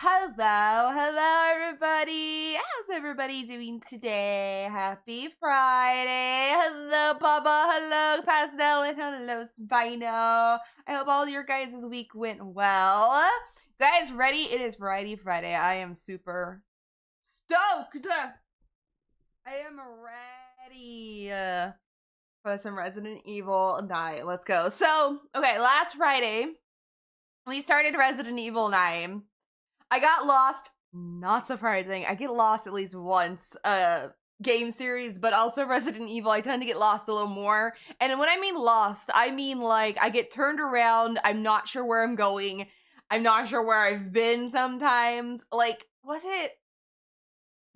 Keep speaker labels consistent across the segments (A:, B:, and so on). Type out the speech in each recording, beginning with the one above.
A: Hello, everybody. How's everybody doing today? Happy Friday. Hello, Bubba. Hello, Pastel. And hello, Spino. I hope all your guys' week went well. Guys, ready? It is Friday. I am super stoked. I am ready for some Resident Evil 9. Let's go. So, okay, last Friday, we started Resident Evil 9. I got lost. Not surprising. I get lost at least once game series, but also Resident Evil, I tend to get lost a little more. And when I mean lost, I mean like I get turned around. I'm not sure where I'm going. I'm not sure where I've been sometimes. Like, was it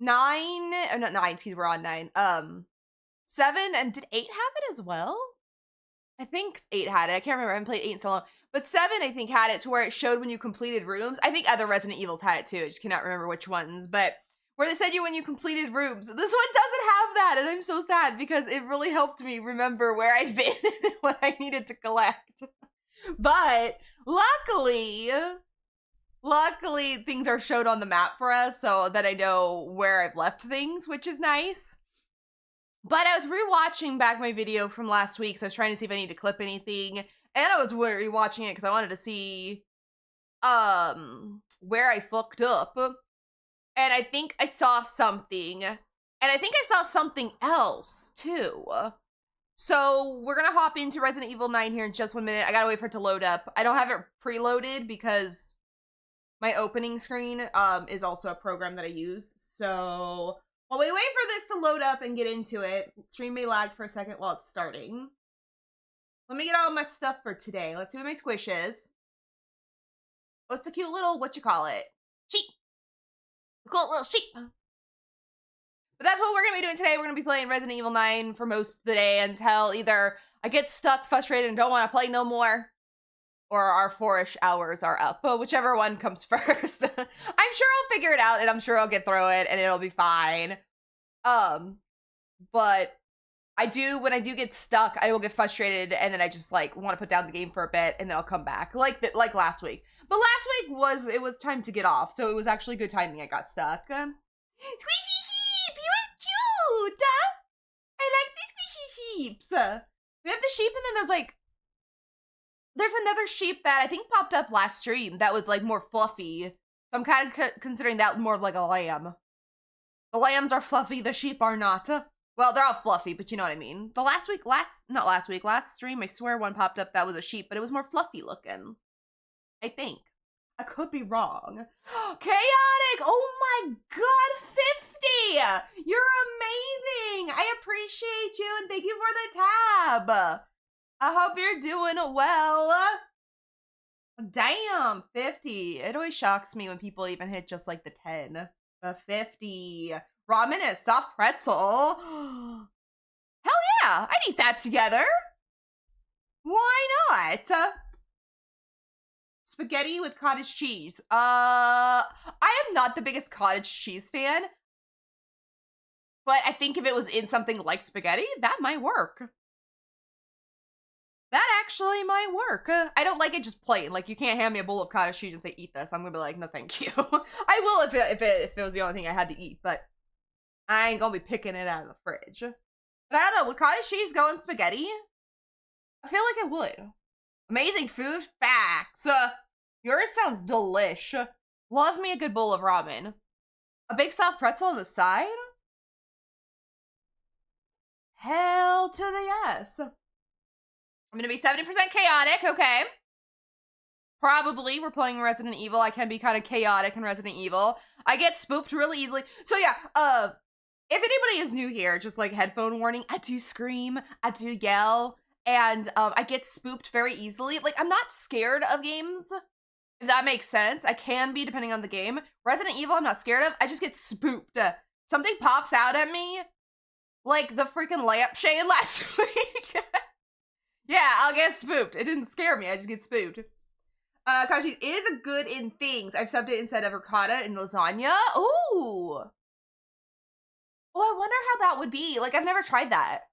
A: 9? Oh, not 9, excuse me, we're on 9. 7, and did 8 have it as well? I think 8 had it. I can't remember. I haven't played 8 in so long. But 7, I think, had it to where it showed when you completed rooms. I think other Resident Evils had it too. I just cannot remember which ones. But where they said you when you completed rooms. This one doesn't have that. And I'm so sad because it really helped me remember where I've been and what I needed to collect. But luckily, things are showed on the map for us so that I know where I've left things, which is nice. But I was rewatching back my video from last week, so I was trying to see if I need to clip anything. And I was rewatching it because I wanted to see where I fucked up. And I think I saw something. And I think I saw something else, too. So we're going to hop into Resident Evil 9 here in just 1 minute. I got to wait for it to load up. I don't have it preloaded because my opening screen is also a program that I use. So while we wait for this to load up and get into it, stream may lag for a second while it's starting. Let me get all my stuff for today. Let's see what my Squish is. What's the cute little, sheep. Cool little sheep. But that's what we're going to be doing today. We're going to be playing Resident Evil 9 for most of the day until either I get stuck, frustrated, and don't want to play no more, or our 4-ish hours are up. Whichever one comes first. I'm sure I'll figure it out, and I'm sure I'll get through it, and it'll be fine. But when I do get stuck, I will get frustrated, and then I just, like, want to put down the game for a bit, and then I'll come back, like last week. But last week was time to get off, so it was actually good timing I got stuck. Squishy sheep, you are cute! I like the squishy sheeps! We have the sheep, and then there's another sheep that I think popped up last stream that was, like, more fluffy. So I'm kind of considering that more of like a lamb. The lambs are fluffy, the sheep are not. Well, they're all fluffy, but you know what I mean. Last stream, I swear one popped up that was a sheep, but it was more fluffy looking. I think. I could be wrong. Chaotic! Oh my god, 50! You're amazing! I appreciate you, and thank you for the tab! I hope you're doing well. Damn, 50. It always shocks me when people even hit just like the 10. The 50. Ramen and soft pretzel. Hell yeah, I'd eat that together. Why not? Spaghetti with cottage cheese. I am not the biggest cottage cheese fan, but I think if it was in something like spaghetti, that might work. That actually might work. I don't like it just plain. Like, you can't hand me a bowl of cottage cheese and say, eat this. I'm gonna be like, no, thank you. I will if it was the only thing I had to eat, but I ain't gonna be picking it out of the fridge. But I don't know, would cottage cheese go in spaghetti? I feel like it would. Amazing food facts. Yours sounds delish. Love me a good bowl of ramen. A big soft pretzel on the side? Hell to the yes. I'm going to be 70% chaotic, okay. Probably, we're playing Resident Evil. I can be kind of chaotic in Resident Evil. I get spooked really easily. So yeah, if anybody is new here, just like headphone warning, I do scream, I do yell, and I get spooked very easily. Like, I'm not scared of games, if that makes sense. I can be, depending on the game. Resident Evil, I'm not scared of. I just get spooked. Something pops out at me, like the freaking lampshade last week. Yeah, I'll get spooked. It didn't scare me. I just get spooked. Cottage cheese is good in things. I've subbed it instead of ricotta in lasagna. Ooh. Oh, I wonder how that would be. Like, I've never tried that.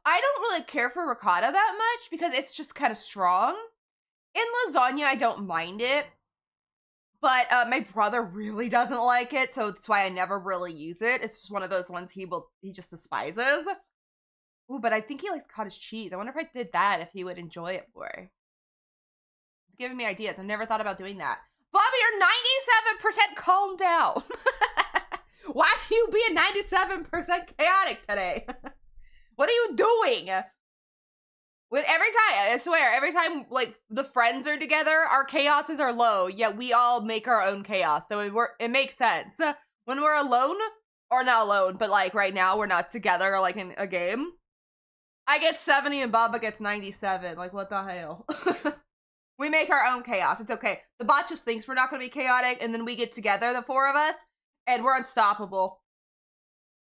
A: I don't really care for ricotta that much because it's just kind of strong. In lasagna, I don't mind it. But my brother really doesn't like it, so that's why I never really use it. It's just one of those ones he just despises. Ooh, but I think he likes cottage cheese. I wonder if I did that, if he would enjoy it more. Giving me ideas. I've never thought about doing that. Bobby, you're 97% calm down. Why are you being 97% chaotic today? What are you doing? With every time, I swear, every time like the friends are together, our chaoses are low, yet we all make our own chaos. So it makes sense. When we're alone, or not alone, but like right now we're not together like in a game, I get 70 and Baba gets 97. Like, what the hell? We make our own chaos. It's okay. The bot just thinks we're not going to be chaotic, and then we get together, the four of us, and we're unstoppable.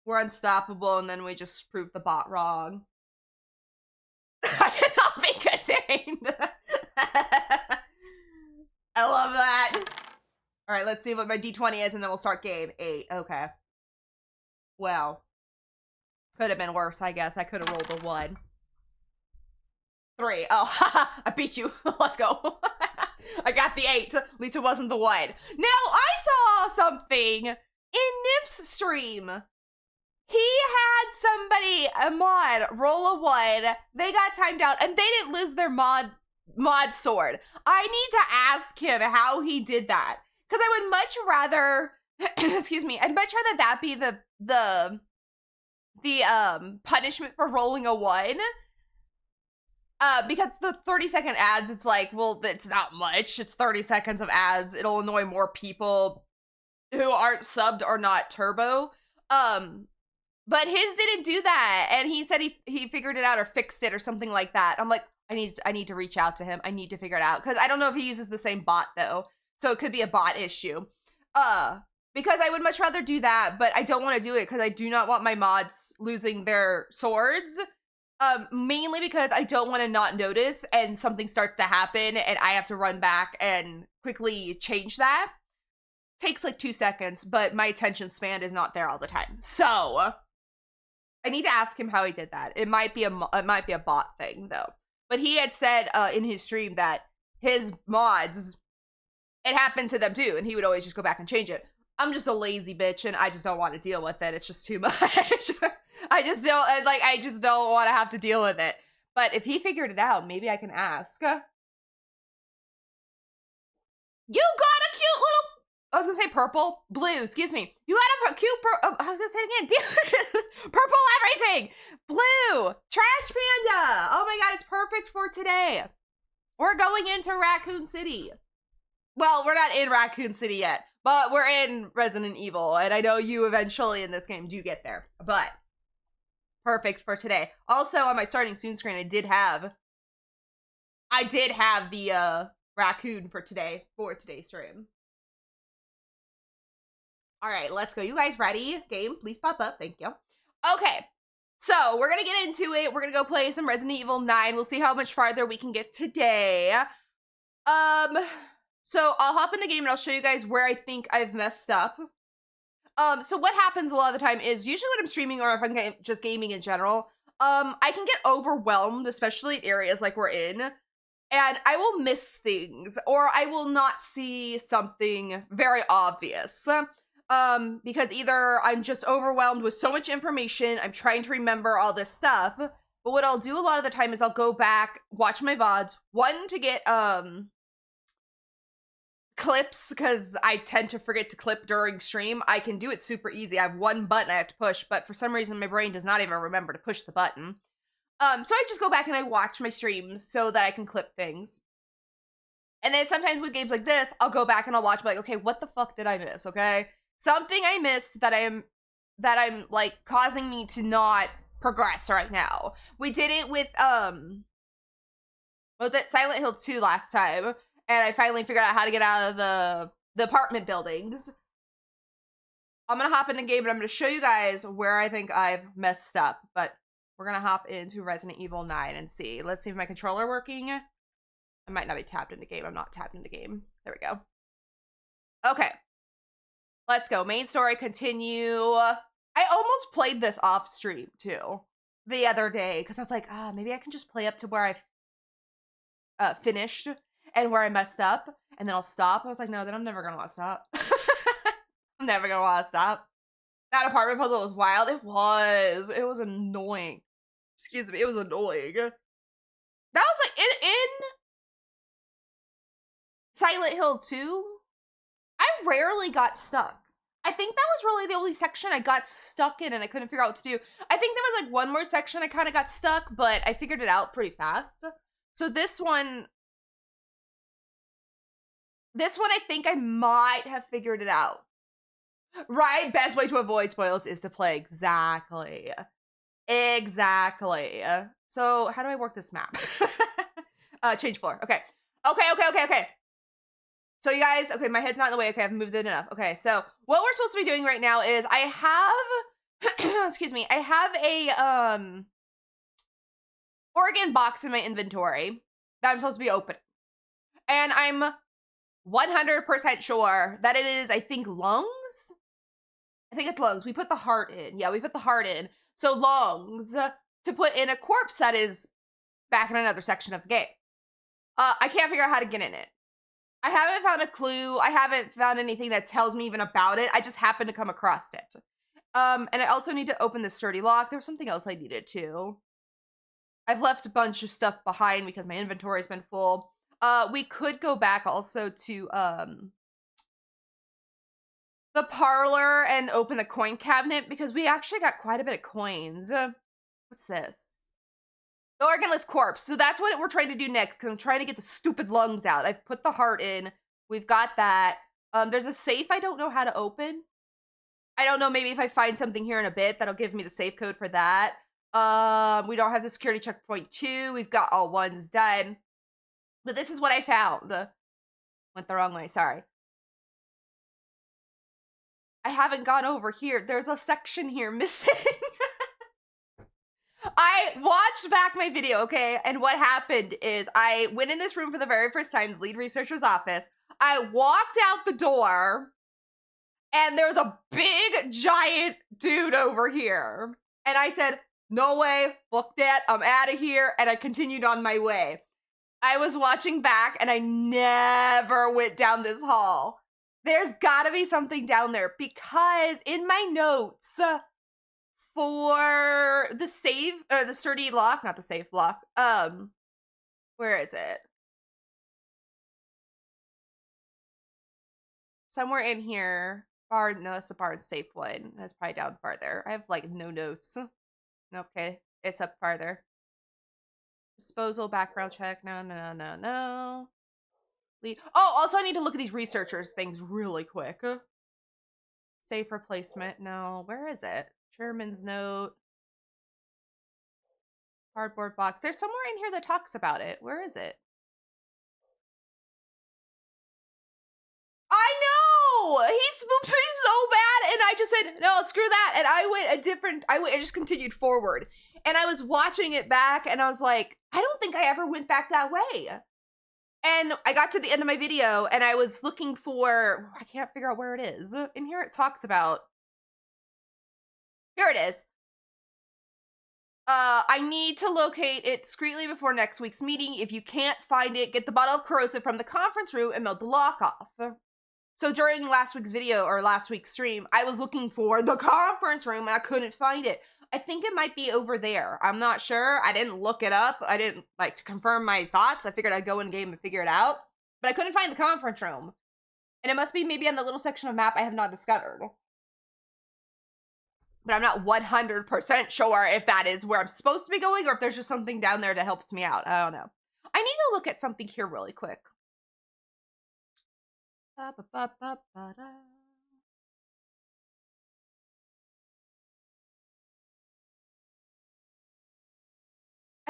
A: We're unstoppable, and then we just prove the bot wrong. I cannot be contained. I love that. All right, let's see what my D20 is, and then we'll start game 8. Okay. Well, could have been worse, I guess. I could have rolled a 1. 3. Oh, haha, I beat you. Let's go. I got the 8. At least it wasn't the 1. Now, I saw something in Nif's stream. He had somebody, a mod, roll a 1. They got timed out, and they didn't lose their mod sword. I need to ask him how he did that. Because I would much rather, excuse me, I'd much rather that be the punishment for rolling a 1. Because the 30-second ads, it's like, well, it's not much. It's 30 seconds of ads. It'll annoy more people who aren't subbed or not turbo. But his didn't do that, and he said he figured it out or fixed it or something like that. I'm like, I need to reach out to him. I need to figure it out, because I don't know if he uses the same bot though, so it could be a bot issue. Because I would much rather do that, but I don't want to do it because I do not want my mods losing their swords. Mainly because I don't want to not notice and something starts to happen and I have to run back and quickly change that. Takes like 2 seconds, but my attention span is not there all the time. So I need to ask him how he did that. It might be a bot thing though. But he had said in his stream that his mods, it happened to them too, and he would always just go back and change it. I'm just a lazy bitch, and I just don't want to deal with it. It's just too much. I just don't want to have to deal with it. But if he figured it out, maybe I can ask. You got a cute little, I was gonna say purple, blue, excuse me. You got a cute, I was gonna say it again. Purple everything. Blue, trash panda. Oh my God, it's perfect for today. We're going into Raccoon City. Well, we're not in Raccoon City yet, but we're in Resident Evil, and I know you eventually in this game do get there, but perfect for today. Also, on my starting soon screen, I did have the raccoon for today's stream. All right, let's go. You guys ready? Game, please pop up. Thank you. Okay, so we're gonna get into it. We're gonna go play some Resident Evil 9. We'll see how much farther we can get today. So I'll hop in the game and I'll show you guys where I think I've messed up. So what happens a lot of the time is usually when I'm streaming or if I'm just gaming in general, I can get overwhelmed, especially in areas like we're in, and I will miss things or I will not see something very obvious. Because either I'm just overwhelmed with so much information, I'm trying to remember all this stuff, but what I'll do a lot of the time is I'll go back, watch my VODs, one to get, clips, because I tend to forget to clip during stream. I can do it super easy. I have one button I have to push, but for some reason my brain does not even remember to push the button. So I just go back and I watch my streams so that I can clip things. And then sometimes with games like this, I'll go back and I'll watch, like, okay, what the fuck did I miss, okay? Something I missed that I'm like causing me to not progress right now. We did it with, what was it, Silent Hill 2 last time. And I finally figured out how to get out of the apartment buildings. I'm going to hop in the game and I'm going to show you guys where I think I've messed up. But we're going to hop into Resident Evil 9 and see. Let's see if my controller working. I might not be tapped into game. I'm not tapped into game. There we go. Okay. Let's go. Main story, continue. I almost played this off stream too the other day. Because I was like, maybe I can just play up to where I finished. And where I messed up. and then I'll stop. I was like, no, then I'm never gonna want to stop. I'm never gonna want to stop. That apartment puzzle was wild. It was annoying. Excuse me, it was annoying. That was like in Silent Hill 2, I rarely got stuck. I think that was really the only section I got stuck in and I couldn't figure out what to do. I think there was like one more section I kind of got stuck, but I figured it out pretty fast. So this one I think I might have figured it out. Right? Best way to avoid spoils is to play. Exactly. Exactly. So how do I work this map? Change floor. Okay. Okay. So you guys, okay, my head's not in the way. Okay, I've moved it enough. Okay, so what we're supposed to be doing right now is I have, excuse me, I have a organ box in my inventory that I'm supposed to be opening. And I'm 100% sure that it is, I think, lungs? I think it's lungs. We put the heart in. Yeah, we put the heart in. So lungs to put in a corpse that is back in another section of the game. I can't figure out how to get in it. I haven't found a clue. I haven't found anything that tells me even about it. I just happened to come across it. And I also need to open the sturdy lock. There was something else I needed too. I've left a bunch of stuff behind because my inventory's been full. We could go back also to the parlor and open the coin cabinet because we actually got quite a bit of coins. What's this? The organless corpse. So that's what we're trying to do next because I'm trying to get the stupid lungs out. I've put the heart in. We've got that. There's a safe I don't know how to open. I don't know, maybe if I find something here in a bit, that'll give me the safe code for that. We don't have the security checkpoint 2. We've got all ones done. But this is what I found. Went the wrong way, sorry. I haven't gone over here. There's a section here missing. I watched back my video, okay? And what happened is I went in this room for the very first time, the lead researcher's office. I walked out the door and there was a big, giant dude over here. And I said, no way, fuck that, I'm out of here. And I continued on my way. I was watching back and I never went down this hall. There's gotta be something down there because in my notes for the save, or the sturdy lock, not the safe lock, where is it? Somewhere in here. No, that's a barn safe one. That's probably down farther. I have like no notes. Okay, it's up farther. Disposal, background check. No. Oh, also I need to look at these researchers things really quick. Safe replacement. No, where is it? Chairman's note. Cardboard box. There's somewhere in here that talks about it. Where is it? I know! He spooked me so bad, and I just said, no, screw that. And I just continued forward. And I was watching it back, and I was like, I don't think I ever went back that way. And I got to the end of my video, and I was looking for, I can't figure out where it is. In here it talks about, here it is. I need to locate it discreetly before next week's meeting. If you can't find it, get the bottle of corrosive from the conference room and melt the lock off. So during last week's video, or last week's stream, I was looking for the conference room and I couldn't find it. I think it might be over there. I'm not sure. I didn't look it up. I didn't like to confirm my thoughts. I figured I'd go in game and figure it out. But I couldn't find the conference room. And it must be maybe on the little section of map I have not discovered. But I'm not 100% sure if that is where I'm supposed to be going or if there's just something down there that helps me out. I don't know. I need to look at something here really quick. I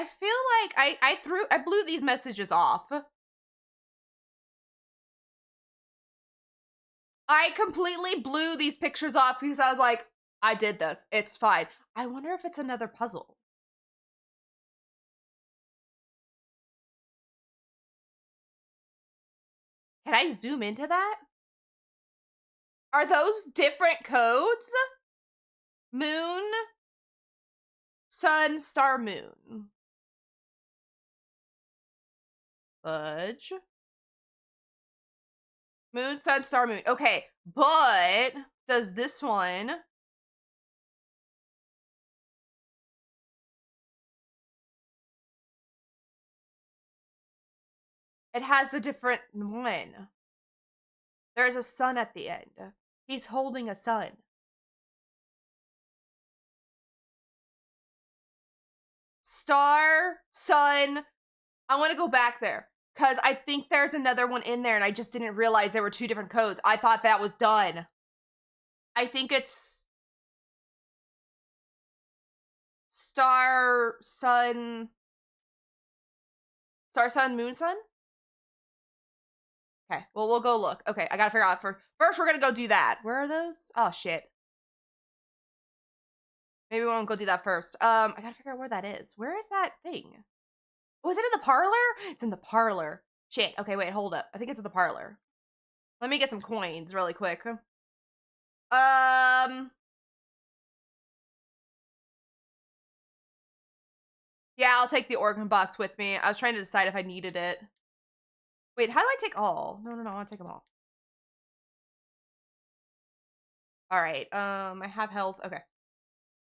A: feel like I blew these messages off. I completely blew these pictures off because I was like, I did this. It's fine. I wonder if it's another puzzle. Can I zoom into that? Are those different codes? Moon, sun, star, moon. Fudge. Moon, sun, star, moon. Okay, but does this one... It has a different one. There's a sun at the end. He's holding a sun. Star, sun. I want to go back there because I think there's another one in there and I just didn't realize there were two different codes. I thought that was done. I think it's star, sun, moon, sun. Okay, well, we'll go look. Okay, I gotta figure out first. First, we're gonna go do that. Where are those? Oh, shit. Maybe we won't go do that first. I gotta figure out where that is. Where is that thing? Was it in the parlor? It's in the parlor. Shit. Okay, wait, hold up. I think it's in the parlor. Let me get some coins really quick. Yeah, I'll take the organ box with me. I was trying to decide if I needed it. Wait, how do I take all? No, I want to take them all. All right. I have health. Okay.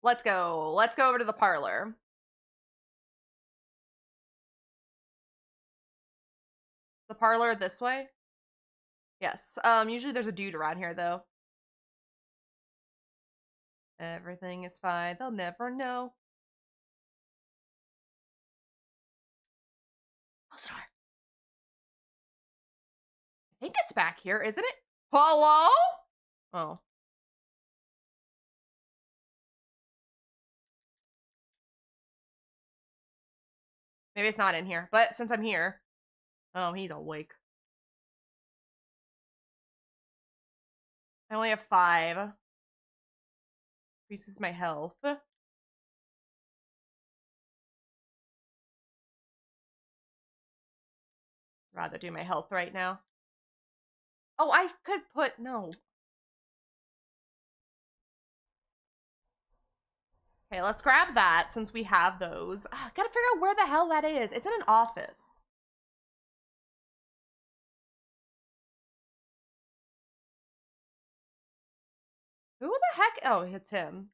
A: Let's go. Let's go over to the parlor. The parlor this way? Yes. Usually there's a dude around here though. Everything is fine. They'll never know. Close the door. I think it's back here, isn't it? Hello? Oh. Maybe it's not in here, but since I'm here. Oh, he's awake. I only have 5. Increases my health. Rather do my health right now. Oh, I could put, no. Okay, let's grab that since we have those. Gotta figure out where the hell that is. It's in an office. Who the heck? Oh, it's him.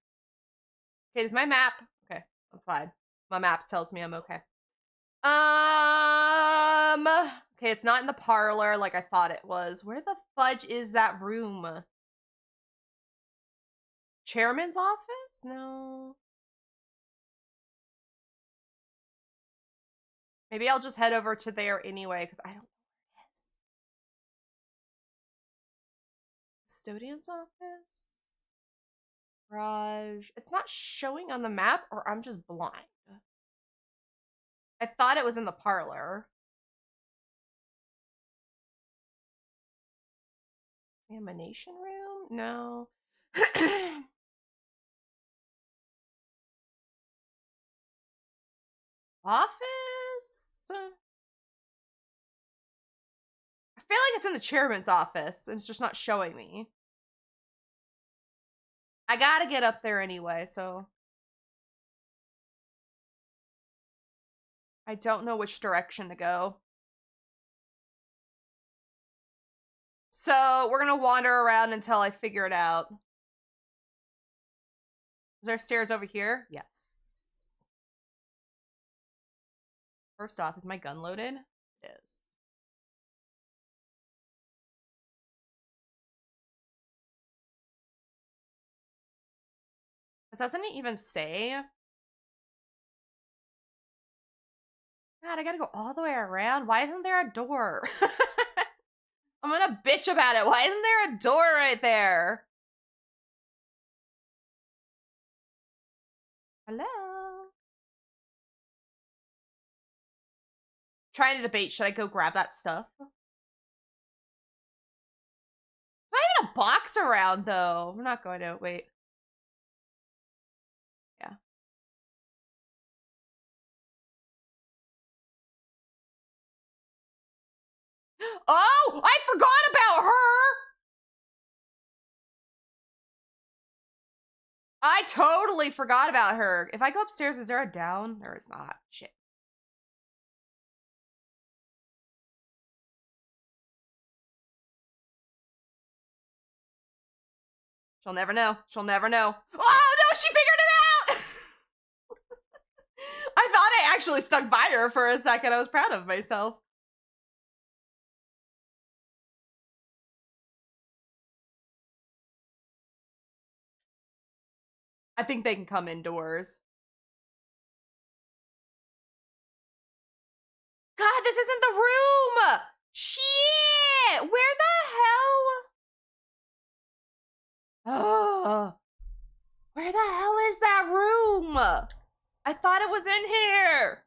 A: Okay, is my map? Okay, I'm fine. My map tells me I'm okay. Okay, it's not in the parlor like I thought it was. Where the fudge is that room? Chairman's office? No. Maybe I'll just head over to there anyway, because I don't know where it is. Custodian's office? Garage. It's not showing on the map, or I'm just blind. I thought it was in the parlor. Examination room? No. Office? I feel like it's in the chairman's office, and it's just not showing me. I gotta get up there anyway, so. I don't know which direction to go. So, we're gonna wander around until I figure it out. Is there stairs over here? Yes. First off, is my gun loaded? It is. Doesn't it even say? God, I gotta go all the way around. Why isn't there a door? I'm gonna bitch about it. Why isn't there a door right there? Hello? Trying to debate, should I go grab that stuff? Not even a box around, though. We're not going to. Wait. Yeah. Oh! I forgot about her! I totally forgot about her. If I go upstairs, is there a down? There is not. Shit. She'll never know. She'll never know. Oh, no, she figured it out! I thought I actually stuck by her for a second. I was proud of myself. I think they can come indoors. God, this isn't the room! Shit! Where the hell? Oh, where the hell is that room? I thought it was in here.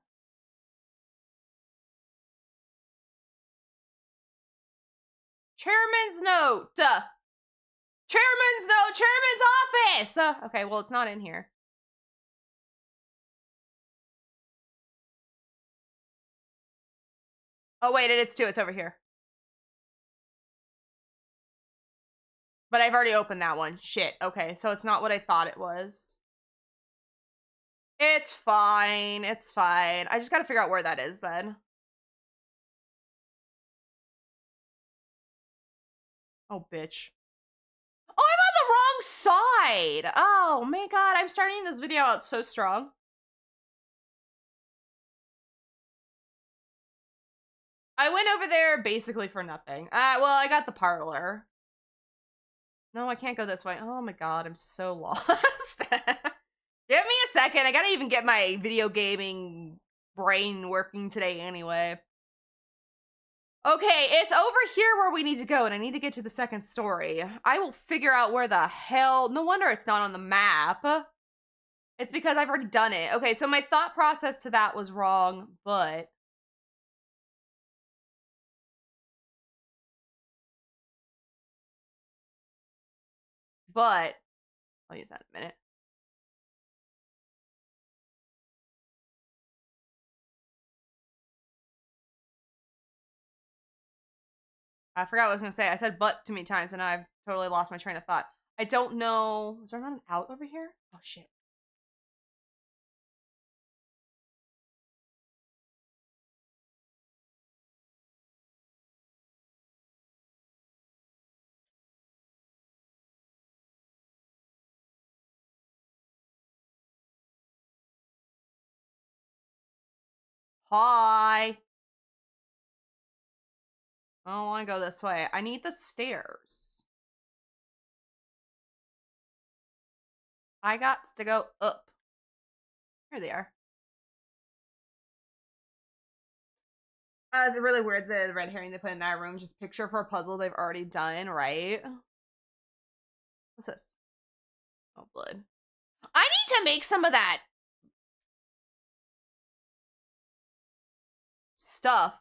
A: Chairman's note. Chairman's note. Chairman's office. Okay, well, it's not in here. Oh, wait, it's two. It's over here. But I've already opened that one. Shit. Okay, so it's not what I thought it was. It's fine. It's fine. I just gotta figure out where that is then. Oh, bitch. Oh, I'm on the wrong side. Oh, my God. I'm starting this video out so strong. I went over there basically for nothing. Well, I got the parlor. No, I can't go this way. Oh my God, I'm so lost. Give me a second. I gotta even get my video gaming brain working today anyway. Okay, it's over here where we need to go, and I need to get to the second story. I will figure out where the hell... No wonder it's not on the map. It's because I've already done it. Okay, so my thought process to that was wrong, but... I'll use that in a minute. I forgot what I was going to say. I said but too many times, and I've totally lost my train of thought. I don't know. Is there not an out over here? Oh, shit. Hi. I don't want to go this way. I need the stairs. I got to go up. Here they are. It's really weird, the red herring they put in that room. Just picture for a puzzle they've already done, right? What's this? Oh, blood. I need to make some of that stuff.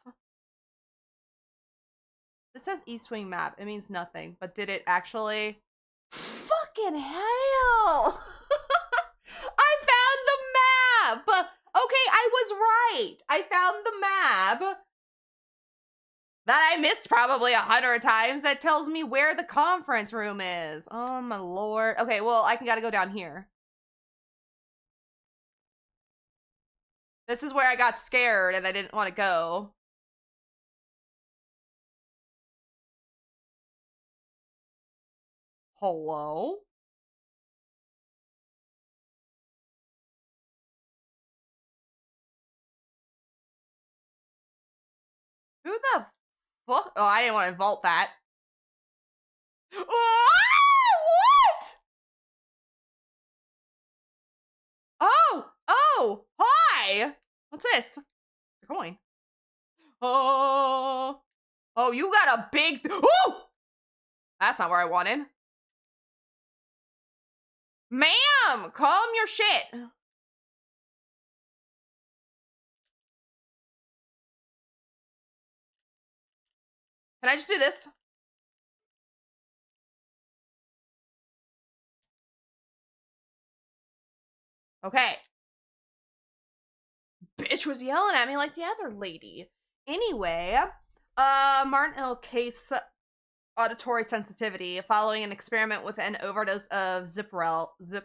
A: This says East Wing map. It means nothing, but did it actually? Fucking hell! I found the map! Okay, I was right. I found the map that I missed probably 100 times that tells me where the conference room is. Oh my lord. Okay, well, I gotta go down here. This is where I got scared and I didn't want to go. Hello? Who the fuck? Oh, I didn't want to vault that. What? Oh, hi. What's this? A coin. Oh, you got a big. Oh, that's not where I wanted. Ma'am, calm your shit. Can I just do this? Okay. Bitch was yelling at me like the other lady. Anyway, Martin L. case auditory sensitivity following an experiment with an overdose of Ziprel. The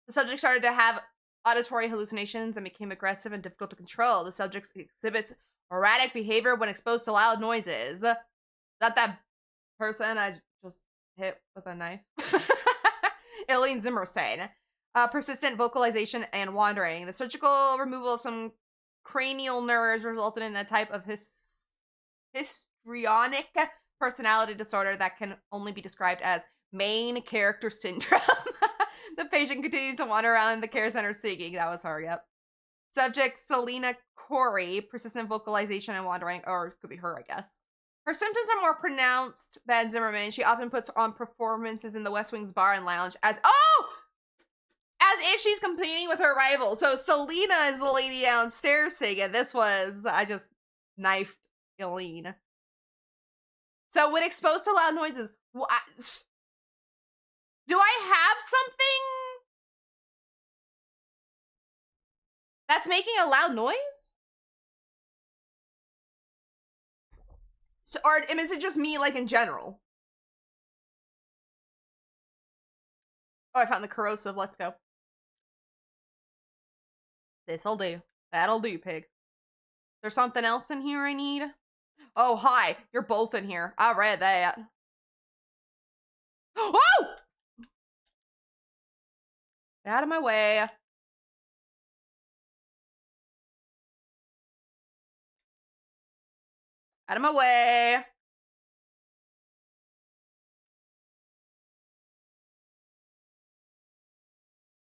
A: subject started to have auditory hallucinations and became aggressive and difficult to control. The subject exhibits erratic behavior when exposed to loud noises. Not that person, I just hit with a knife. Eileen Zimmerstein. Persistent vocalization and wandering. The surgical removal of some cranial nerves resulted in a type of histrionic personality disorder that can only be described as main character syndrome. The patient continues to wander around the care center singing. That was her, yep. Subject, Selena Corey, persistent vocalization and wandering, or it could be her, I guess. Her symptoms are more pronounced than Zimmerman. She often puts on performances in the West Wing's bar and lounge as if she's competing with her rival. So Selena is the lady downstairs singing. This was, I just knifed Eileen. So when exposed to loud noises, do I have something that's making a loud noise? So, or is it just me, like, in general? Oh, I found the corrosive. Let's go. This'll do. That'll do, pig. There's something else in here I need? Oh, hi. You're both in here. I read that. Oh! Get out of my way. Out of my way.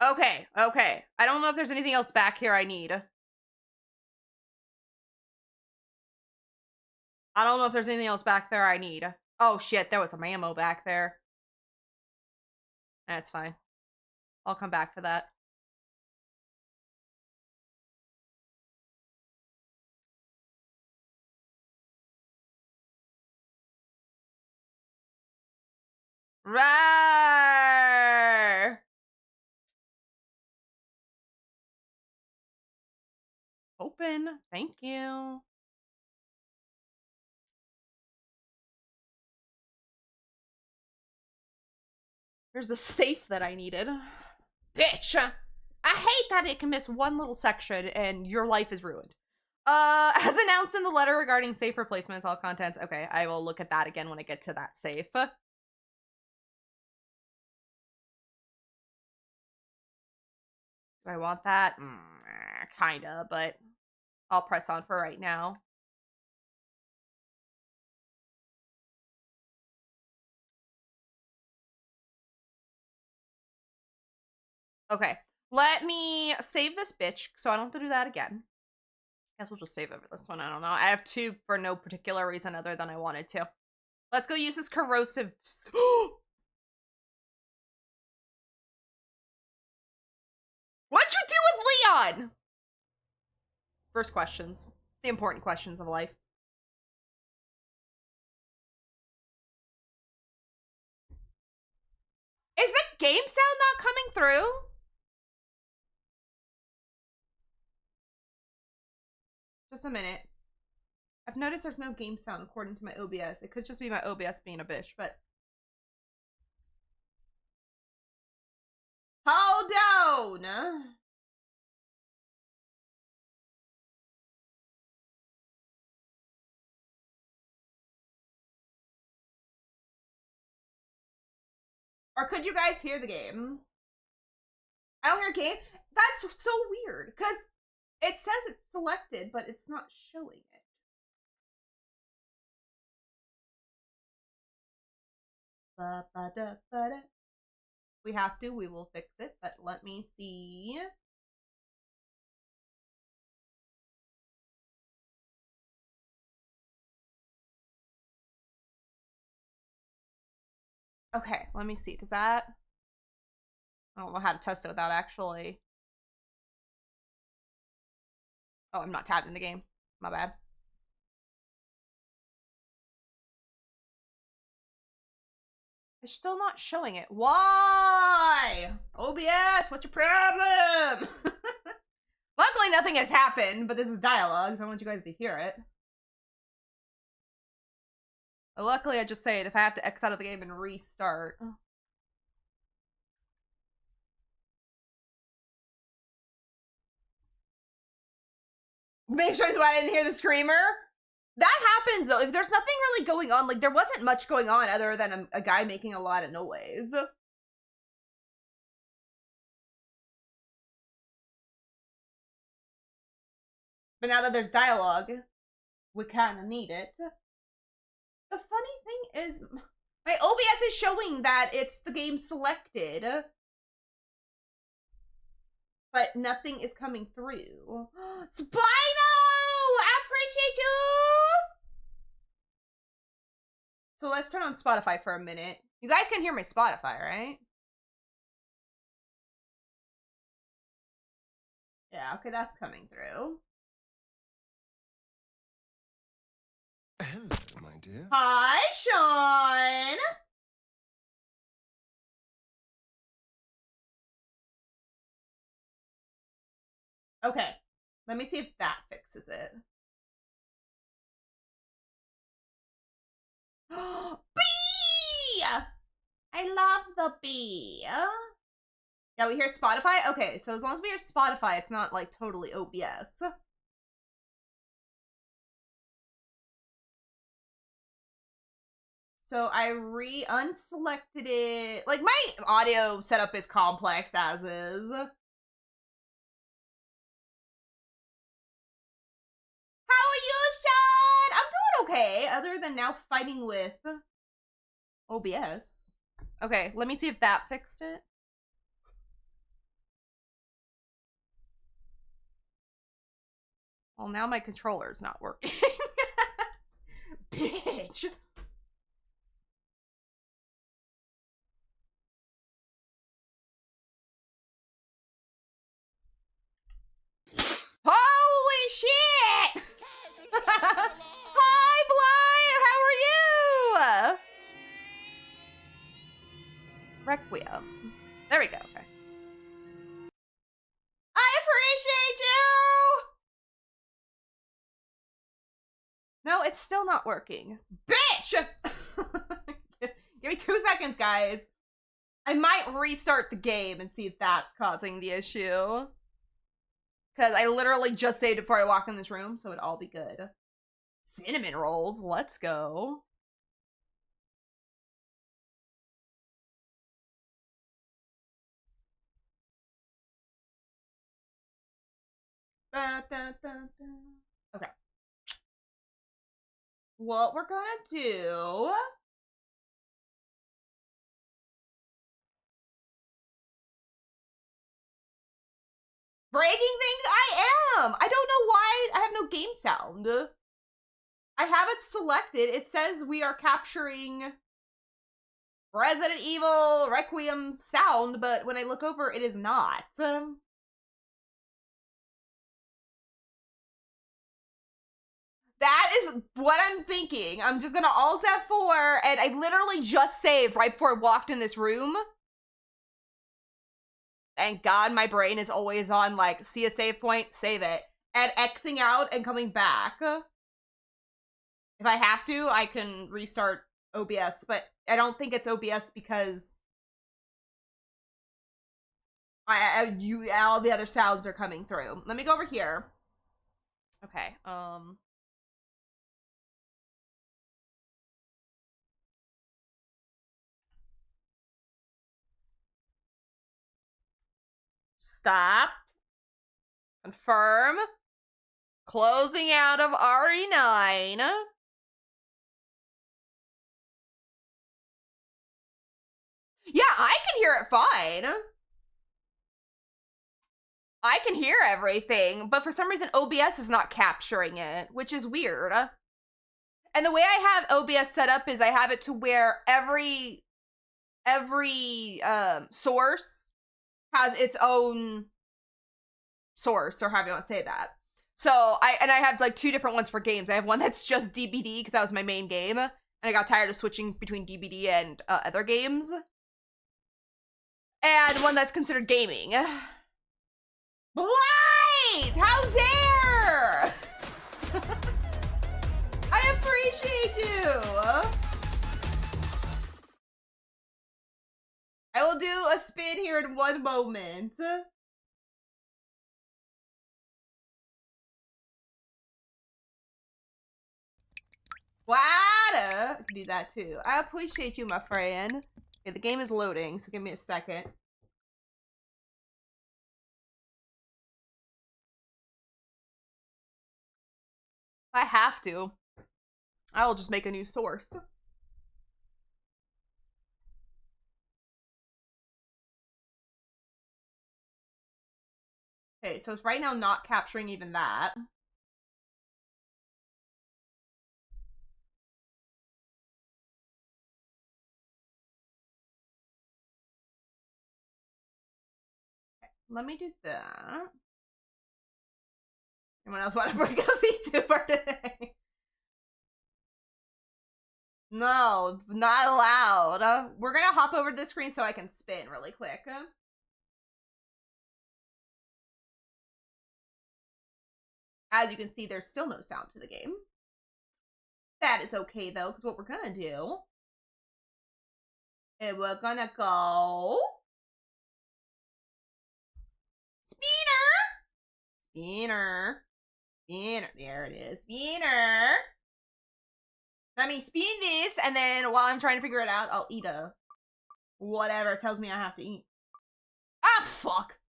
A: Okay, okay. I don't know if there's anything else back here I need. I don't know if there's anything else back there I need. Oh shit, there was some ammo back there. That's fine. I'll come back to that. Right. Open. Thank you. Here's the safe that I needed. Bitch! I hate that it can miss one little section and your life is ruined. As announced in the letter regarding safe replacements, all contents. Okay, I will look at that again when I get to that safe. Do I want that? Kinda, but I'll press on for right now. Okay, let me save this bitch so I don't have to do that again. Guess we'll just save over this one. I don't know. I have two for no particular reason other than I wanted to. Let's go use this corrosive. What'd you do with Leon? First questions. The important questions of life. Is the game sound not coming through? Just a minute. I've noticed there's no game sound according to my OBS. It could just be my OBS being a bitch, but... Hold on! Or could you guys hear the game? I don't hear game. That's so weird, because it says it's selected, but it's not showing it. We have to, we will fix it, but let me see. Okay, let me see. Does that... I don't know how to test it without actually... Oh, I'm not tabbed in the game. My bad. It's still not showing it. Why? OBS, what's your problem? Luckily, nothing has happened, but this is dialogue, so I want you guys to hear it. But luckily, I just say it if I have to X out of the game and restart. Make sure I didn't hear the screamer. That happens though. If there's nothing really going on, like there wasn't much going on other than a guy making a lot of noise. But now that there's dialogue, we kind of need it. The funny thing is, my OBS is showing that it's the game selected, but nothing is coming through. Spino! I appreciate you! So let's turn on Spotify for a minute. You guys can hear my Spotify, right? Yeah, okay, that's coming through.
B: Hello, my dear.
A: Hi, Sean! Okay, let me see if that fixes it. Bee! I love the bee. Yeah, we hear Spotify? Okay, so as long as we hear Spotify, it's not like totally OBS. So I unselected it. Like, my audio setup is complex as is. How are you, Sean? I'm doing okay, other than now fighting with OBS. Okay, let me see if that fixed it. Well, now my controller's not working. Bitch. Holy shit! Hi, Blind! How are you? Requiem. There we go. Okay. I appreciate you! No, it's still not working. Bitch! Give me 2 seconds, guys. I might restart the game and see if that's causing the issue. Because I literally just saved it before I walked in this room, so it'd all be good. Cinnamon rolls, let's go. Okay. What we're gonna do... Breaking things? I am! I don't know why I have no game sound. I have it selected. It says we are capturing Resident Evil Requiem sound, but when I look over, it is not. That is what I'm thinking. I'm just gonna Alt F4, and I literally just saved right before I walked in this room. Thank God my brain is always on, like, see a save point, save it. And Xing out and coming back. If I have to, I can restart OBS, but I don't think it's OBS because all the other sounds are coming through. Let me go over here. Okay, stop. Confirm. Closing out of RE9. Yeah, I can hear it fine. I can hear everything, but for some reason OBS is not capturing it, which is weird. And the way I have OBS set up is I have it to where every source has its own source, or however you want to say that. So I have like 2 different ones for games. I have one that's just DBD because that was my main game, and I got tired of switching between DBD and other games. And one that's considered gaming. Blight! How dare! I appreciate you! I will do a spin here in one moment. I can do that too. I appreciate you, my friend. Okay, the game is loading, so give me a second. If I have to, I will just make a new source. Okay, so it's right now not capturing even that. Let me do that. Anyone else want to bring up VTuber today? No, not allowed. We're gonna hop over to the screen so I can spin really quick. As you can see, there's still no sound to the game. That is okay though, because what we're gonna do is we're gonna go spinner. There it is, spinner. Let me spin this, and then while I'm trying to figure it out, I'll eat a whatever tells me I have to eat. Ah, fuck.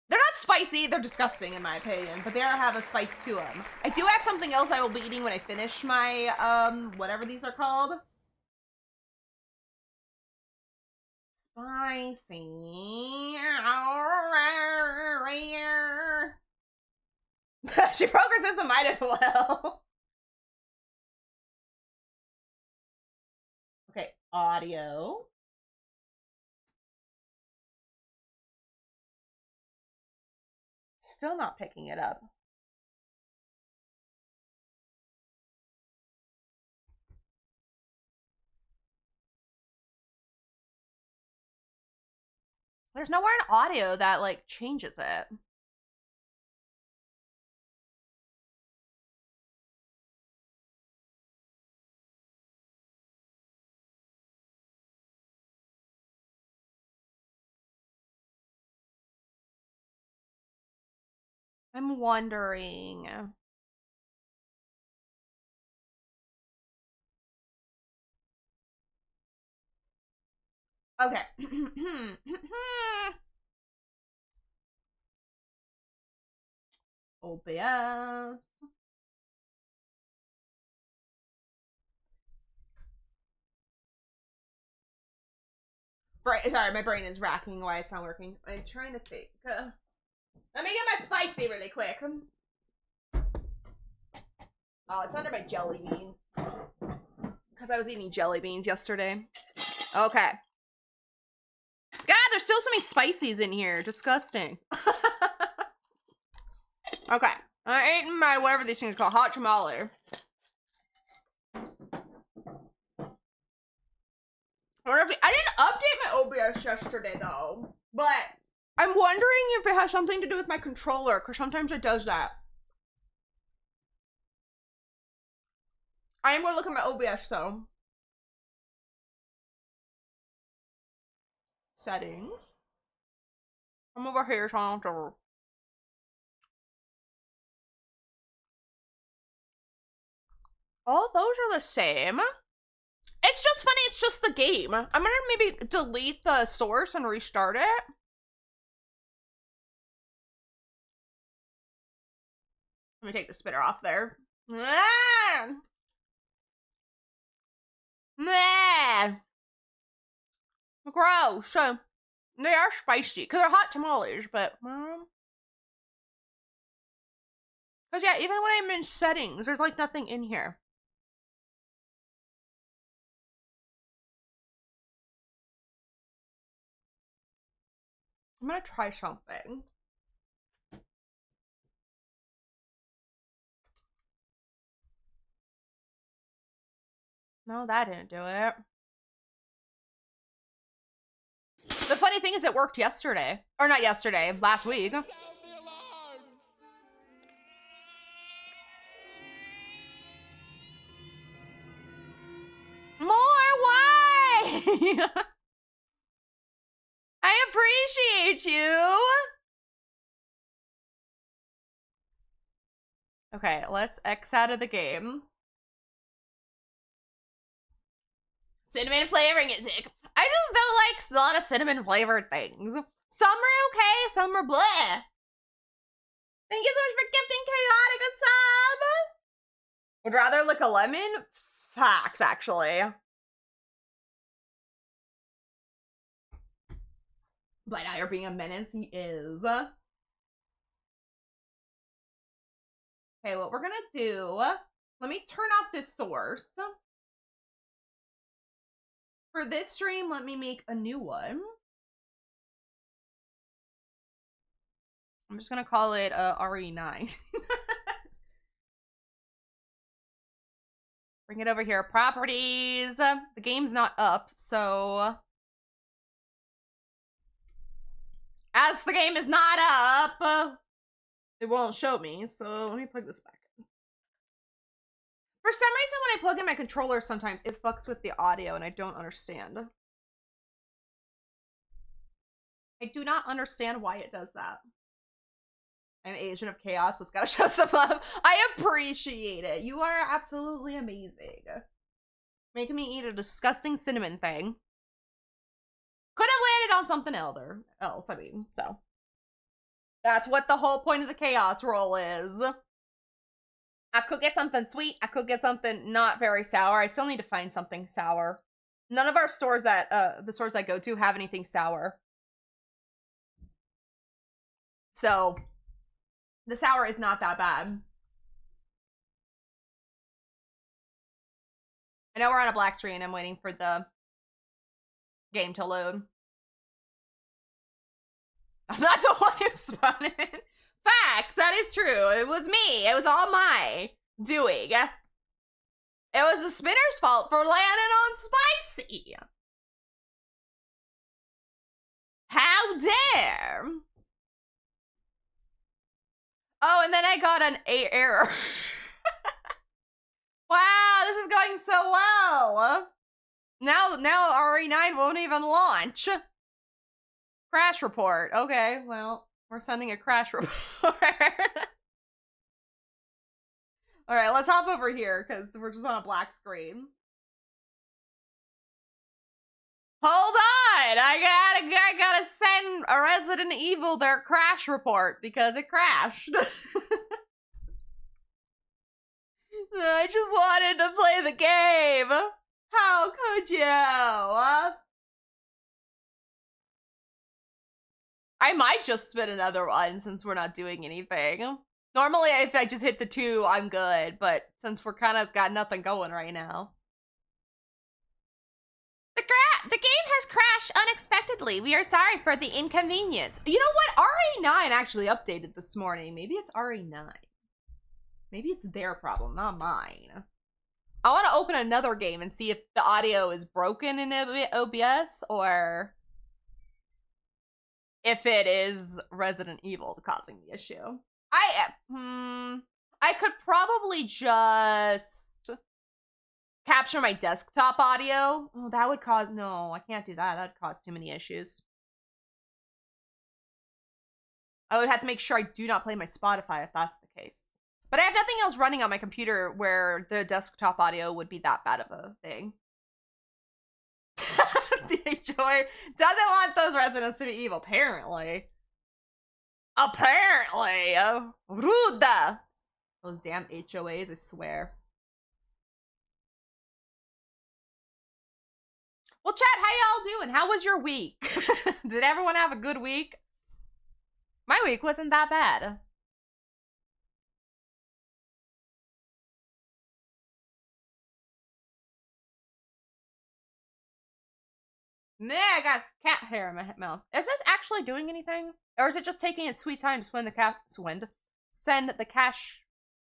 A: They're not spicy, they're disgusting in my opinion, but they have a spice to them. I do have something else I will be eating when I finish my, whatever these are called. Spicy. She broke her system, might as well. Okay, audio. Still not picking it up. There's nowhere in audio that, like, changes it. I'm wondering. Okay. OBS. Sorry, my brain is racking why it's not working. I'm trying to think. Let me get my spicy really quick. Oh, it's under my jelly beans. Because I was eating jelly beans yesterday. Okay. God, there's still so many spices in here. Disgusting. Okay. I ate my, whatever these things are called, hot tamale. I didn't update my OBS yesterday, though. But I'm wondering if it has something to do with my controller, because sometimes it does that. I am going to look at my OBS, though. Settings. I'm over here, so I don't have to... Oh, those are the same. It's just funny, it's just the game. I'm gonna maybe delete the source and restart it. Let me take the spinner off there. Ah! Nah! Gross. They are spicy, because they're hot tamales, but... Because, yeah, even when I'm in settings, there's, like, nothing in here. I'm gonna try something. No, that didn't do it. The funny thing is it worked yesterday. Or not yesterday, last week. More, why? I appreciate you. Okay, let's X out of the game. Cinnamon flavoring is sick. I just don't like a lot of cinnamon flavored things. Some are okay, some are bleh. Thank you so much for gifting Chaotic a sub. Would rather lick a lemon? Facts, actually. But now you're being a menace. He is. Okay, what we're gonna do, let me turn off this source. For this stream, let me make a new one. I'm just gonna call it RE9. Bring it over here. Properties. The game's not up, so... As the game is not up, it won't show me, so let me plug this back in. For some reason, when I plug in my controller, sometimes it fucks with the audio, and I don't understand. I do not understand why it does that. I'm Agent of Chaos, but's gotta show some love. I appreciate it. You are absolutely amazing. Making me eat a disgusting cinnamon thing. Could have landed on something else, I mean, so. That's what the whole point of the chaos roll is. I could get something sweet. I could get something not very sour. I still need to find something sour. None of our stores that, the stores I go to have anything sour. So, the sour is not that bad. I know we're on a black screen. I'm waiting for the game to load. I'm not the one who spun it. Facts, that is true. It was me. It was all my doing. It was the spinner's fault for landing on spicy. How dare? Oh, and then I got an error. Wow, this is going so well. Now RE9 won't even launch. Crash report. Okay, well, we're sending a crash report. All right, let's hop over here because we're just on a black screen. Hold on, I gotta send a Resident Evil their crash report because it crashed. I just wanted to play the game. How could you? I might just spin another one since we're not doing anything. Normally, if I just hit the 2, I'm good, but since we're kind of got nothing going right now. The game has crashed unexpectedly. We are sorry for the inconvenience. You know what? RE9 actually updated this morning. Maybe it's RE9. Maybe it's their problem, not mine. I want to open another game and see if the audio is broken in OBS or if it is Resident Evil causing the issue. I could probably just capture my desktop audio. Oh, that would cause, no, I can't do that. That'd cause too many issues. I would have to make sure I do not play my Spotify if that's the case. But I have nothing else running on my computer where the desktop audio would be that bad of a thing. The HOA doesn't want those residents to be evil, apparently. Apparently. Rude. Those damn HOAs, I swear. Well, chat, how y'all doing? How was your week? Did everyone have a good week? My week wasn't that bad. Nah, I got cat hair in my mouth. Is this actually doing anything? Or is it just taking its sweet time to send the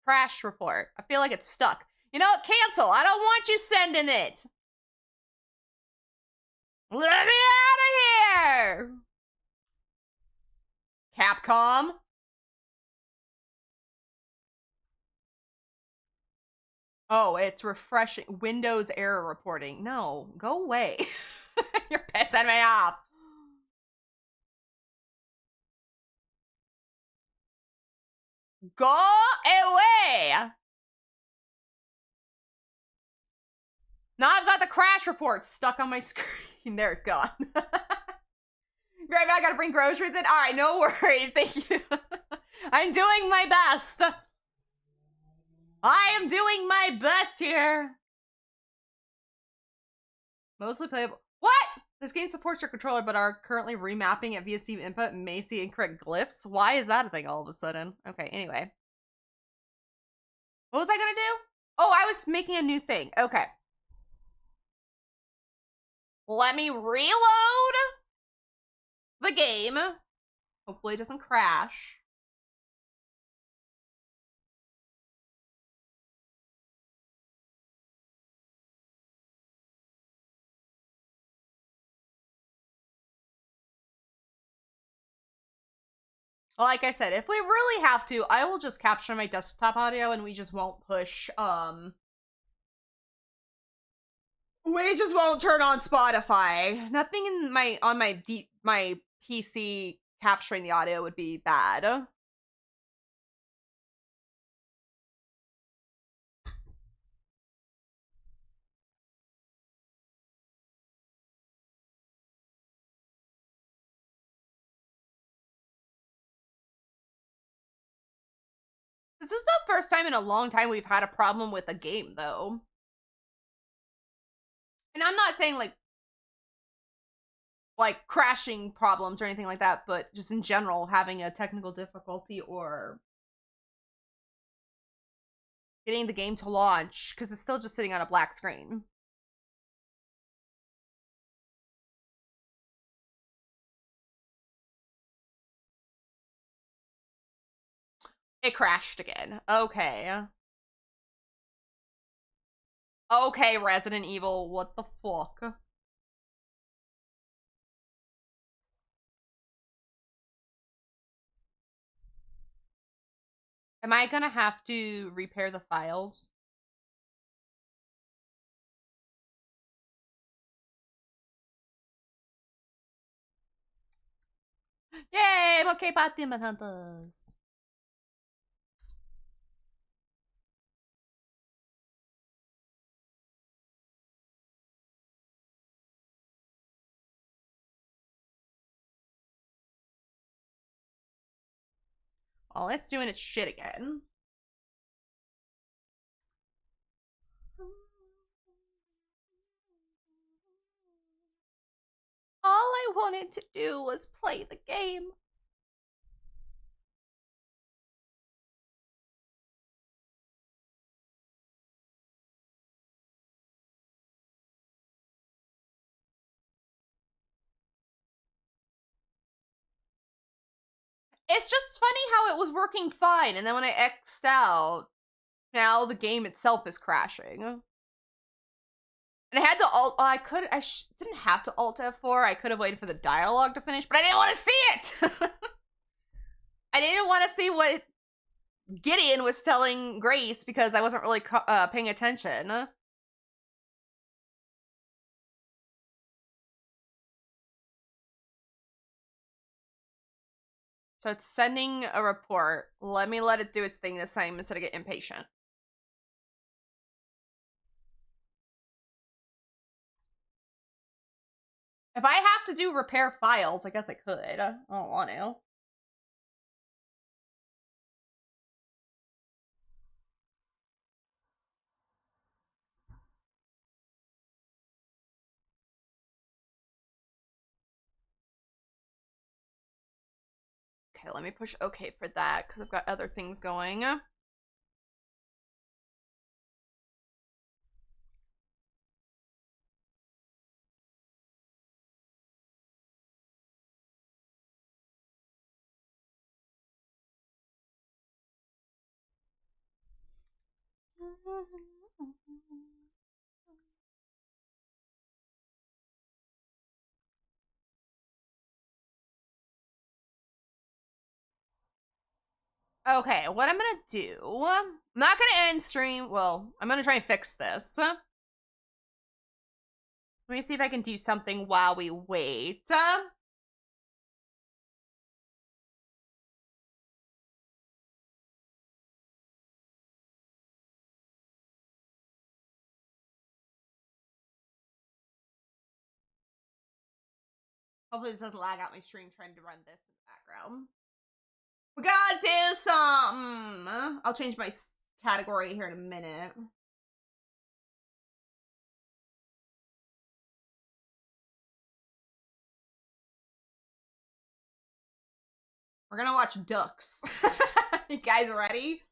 A: crash report? I feel like it's stuck. You know what? Cancel. I don't want you sending it. Let me out of here. Capcom. Oh, it's refreshing. Windows error reporting. No, go away. You're pissing me off. Go away! Now I've got the crash report stuck on my screen. There, it's gone. Great, I gotta bring groceries in. All right, no worries. Thank you. I'm doing my best. I am doing my best here. Mostly playable. What? This game supports your controller, but are currently remapping it via Steam input and may see incorrect glyphs. Why is that a thing all of a sudden? Okay, anyway. What was I gonna do? Oh, I was making a new thing. Okay. Let me reload the game. Hopefully it doesn't crash. Like I said, if we really have to, I will just capture my desktop audio and we just won't push, we just won't turn on Spotify. Nothing in my PC capturing the audio would be bad. This is the first time in a long time we've had a problem with a game, though. And I'm not saying like crashing problems or anything like that, but just in general having a technical difficulty or getting the game to launch because it's still just sitting on a black screen. It crashed again. Okay. Okay, Resident Evil, what the fuck? Am I gonna have to repair the files? Yay! Okay, Pati Manhunters. Oh, it's doing its shit again. All I wanted to do was play the game. It's just funny how it was working fine, and then when I X'd out, now the game itself is crashing. And I had to alt. I didn't have to alt F4. I could have waited for the dialogue to finish, but I didn't want to see it. I didn't want to see what Gideon was telling Grace because I wasn't really paying attention. So it's sending a report. Let me let it do its thing this time instead of get impatient. If I have to do repair files, I guess I could. I don't want to. Okay, let me push OK for that because I've got other things going. Okay, what I'm gonna do, I'm not gonna end stream. Well, I'm gonna try and fix this. Let me see if I can do something while we wait. Hopefully this doesn't lag out my stream trying to run this in the background. We gotta do something. I'll change my category here in a minute. We're gonna watch ducks. You guys ready?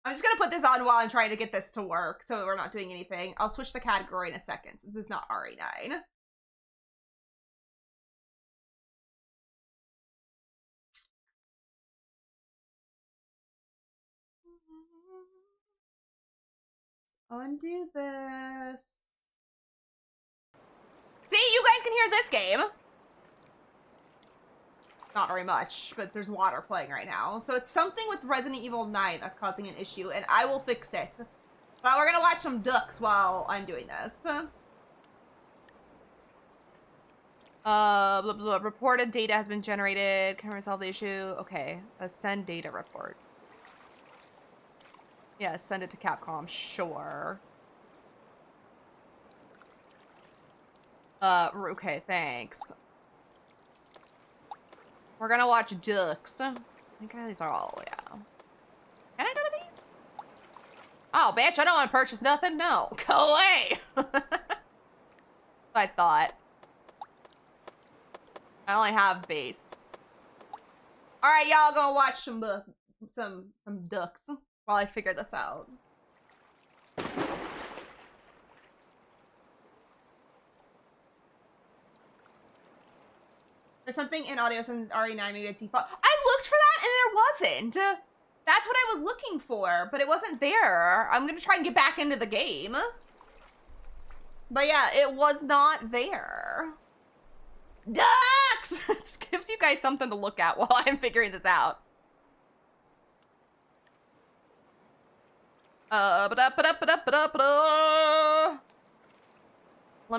A: I'm just gonna put this on while I'm trying to get this to work so we're not doing anything. I'll switch the category in a second since it's not RE9. Undo this. See, you guys can hear this game. Not very much, but there's water playing right now. So it's something with Resident Evil 9 that's causing an issue, and I will fix it. But we're gonna watch some ducks while I'm doing this. Blah, blah, blah. Reported data has been generated. Can resolve the issue. Okay, a send data report. Yeah, send it to Capcom. Sure. Okay, thanks. We're gonna watch ducks. I think these are all, yeah. Can I go to these? Oh, bitch, I don't want to purchase nothing. No, go away. I thought. I only have base. All right, y'all gonna watch some ducks while I figure this out. There's something in audio since RE9, maybe it's default. I looked for that and there wasn't. That's what I was looking for, but it wasn't there. I'm gonna try and get back into the game. But yeah, it was not there. Ducks! This gives you guys something to look at while I'm figuring this out. Let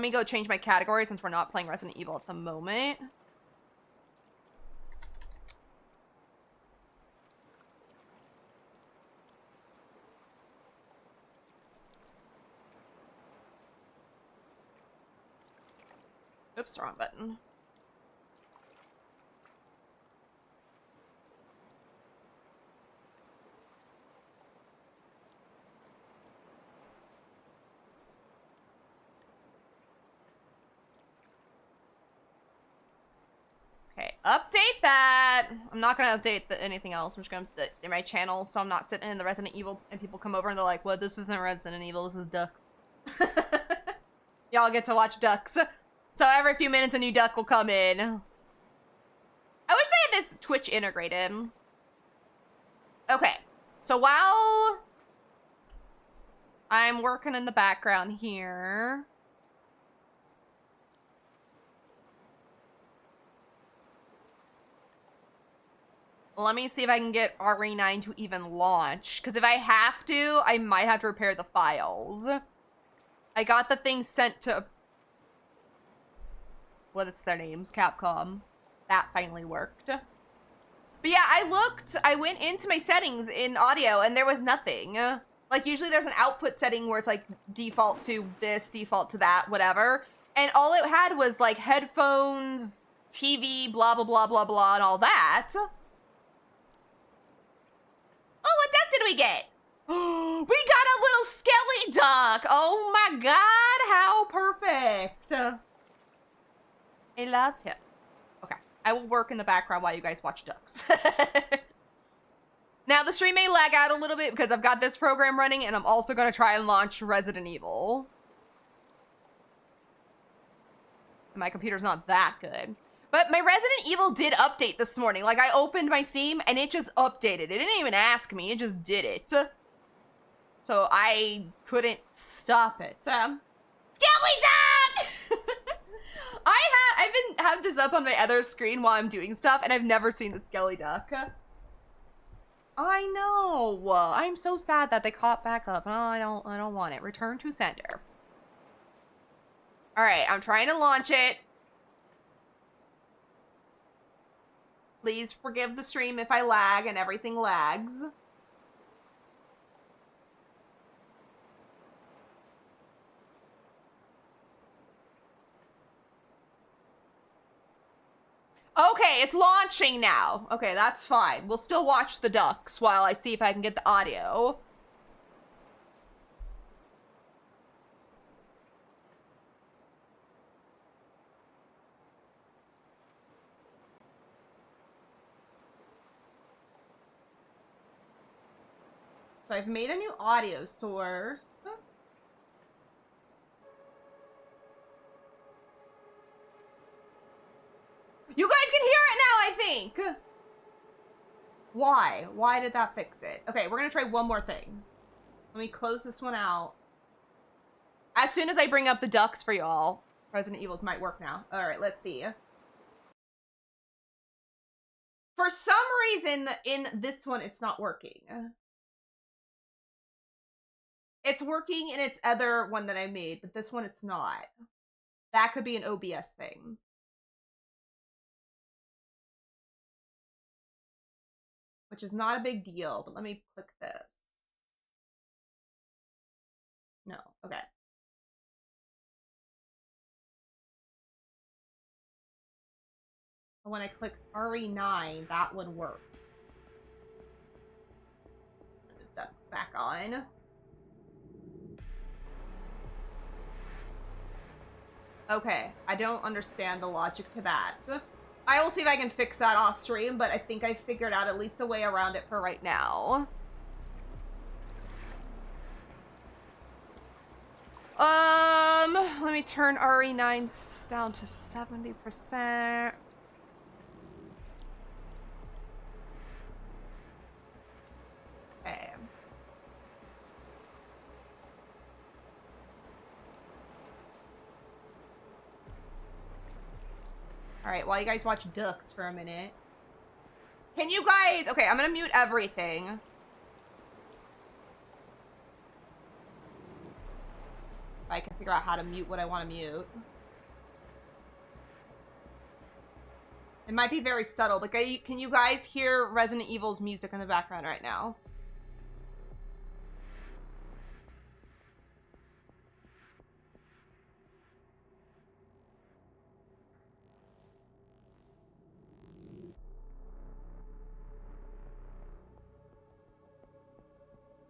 A: me go change my category since we're not playing Resident Evil at the moment. Oops, wrong button. Okay, update that. I'm not gonna update anything else. I'm just gonna update my channel so I'm not sitting in the Resident Evil and people come over and they're like, "Well, this isn't Resident Evil, this is ducks." Y'all get to watch ducks. So every few minutes a new duck will come in. I wish they had this Twitch integrated. Okay, so while I'm working in the background here. Let me see if I can get RE9 to even launch. Because if I have to, I might have to repair the files. I got the thing sent to... What's their names? Capcom. That finally worked. But yeah, I went into my settings in audio and there was nothing. Like usually there's an output setting where it's like default to this, default to that, whatever. And all it had was like headphones, TV, blah, blah, blah, blah, blah, and all that. Oh, what duck did we get? We got a little skelly duck. Oh my God, how perfect. I love him. Okay, I will work in the background while you guys watch ducks. Now, the stream may lag out a little bit because I've got this program running and I'm also going to try and launch Resident Evil. And my computer's not that good. But my Resident Evil did update this morning. Like, I opened my Steam and it just updated. It didn't even ask me. It just did it. So I couldn't stop it. Skelly Duck! I've been have this up on my other screen while I'm doing stuff and I've never seen the Skelly Duck. I know. I'm so sad that they caught back up. No, I don't want it. Return to sender. All right, I'm trying to launch it. Please forgive the stream if I lag and everything lags. Okay, it's launching now. Okay, that's fine. We'll still watch the ducks while I see if I can get the audio. So I've made a new audio source. You guys can hear it now, I think. Why? Why did that fix it? Okay, we're gonna try one more thing. Let me close this one out. As soon as I bring up the ducks for y'all, Resident Evils might work now. All right, let's see. For some reason, in this one, it's not working. It's working in its other one that I made, but this one, it's not. That could be an OBS thing. Which is not a big deal, but let me click this. No, okay. When I click RE9, that one works. Put the ducks back on. Okay, I don't understand the logic to that. I will see if I can fix that off stream, but I think I figured out at least a way around it for right now. Let me turn RE9 down to 70%. Okay. All right, while you guys watch ducks for a minute. Can you guys... Okay, I'm gonna mute everything. If I can figure out how to mute what I want to mute. It might be very subtle, but can you guys hear Resident Evil's music in the background right now?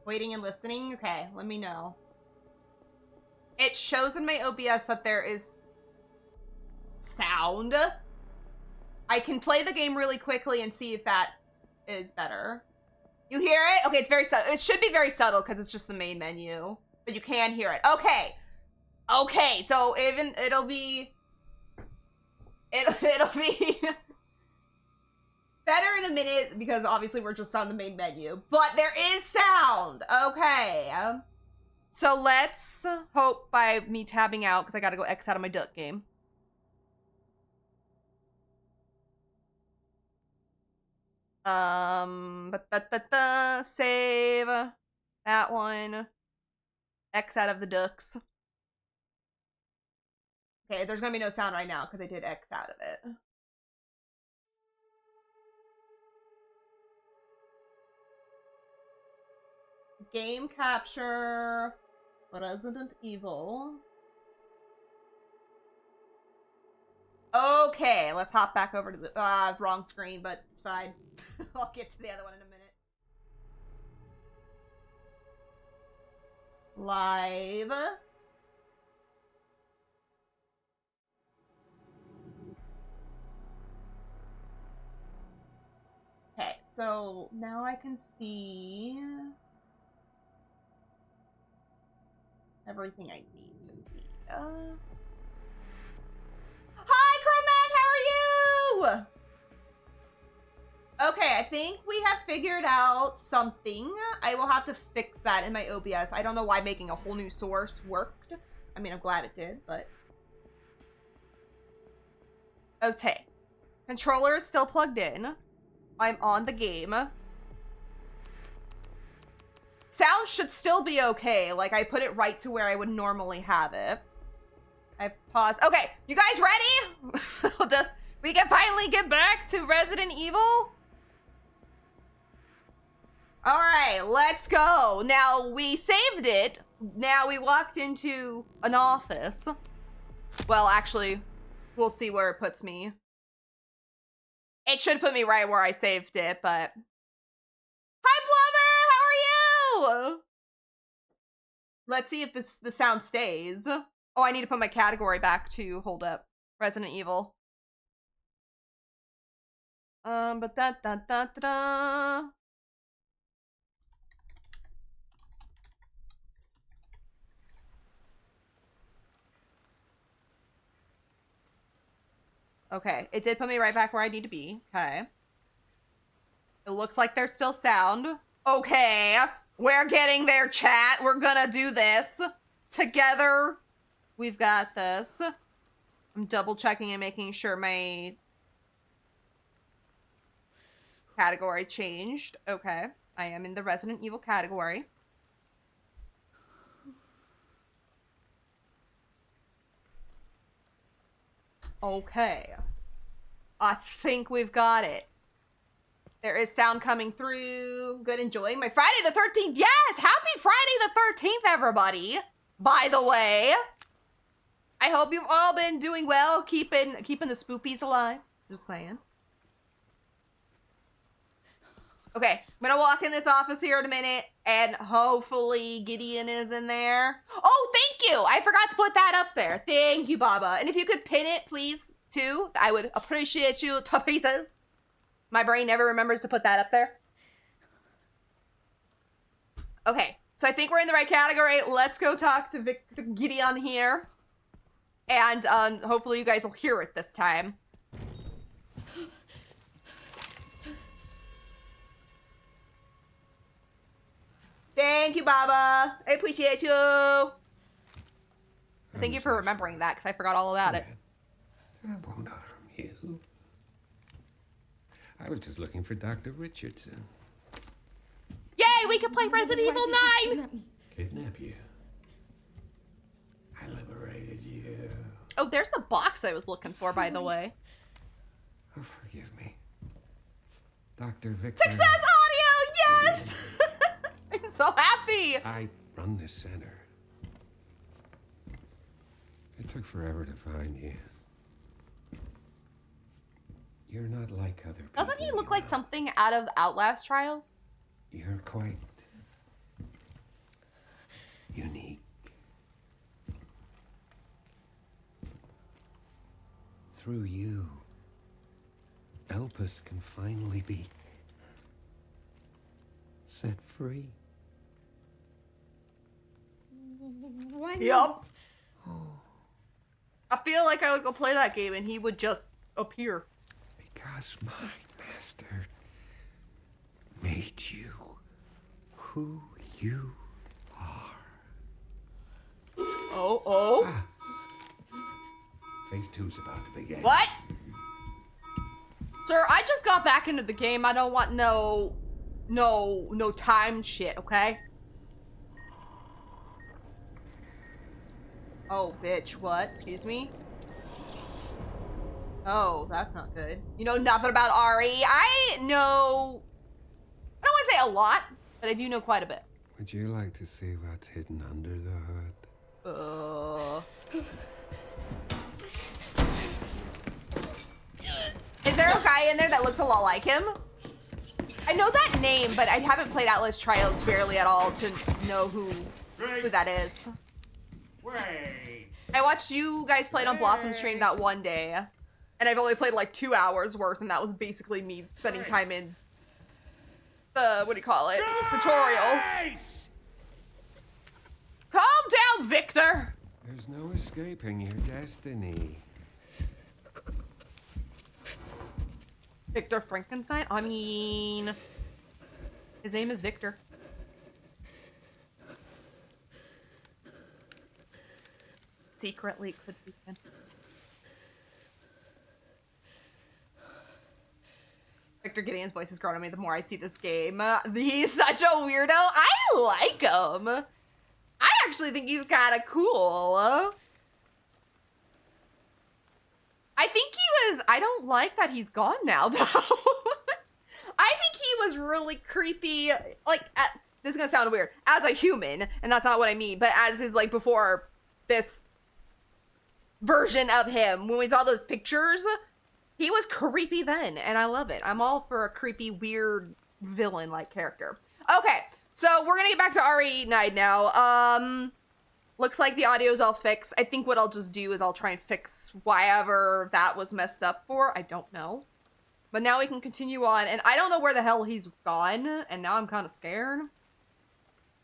A: Waiting and listening? Okay, let me know. It shows in my OBS that there is sound. I can play the game really quickly and see if that is better. You hear it? Okay, it's very subtle. It should be very subtle because it's just the main menu. But you can hear it. Okay. Okay, so even it'll be better in a minute because obviously we're just on the main menu. But there is sound. Okay. So let's hope by me tabbing out, because I gotta go X out of my duck game. Save that one. X out of the ducks. Okay, there's gonna be no sound right now because I did X out of it. Game capture. Resident Evil. Okay, let's hop back over to the wrong screen, but it's fine. I'll get to the other one in a minute. Live. Okay, so now I can see everything I need to see. Hi, Chromac, how are you? Okay, I think we have figured out something. I will have to fix that in my OBS. I don't know why making a whole new source worked. I mean, I'm glad it did, but... Okay. Controller is still plugged in. I'm on the game. Sound should still be okay. Like, I put it right to where I would normally have it. I've paused. Okay, you guys ready? We can finally get back to Resident Evil? All right, let's go. Now, we saved it. Now we walked into an office. Well, actually, we'll see where it puts me. It should put me right where I saved it, but... Hi, Plumber! How are you? Let's see if the sound stays. Oh, I need to put my category back to hold up. Resident Evil. But da. Okay, it did put me right back where I need to be. Okay. It looks like there's still sound. Okay, we're getting there, chat. We're gonna do this together. We've got this. I'm double checking and making sure my category changed. Okay, I am in the Resident Evil category. Okay. I think we've got it. There is sound coming through. Good, enjoying my Friday the 13th. Yes, happy Friday the 13th, everybody. By the way, I hope you've all been doing well, keeping the spoopies alive. Just saying. Okay, I'm gonna walk in this office here in a minute, and hopefully Gideon is in there. Oh, thank you! I forgot to put that up there. Thank you, Baba. And if you could pin it, please, too, I would appreciate you to pieces. My brain never remembers to put that up there. Okay, so I think we're in the right category. Let's go talk to Gideon here. And hopefully you guys will hear it this time. Thank you, Baba. I appreciate you. Thank you for remembering that, because I forgot all about it.
C: That won't harm you. I was just looking for Dr. Richardson.
A: Yay, we can play Resident Evil 9!
C: Kidnap you. I liberated you.
A: Oh, there's the box I was looking for, by the way.
C: Oh, forgive me. Dr. Victor.
A: Success audio! Yes! I'm so happy!
C: I run this center. It took forever to find you. You're not like other people.
A: Doesn't he look like something out of Outlast Trials?
C: You're quite unique. Through you, Elpis can finally be set free.
D: Why
A: Yup. I feel like I would go play that game and he would just appear.
C: Because my master made you who you are.
A: Oh.
C: Phase 2's about to begin.
A: What? Sir, I just got back into the game. I don't want no time shit, okay? Oh, bitch, what? Excuse me? Oh, that's not good. You know nothing about Ari. I don't want to say a lot, but I do know quite a bit.
C: Would you like to see what's hidden under the hood?
A: Is there a guy in there that looks a lot like him? I know that name, but I haven't played Outlast Trials barely at all to know who that is.
C: Wait.
A: I watched you guys play it on Blossom stream that one day, and I've only played like 2 hours worth, and that was basically me spending time in the, what do you call it, tutorial. Calm down, Victor!
C: There's no escaping your destiny.
A: Victor Frankenstein? I mean, his name is Victor. Secretly could be him. Victor Gideon's voice has grown on me the more I see this game. He's such a weirdo. I like him. I actually think he's kind of cool. I think he was... I don't like that he's gone now, though. I think he was really creepy. Like, this is gonna sound weird. As a human, and that's not what I mean, but as his, like, before this version of him, when we saw those pictures, He was creepy then, and I love it. I'm all for a creepy, weird villain-like character. Okay, so we're gonna get back to RE9 now. Looks like the audio's all fixed. I think what I'll just do is I'll try and fix whatever that was messed up for. I don't know. But now we can continue on, and I don't know where the hell he's gone, and now I'm kind of scared.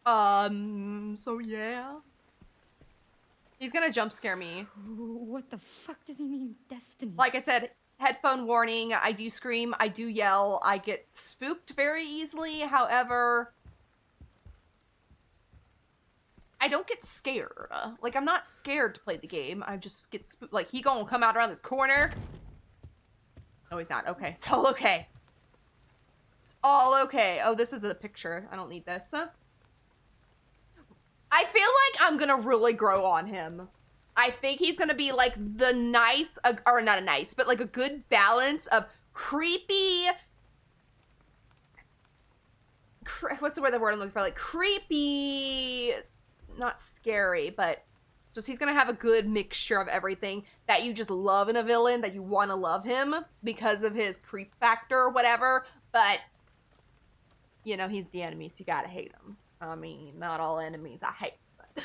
A: So yeah. He's gonna jump scare me.
D: What the fuck does he mean, destiny?
A: Like I said, headphone warning, I do scream, I do yell, I get spooked very easily. However, I don't get scared. Like, I'm not scared to play the game. I just get spooked. Like, he gonna come out around this corner. No, he's not. Okay, it's all okay. It's all okay. Oh, this is a picture. I don't need this. I feel like I'm gonna really grow on him. I think he's gonna be like the nice, or not a nice, but like a good balance of creepy. What's the word I'm looking for? Like creepy, not scary, but just he's gonna have a good mixture of everything that you just love in a villain, that you want to love him because of his creep factor or whatever. But you know, he's the enemy, so you gotta hate him. I mean, not all enemies I hate, but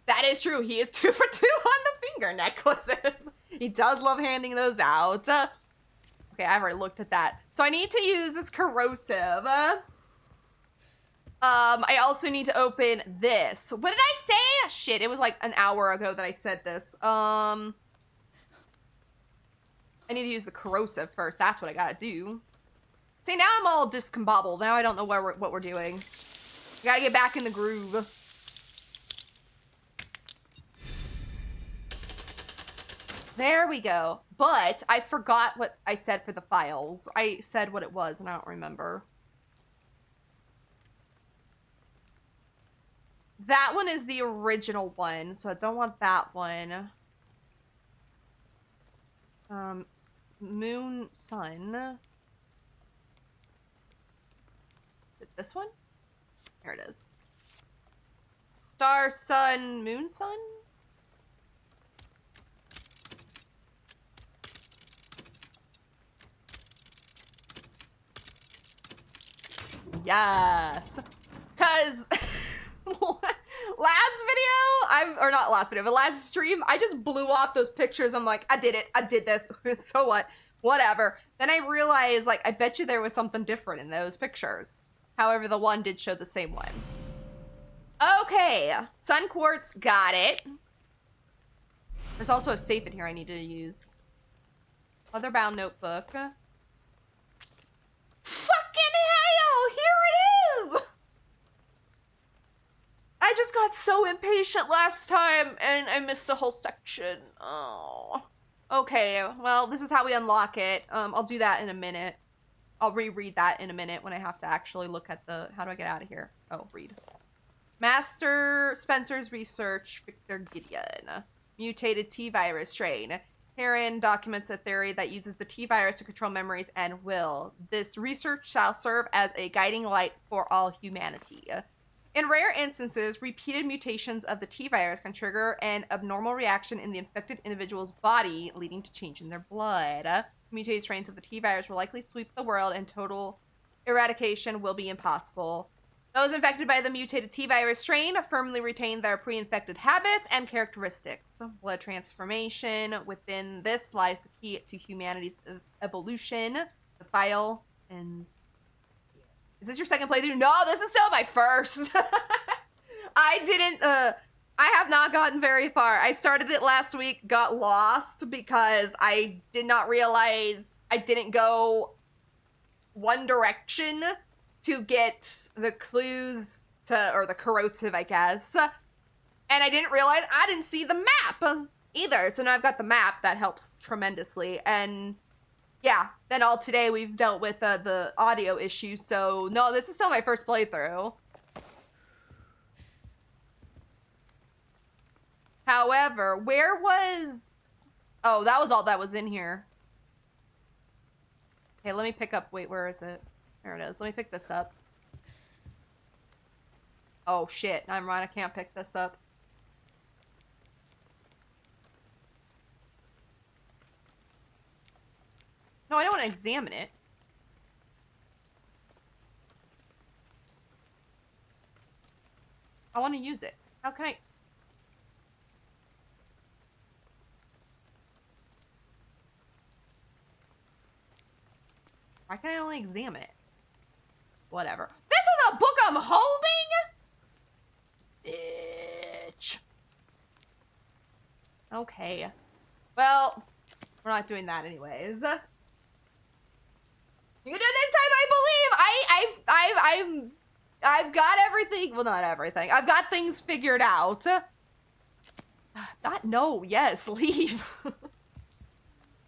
A: that is true. He is 2 for 2 on the finger necklaces. He does love handing those out. Okay, I've already looked at that. So I need to use this corrosive. I also need to open this. What did I say? Shit, it was like an hour ago that I said this. I need to use the corrosive first. That's what I gotta do. See, now I'm all discombobbled. Now I don't know what we're doing. Gotta get back in the groove. There we go. But I forgot what I said for the files. I said what it was, and I don't remember. That one is the original one, so I don't want that one. Moon, sun. Is it this one? Here it is. Star, sun, moon, sun? Yes. Because last stream, I just blew off those pictures. I'm like, I did it. I did this. So what? Whatever. Then I realized, like, I bet you there was something different in those pictures. However, the one did show the same one. Okay. Sun quartz, got it. There's also a safe in here I need to use. Leather-bound notebook. Fucking hell! Here it is! I just got so impatient last time and I missed a whole section. Oh. Okay, well, this is how we unlock it. I'll do that in a minute. I'll reread that in a minute when I have to actually look at the... How do I get out of here? Oh, read. Master Spencer's research, Victor Gideon. Mutated T-virus strain. Herein documents a theory that uses the T-virus to control memories and will. This research shall serve as a guiding light for all humanity. In rare instances, repeated mutations of the T-virus can trigger an abnormal reaction in the infected individual's body, leading to change in their blood. Mutated strains of the T-virus will likely sweep the world, and total eradication will be impossible. Those infected by the mutated T-virus strain firmly retain their pre-infected habits and characteristics. Blood transformation. Within this lies the key to humanity's evolution. The file ends. Is this your second playthrough? No, this is still my first. I have not gotten very far. I started it last week, got lost because I did not realize I didn't go one direction to get the clues to, or the corrosive, I guess. And I didn't realize I didn't see the map either. So now I've got the map. That helps tremendously. And yeah, then all today we've dealt with the audio issue. So no, this is still my first playthrough. However, where was... Oh, that was all that was in here. Okay, let me pick up... Wait, where is it? There it is. Let me pick this up. Oh, shit. I'm right. I can't pick this up. No, I don't want to examine it. I want to use it. How can I? Why can I only examine it? Whatever. This is a book I'm holding? Bitch. Okay. Well, we're not doing that anyways. You can do this time, I believe. I've got everything. Well, not everything. I've got things figured out. No, yes, leave.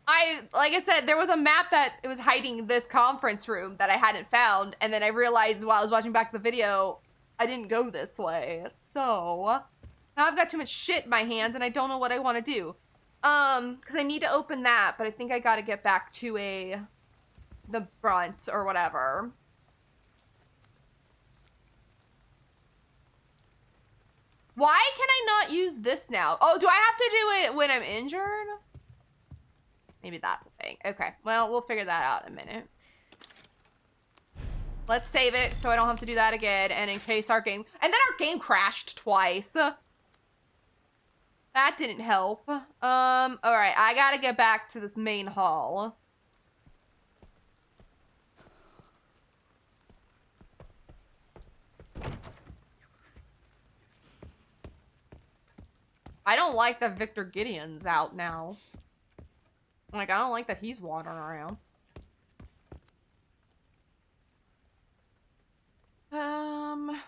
A: Like I said, there was a map that it was hiding this conference room that I hadn't found, and then I realized while I was watching back the video, I didn't go this way. So now I've got too much shit in my hands, and I don't know what I want to do. Because I need to open that, but I think I got to get back to the front or whatever. Why can I not use this now? Oh, do I have to do it when I'm injured? Maybe that's a thing. Okay, well, we'll figure that out in a minute. Let's save it so I don't have to do that again. And in case our game... And then our game crashed twice. That didn't help. All right, I gotta get back to this main hall. I don't like that Victor Gideon's out now. Like, I don't like that he's wandering around.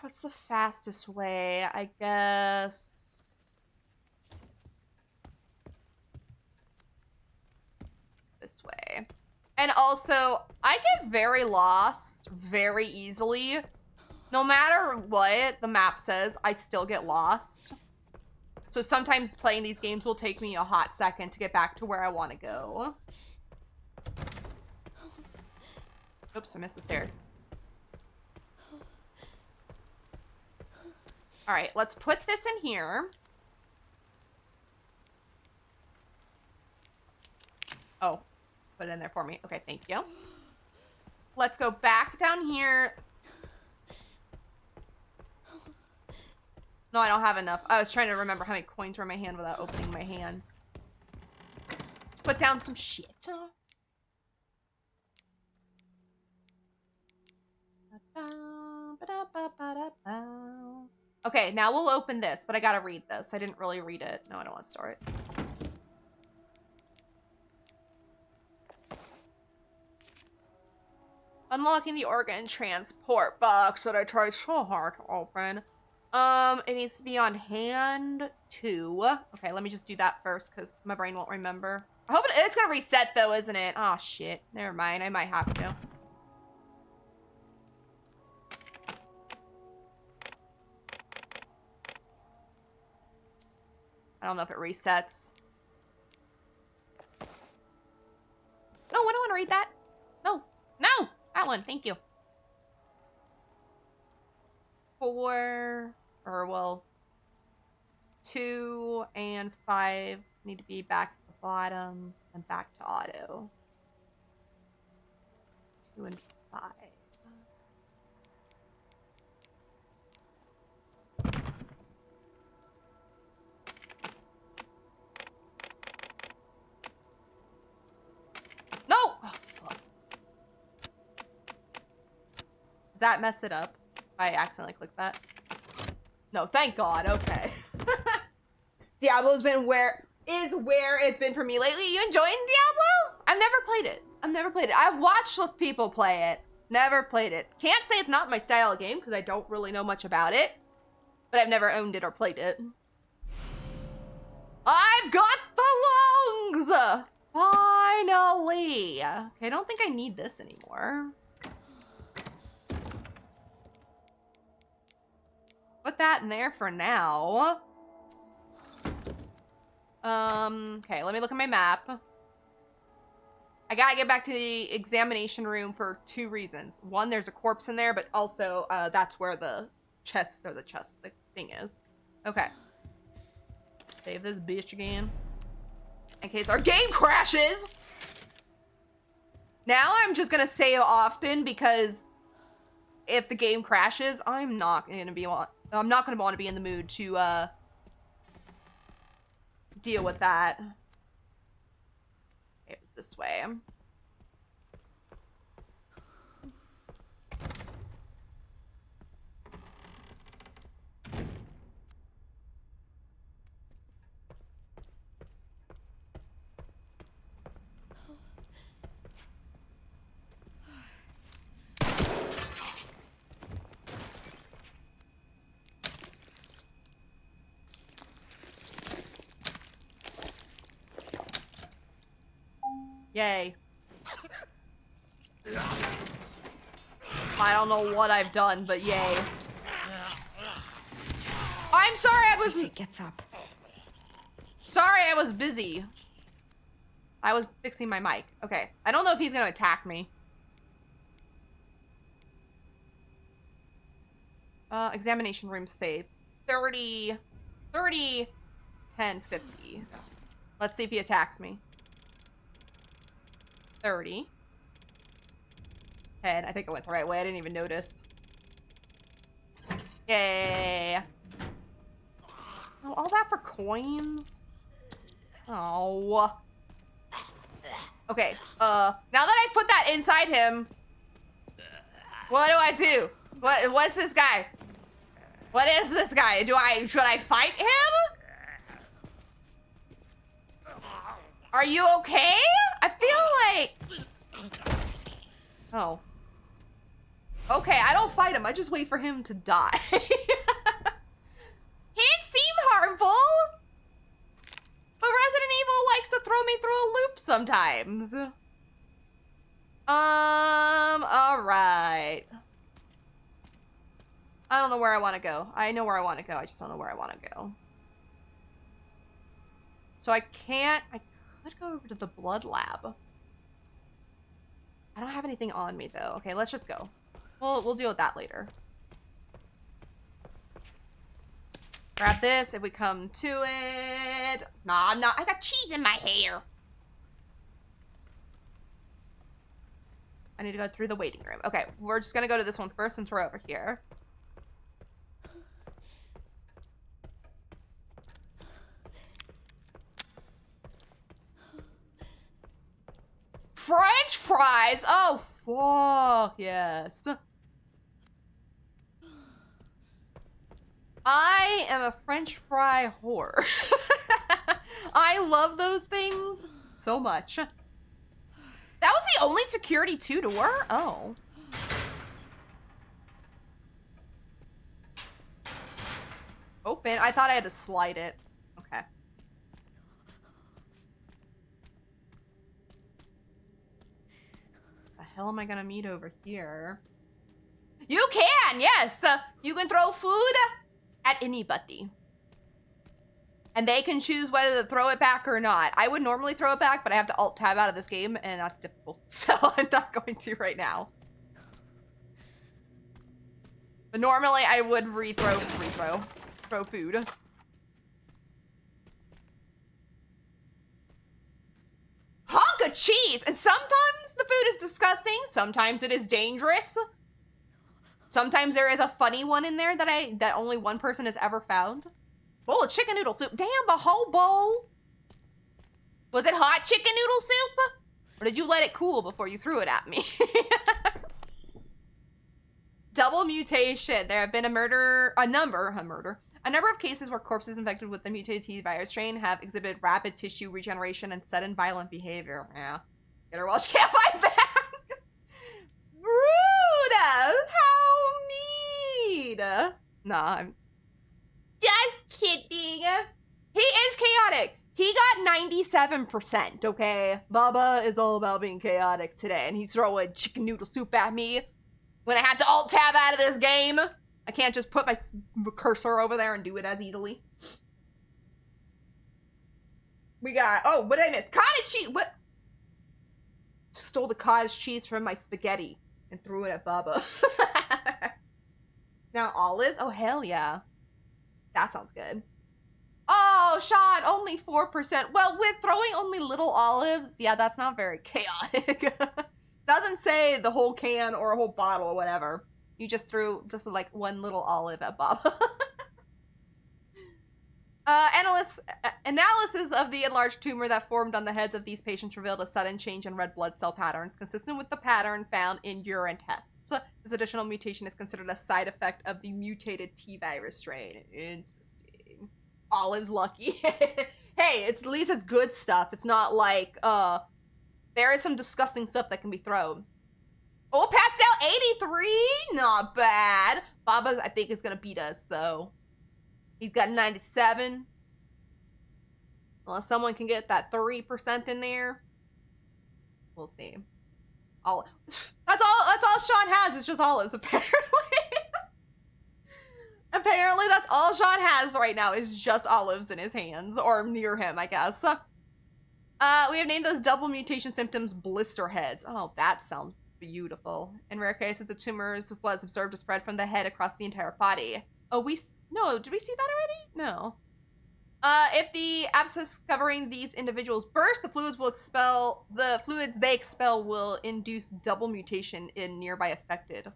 A: What's the fastest way? I guess... this way. And also, I get very lost very easily. No matter what the map says, I still get lost. So sometimes playing these games will take me a hot second to get back to where I want to go. Oops, I missed the stairs. All right, let's put this in here. Oh, put it in there for me. Okay, thank you. Let's go back down here. No, I don't have enough. I was trying to remember how many coins were in my hand without opening my hands. Let's put down some shit. Okay, now we'll open this, but I gotta read this. I didn't really read it. No, I don't want to store it. Unlocking the organ transport box that I tried so hard to open. It needs to be on hand 2. Okay, let me just do that first because my brain won't remember. I hope it's gonna reset though, isn't it? Oh shit. Never mind. I might have to. I don't know if it resets. No, I don't want to read that. No. No! That one. Thank you. 4... Or, well, 2 and 5 need to be back at the bottom and back to auto. 2 and 5. No! Oh, fuck. Does that mess it up? I accidentally clicked that. No, thank God. Okay. Diablo's been where it's been for me lately. You enjoying Diablo? I've never played it. I've watched people play it. Never played it. Can't say it's not my style of game because I don't really know much about it. But I've never owned it or played it. I've got the lungs! Finally. Okay, I don't think I need this anymore. Put that in there for now. Okay, let me look at my map. I gotta get back to the examination room for 2 reasons. One, there's a corpse in there, but also, that's where the chest, the thing is. Okay. Save this bitch again. In case our game crashes! Now I'm just gonna say it often because if the game crashes, I'm not gonna want to be in the mood to deal with that. It was this way. Yay. I don't know what I've done, but yay. I'm sorry I was...
D: It gets up.
A: Sorry I was busy. I was fixing my mic. Okay. I don't know if he's gonna attack me. Examination room save. 30, 10, 50. Let's see if he attacks me. 30. 10. I think I went the right way. I didn't even notice. Yay. Oh, all that for coins? Oh. Okay. Now that I put that inside him, what do I do? What's this guy? What is this guy? Should I fight him? Are you okay? I feel like... Oh. Okay, I don't fight him. I just wait for him to die. He didn't seem harmful. But Resident Evil likes to throw me through a loop sometimes. Alright. I don't know where I want to go. I know where I want to go. I just don't know where I want to go. So I could go over to the blood lab. I don't have anything on me though. Okay, let's just go. We'll deal with that later. Grab this if we come to it. Nah, I'm not. I got cheese in my hair. I need to go through the waiting room. Okay, we're just gonna go to this one first since we're over here. French fries! Oh, fuck yes. I am a French fry whore. I love those things so much. That was the only security 2-door? Oh. Open? I thought I had to slide it. Okay. The hell am I gonna meet over here? You can, yes! You can throw food at anybody. And they can choose whether to throw it back or not. I would normally throw it back, but I have to alt-tab out of this game, and that's difficult. So I'm not going to right now. But normally I would throw food. Hunk of cheese! And sometimes the food is disgusting. Sometimes it is dangerous. Sometimes there is a funny one in there that only one person has ever found. Bowl of chicken noodle soup. Damn, the whole bowl. Was it hot chicken noodle soup? Or did you let it cool before you threw it at me? Double mutation. There have been a number of cases where corpses infected with the mutated T virus strain have exhibited rapid tissue regeneration and sudden violent behavior. Yeah. Get her while she can't fight back. Rude! How mean! Nah, I'm just kidding. He is chaotic. He got 97%, okay? Baba is all about being chaotic today, and he's throwing chicken noodle soup at me when I had to alt-tab out of this game. I can't just put my cursor over there and do it as easily. We got, oh, what did I miss? Cottage cheese, what? Stole the cottage cheese from my spaghetti and threw it at Baba. Now olives? Oh, hell yeah. That sounds good. Oh, Sean, only 4%. Well, with throwing only little olives, yeah, that's not very chaotic. That's Doesn't say the whole can or a whole bottle or whatever. You just threw just like one little olive at Bob. Analysis of the enlarged tumor that formed on the heads of these patients revealed a sudden change in red blood cell patterns, consistent with the pattern found in urine tests. This additional mutation is considered a side effect of the mutated T virus strain. Interesting. Olive's lucky. Hey, at least it's good stuff. It's not like, there is some disgusting stuff that can be thrown. Oh, Pastel 83? Not bad. Baba, I think, is gonna beat us, though. He's got 97. Unless someone can get that 3% in there. We'll see. That's all Sean has, is just olives, apparently. Apparently that's all Sean has right now, is just olives in his hands. Or near him, I guess. We have named those double mutation symptoms blister heads. Oh, that sounds beautiful. In rare cases, the tumors was observed to spread from the head across the entire body. Oh, no, did we see that already? No. If the abscess covering these individuals burst, the fluids they expel will induce double mutation in nearby affected.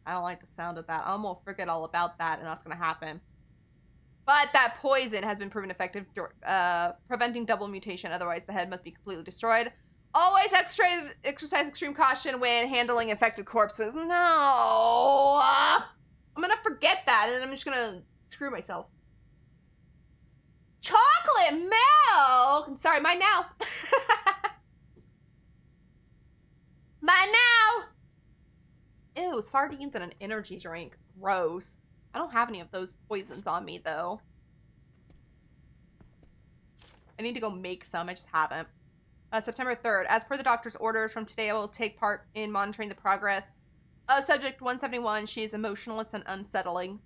A: I don't like the sound of that. I'm gonna forget all about that, and that's gonna happen. But that poison has been proven effective, preventing double mutation. Otherwise, the head must be completely destroyed. Always exercise extreme caution when handling infected corpses. No! I'm gonna forget that, and then I'm just gonna screw myself. Chocolate milk! Sorry, mine now. Mine now! Ew, sardines and an energy drink. Gross. I don't have any of those poisons on me, though. I need to go make some. I just haven't. September 3rd. As per the doctor's orders, from today I will take part in monitoring the progress of subject 171. She is emotionless and unsettling.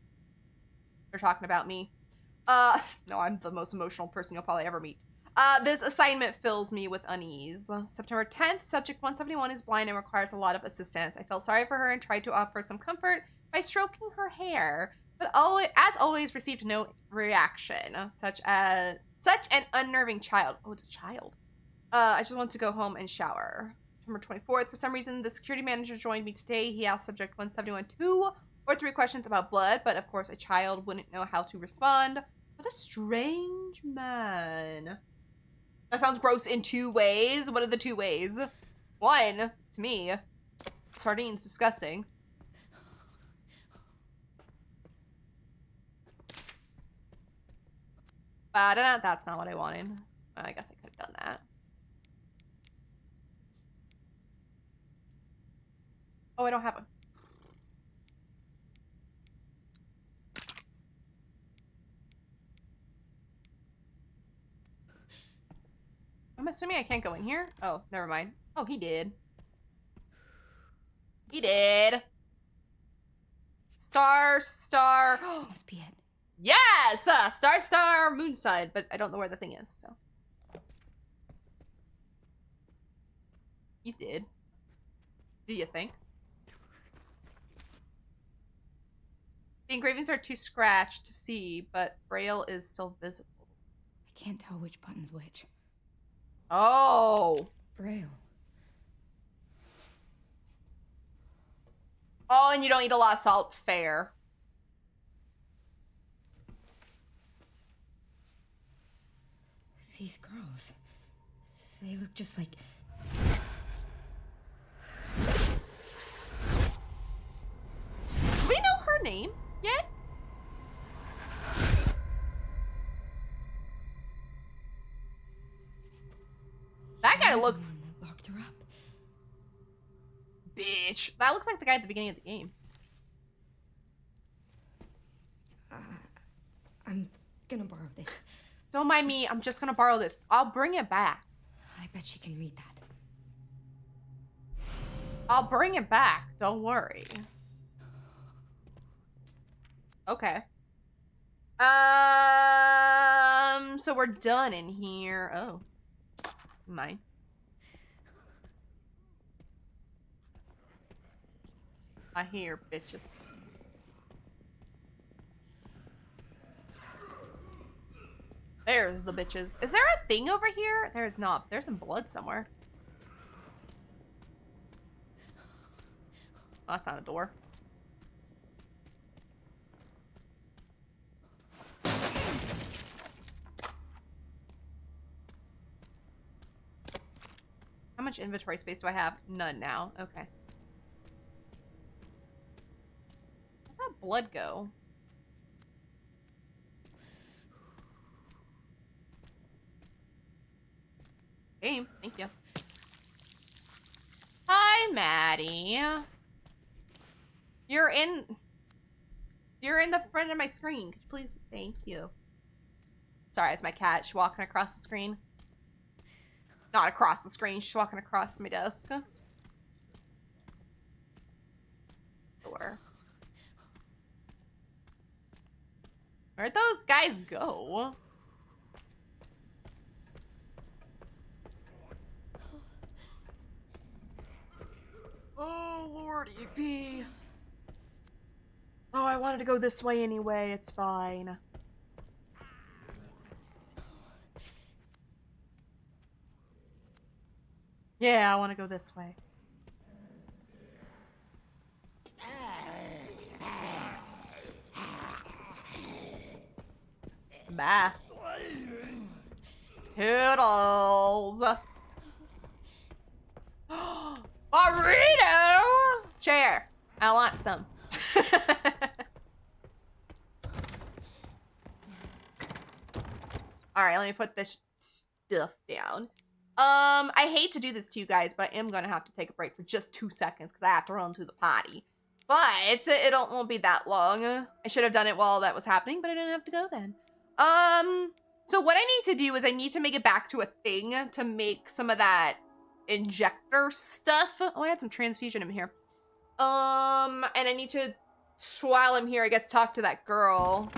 A: They're talking about me. No, I'm the most emotional person you'll probably ever meet. This assignment fills me with unease. September 10th. Subject 171 is blind and requires a lot of assistance. I felt sorry for her and tried to offer some comfort by stroking her hair, but as always received no reaction. Such an unnerving child. Oh, it's a child. I just want to go home and shower. September 24th. For some reason, the security manager joined me today. He asked subject 171 2 or 3 questions about blood, but of course a child wouldn't know how to respond. What a strange man. That sounds gross in 2 ways. What are the 2 ways? 1, to me, sardines, disgusting. That's not what I wanted. I guess I could have done that. Oh, I don't have one. I'm assuming I can't go in here. Oh, never mind. Oh, he did. He did. Star.
D: This must be it.
A: Yes! Star, moonside. But I don't know where the thing is, so. He's dead. Do you think? The engravings are too scratched to see, but Braille is still visible.
D: I can't tell which button's which.
A: Oh.
D: Braille.
A: Oh, and you don't eat a lot of salt. Fair.
D: These girls. They look just like...
A: Do we know her name yet? That guy looks...
D: Locked her up.
A: Bitch. That looks like the guy at the beginning of the game.
D: I'm gonna borrow this.
A: Don't mind me. I'm just gonna borrow this. I'll bring it back.
D: I bet she can read that.
A: I'll bring it back. Don't worry. Okay. So we're done in here. Oh. Mine. I hear bitches. There's the bitches. Is there a thing over here? There is not. There's some blood somewhere. Oh, that's not a door. How much inventory space do I have? None now. Okay. Where'd that blood go? Game. Thank you. Hi, Maddie. You're in the front of my screen. Could you please? Thank you. Sorry, it's my cat. She's walking across the screen. Not across the screen. She's walking across my desk. Door. Where'd those guys go? Oh, Lord, EP. Oh, I wanted to go this way anyway. It's fine. Yeah, I want to go this way. Bye. Toodles. Burrito! Chair. I want some. Alright, let me put this stuff down. I hate to do this to you guys, but I am gonna have to take a break for just 2 seconds because I have to run to the potty. But it won't be that long. I should have done it while that was happening, but I didn't have to go then. So what I need to do is I need to make it back to a thing to make some of that injector stuff. Oh, I had some transfusion in here. And I need to, while I'm here, I guess talk to that girl.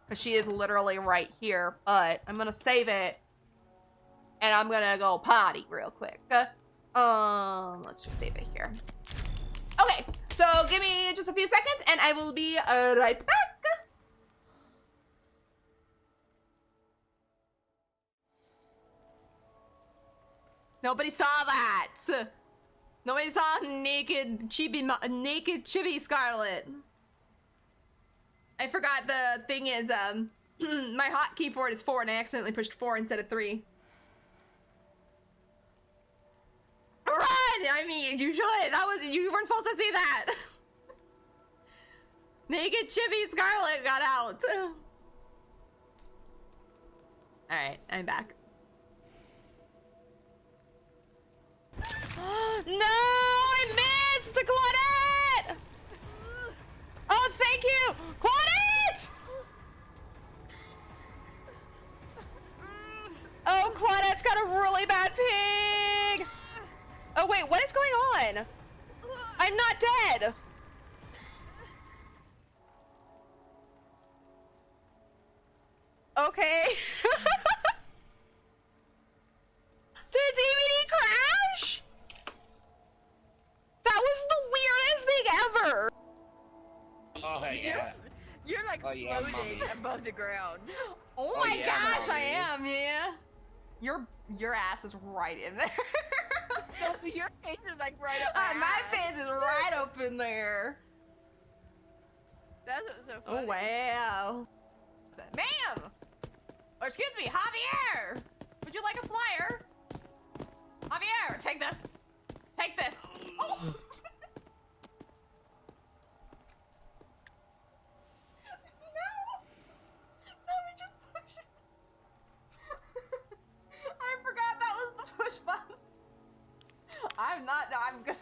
A: Because she is literally right here. But I'm gonna save it. And I'm gonna go potty real quick. Let's just save it here. Okay, so give me just a few seconds and I will be right back. Nobody saw that. Nobody saw naked chibi Scarlet. I forgot the thing is, my hotkey for it is 4 and I accidentally pushed 4 instead of 3. Run! I mean, you should. You weren't supposed to see that. Naked chibi Scarlet got out. Alright, I'm back. No! I missed! Claudette! Oh, thank you! Claudette! Oh, Claudette's got a really bad pig! Oh, wait, what is going on? I'm not dead! Okay. Did DVD crash? That was the weirdest thing ever.
E: Oh, yeah.
F: You're like
E: Oh, yeah,
F: floating
E: mommy.
F: above the ground.
A: Oh,
E: Oh,
A: my
E: yeah,
A: gosh, I
E: mommy.
A: am, yeah. Your ass is right in there.
F: So your face is like right up my
A: My
F: ass.
A: face is right up in there.
F: That's what's so
A: Oh,
F: funny.
A: wow. Ma'am! Or excuse me, Javier! Would you like a flyer? Javier, take this. Take this. Oh! No! Let me just push it. I forgot that was the push button. I'm good.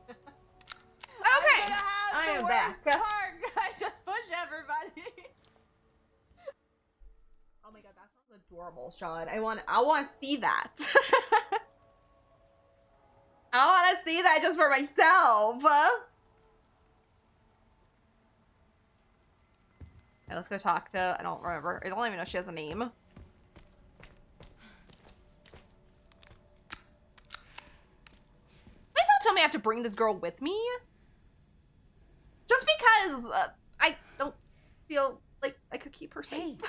A: Okay,
F: I
A: am back. I just pushed everybody. Oh my god, that sounds adorable, Sean. I want to see that. I want to see that just for myself. Okay, let's go talk to. I don't remember. I don't even know if she has a name. Please don't tell me I have to bring this girl with me. Just because I don't feel like I could keep her safe.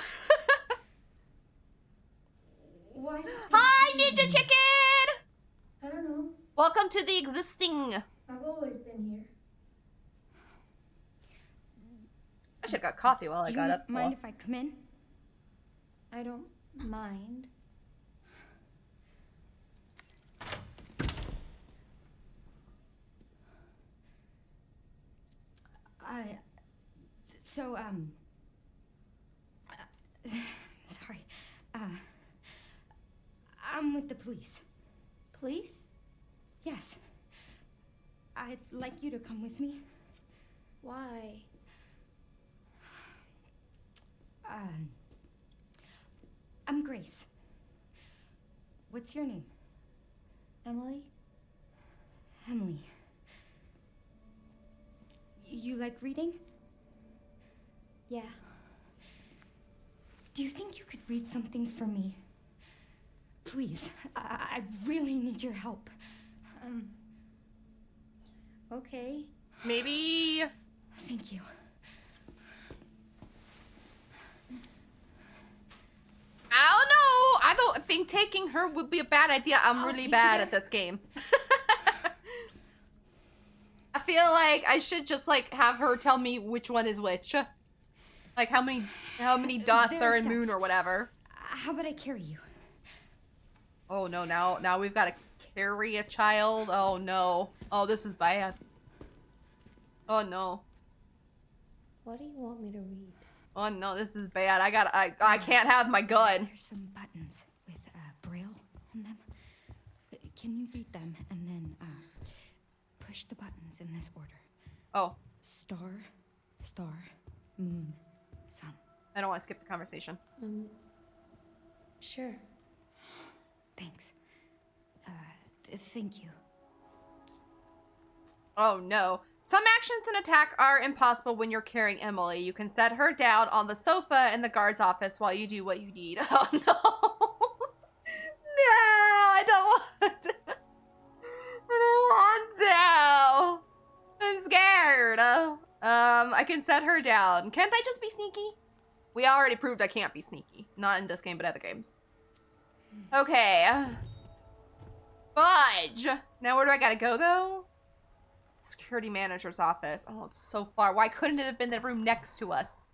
G: Why do you think
A: Hi,
G: you-
A: Ninja Chicken!
G: I don't know.
A: Welcome to the existing.
G: I've always been here.
A: should have got coffee while I
D: Do
A: got
D: you
A: up.
D: mind if I come in?
G: I don't mind.
D: So, sorry. I'm with the police.
G: Police?
D: Yes. I'd like you to come with me.
G: Why?
D: I'm Grace. What's your name?
G: Emily?
D: Emily. You like reading?
G: Yeah.
D: Do you think you could read something for me? Please, I really need your help.
G: Okay.
A: Maybe.
D: Thank you.
A: I don't know. I don't think taking her would be a bad idea. I'm
D: I'll
A: really
D: take
A: bad
D: you
A: at this game. I feel like I should just like have her tell me which one is which. Like how many dots
D: There
A: are
D: are
A: in moon
D: steps.
A: or whatever.
D: How about I carry you?
A: Oh no, now we've got to carry a child. Oh no. Oh, this is bad. Oh no.
G: What do you want me to read?
A: Oh no, this is bad. I can't have my gun.
D: There's some buttons with braille on them. Can you read them and then push the buttons in this order?
A: Oh,
D: Star, star, moon, sun.
A: I don't want to skip the conversation.
G: Sure.
D: Thanks. Thank you.
A: Oh no. Some actions and attack are impossible when you're carrying Emily. You can set her down on the sofa in the guard's office while you do what you need. Oh no. No, I don't want to. I don't want to. I'm scared. I can set her down. Can't I just be sneaky? We already proved I can't be sneaky. Not in this game, but other games. Okay. Fudge. Now where do I gotta go though? Security manager's office. Oh, it's so far. Why couldn't it have been the room next to us?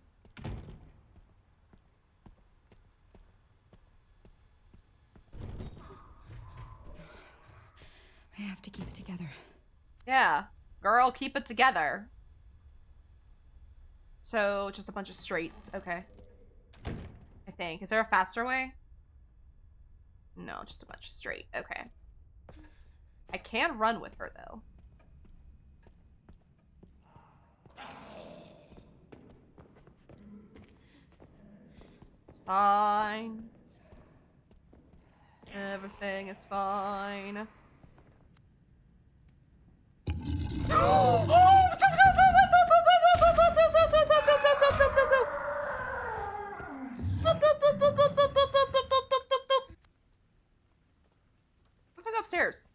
D: I have to keep it together.
A: Yeah. Girl, keep it together. So, just a bunch of straights. Okay. I think. Is there a faster way? No, just a bunch of straight. Okay. I can run with her, though. It's fine. Everything is fine. What if I go upstairs?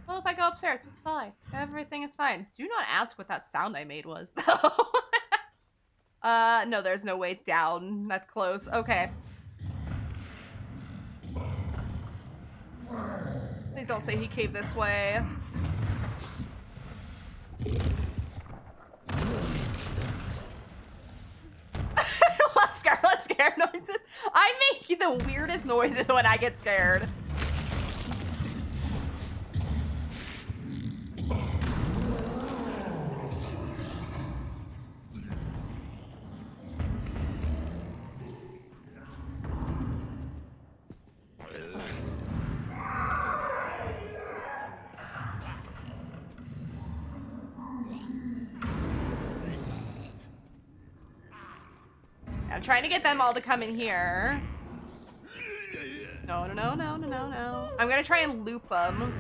A: Well, if I go upstairs, it's fine. Everything is fine. Do not ask what that sound I made was, though. No, there's no way down. That's close. Okay. Please don't say he caved this way. Let's scare noises. I make the weirdest noises when I get scared. I'm trying to get them all to come in here. No. I'm gonna try and loop them.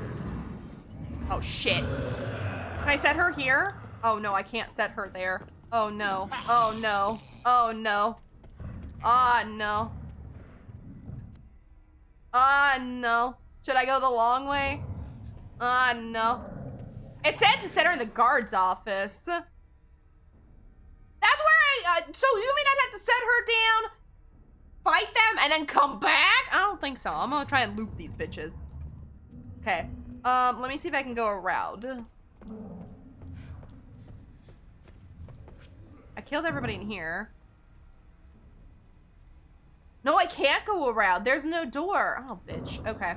A: Oh, shit. Can I set her here? Oh, no, I can't set her there. Oh, no. Oh, no. Oh, no. Ah, no. Ah, no. Should I go the long way? Ah, no. It said to set her in the guard's office. That's where so you mean I'd have to set her down, fight them, and then come back? I don't think so. I'm gonna try and loop these bitches. Okay. Let me see if I can go around. I killed everybody in here. No, I can't go around. There's no door. Oh, bitch. Okay.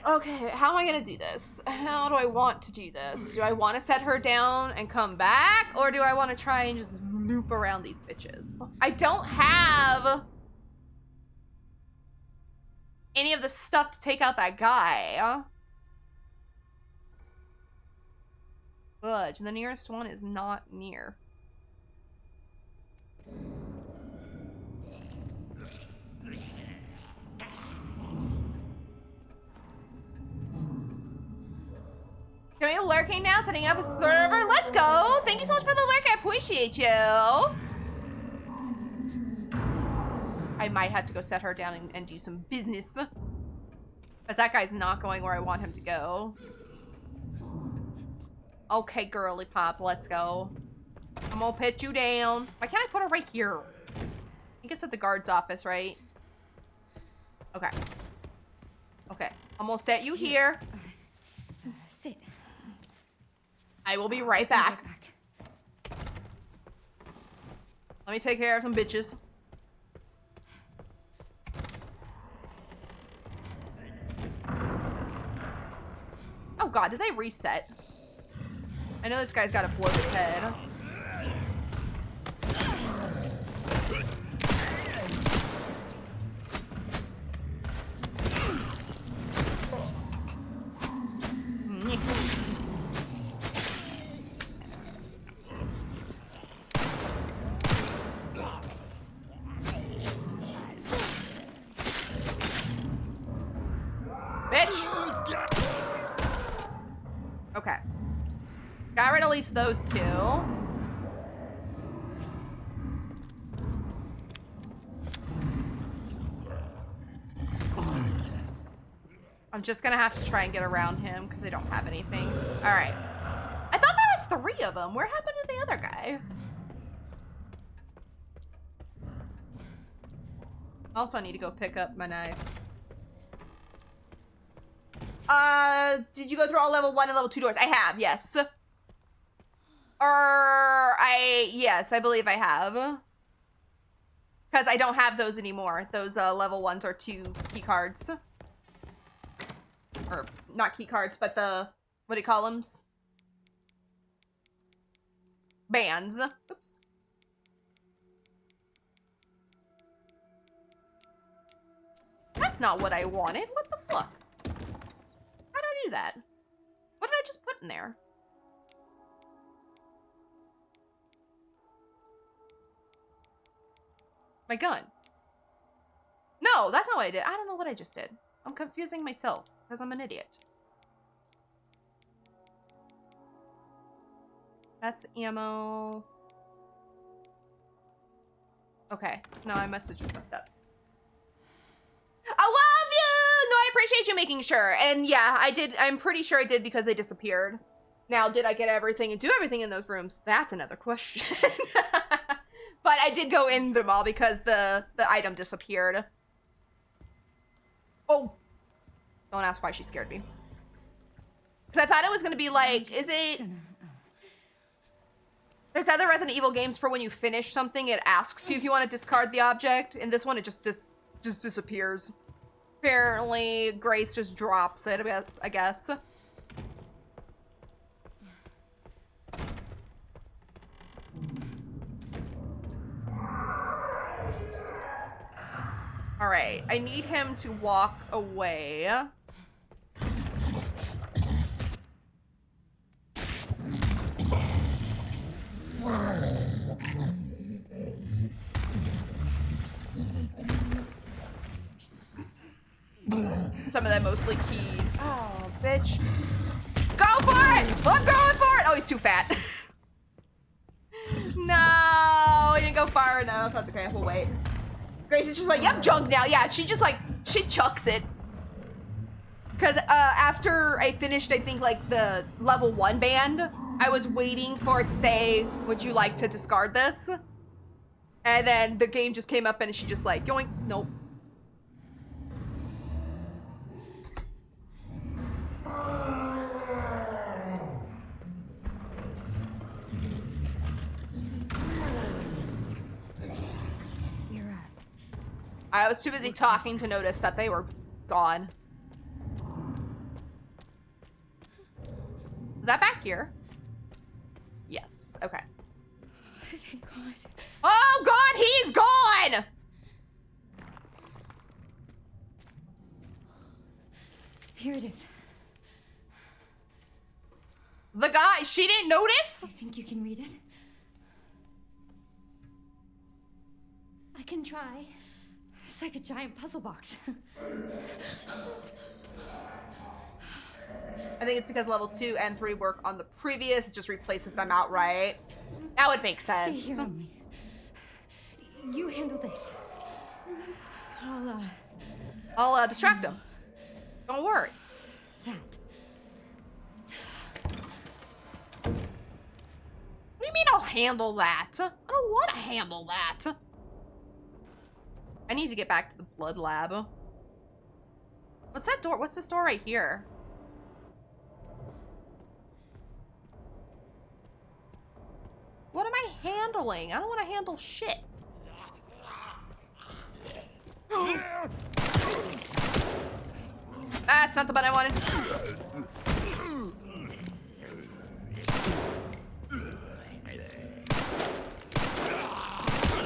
A: Okay, how am I gonna do this? How do I want to do this? Do I want to set her down and come back? Or do I want to try and just loop around these bitches? I don't have any of the stuff to take out that guy. Fudge. The nearest one is not near. Can we lurking now? Setting up a server? Let's go! Thank you so much for the lurk. I appreciate you. I might have to go set her down and do some business. Because that guy's not going where I want him to go. Okay, girly pop, let's go. I'm gonna put you down. Why can't I put her right here? I think it's at the guard's office, right? Okay. Okay, I'm gonna set you here.
D: Sit.
A: I will be right back. Let me take care of some bitches. Oh god, did they reset? I know this guy's got a bloated head. Okay. Got rid of at least those two. I'm just gonna have to try and get around him because I don't have anything. Alright. I thought there was 3 of them. Where happened to the other guy? Also, I need to go pick up my knife. Did you go through all level 1 and level 2 doors? I have, yes. Yes, I believe I have. Because I don't have those anymore. Those, level 1s are 2 key cards. Or, not key cards, but the, what do you call them? Bands. Oops. That's not what I wanted. What the fuck? How did I do that? What did I just put in there? My gun. No, that's not what I did. I don't know what I just did. I'm confusing myself because I'm an idiot. That's the ammo. Okay. No, I must have just messed up. I love you! No, I appreciate you making sure. And yeah, I did. I'm pretty sure I did because they disappeared. Now, did I get everything and do everything in those rooms? That's another question. But I did go in them all because the item disappeared. Oh. Don't ask why she scared me. Because I thought it was going to be like, is it... There's other Resident Evil games for when you finish something, it asks you if you want to discard the object. In this one, it just disappears. Apparently, Grace just drops it, I guess. Alright, I need him to walk away. Some of them mostly keys. Oh, bitch. Go for it! I'm going for it! Oh, he's too fat. No, he didn't go far enough. That's okay, we'll wait. Grace is just like, yep, junk now. Yeah, she just like, she chucks it. Because after I finished, I think, like, the level 1 band, I was waiting for it to say, would you like to discard this? And then the game just came up and she just like, yoink, nope. I was too busy talking to notice that they were gone. Was that back here? Yes, okay.
D: Thank God.
A: Oh God, he's gone!
D: Here it is.
A: The guy, she didn't notice?
D: I think you can read it. I can try. It's like a giant puzzle box.
A: I think it's because level 2 and 3 work on the previous, it just replaces them outright. That would make sense.
D: Stay here, Emily. You handle this.
A: I'll distract him. Don't worry.
D: That.
A: What do you mean I'll handle that? I don't want to handle that. I need to get back to the blood lab. What's that door? What's this door right here? What am I handling? I don't want to handle shit. That's not the button I wanted.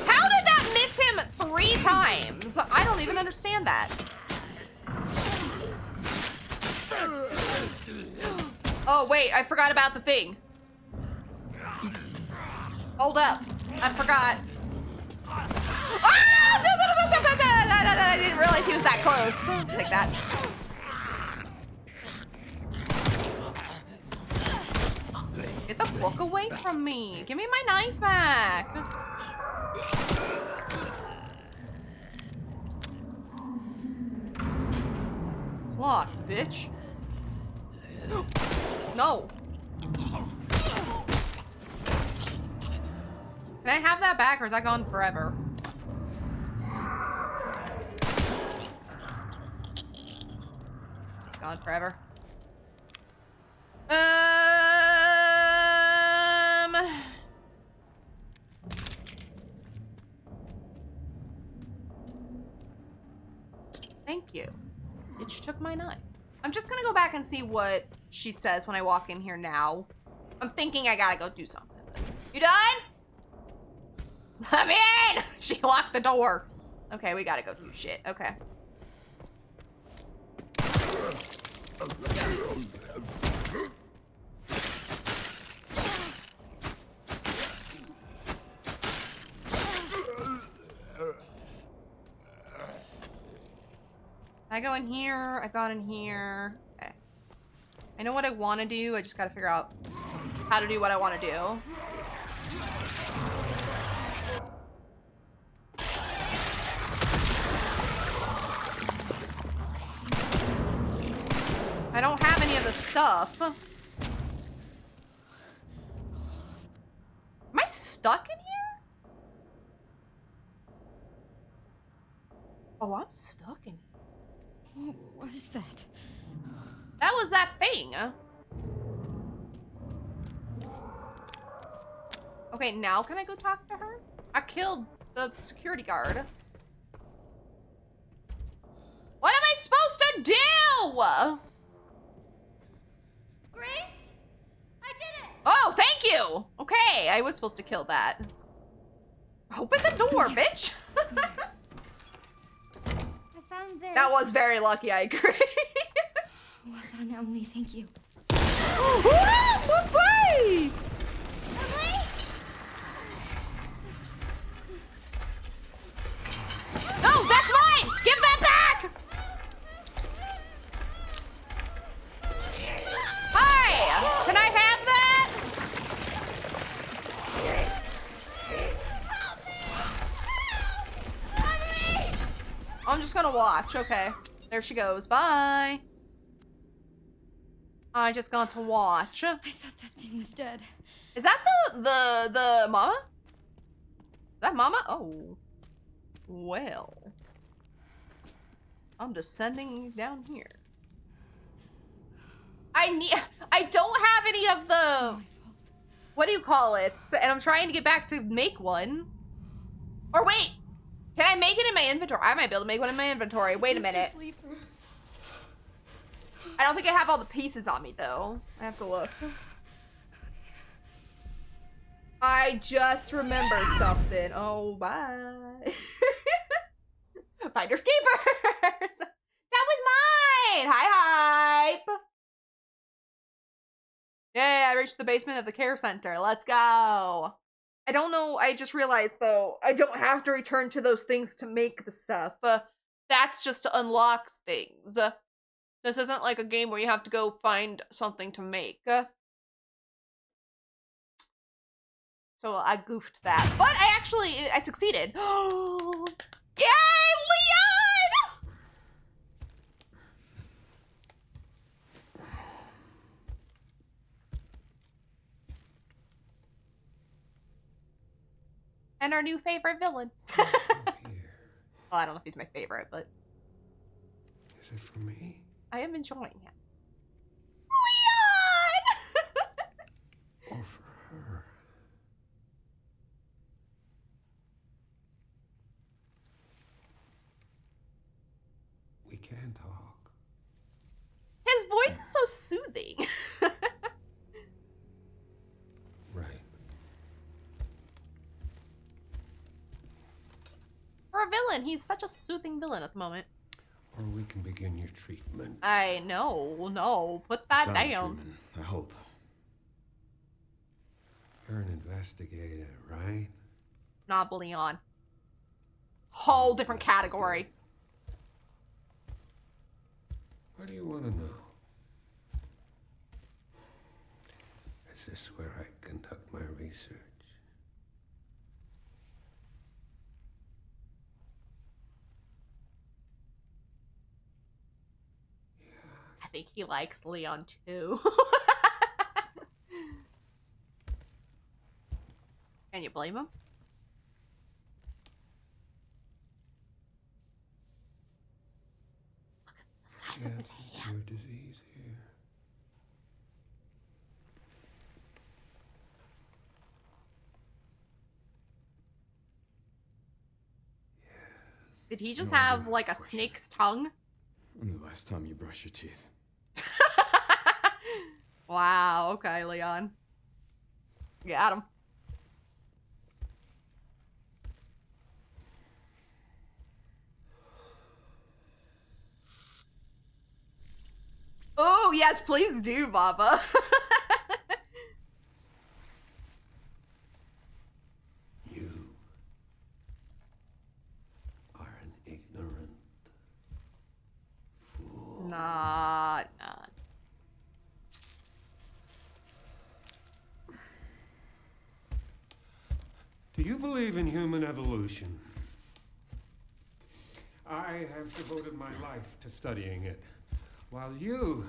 A: How did that miss him 3 times? I don't even understand that. Oh, wait, I forgot about the thing. Hold up. I forgot. I didn't realize he was that close. Take that. Get the book away from me. Give me my knife back. It's locked, bitch. No. Can I have that back or is that gone forever? It's gone forever. Thank you. Bitch took my knife. I'm just gonna go back and see what she says when I walk in here now. I'm thinking I gotta go do something. You done? Let me in! She locked the door. Okay, we gotta go do shit. Okay. I go in here. I got in here. Okay. I know what I want to do. I just gotta figure out how to do what I want to do. I don't have any of the stuff. Am I stuck in here? Oh, I'm stuck in here.
D: What was that?
A: That was that thing. Okay, now can I go talk to her? I killed the security guard. What am I supposed to do?
D: Grace? I did it!
A: Oh, thank you. Okay, I was supposed to kill that. Open the door, bitch.
D: I found this.
A: That was very lucky, I agree.
D: Well done, Emily. Thank you.
A: Emily! No, that's mine! Give that back! Hi! Can I have that? I'm just gonna watch, okay. There she goes, bye. I just got to watch.
D: I thought that thing was dead.
A: Is that the mama? Is that mama? Oh. Well. I'm descending down here. I don't have any of the, what do you call it? And I'm trying to get back to make one. Or wait. Can I make it in my inventory? I might be able to make one in my inventory. Wait a minute. I don't think I have all the pieces on me, though. I have to look. I just remembered something. Oh, bye. Finders keepers. That was mine. Hi, Hype. Yay, I reached the basement of the care center. Let's go. I don't know. I just realized, though, I don't have to return to those things to make the stuff. That's just to unlock things. This isn't like a game where you have to go find something to make. So I goofed that. But I succeeded. Yay, Leon! And our new favorite villain. Well, I don't know if he's my favorite, but
C: Is it for me?
A: I am enjoying him. Leon!
C: Or for her? We can talk.
A: His voice is so soothing.
C: Right.
A: For a villain, he's such a soothing villain at the moment.
C: Or we can begin your treatment.
A: I know, no, put that
H: Silent
A: down.
H: treatment, I hope.
C: You're an investigator, right?
A: Not Leon. Whole different category.
C: What do you want to know? Is this where I conduct my research?
A: I think he likes Leon too. Can you blame him? Look at the size of his
C: Answers to your
A: hands.
C: disease here.
A: Did he just
H: No, I
A: have
H: don't
A: like a
H: have a question.
A: snake's tongue?
H: When the last time you brushed your teeth?
A: Wow, okay, Leon. Got him. Oh, yes, please do, Baba.
C: You are an ignorant fool.
A: Not.
C: Do you believe in human evolution? I have devoted my life to studying it, while you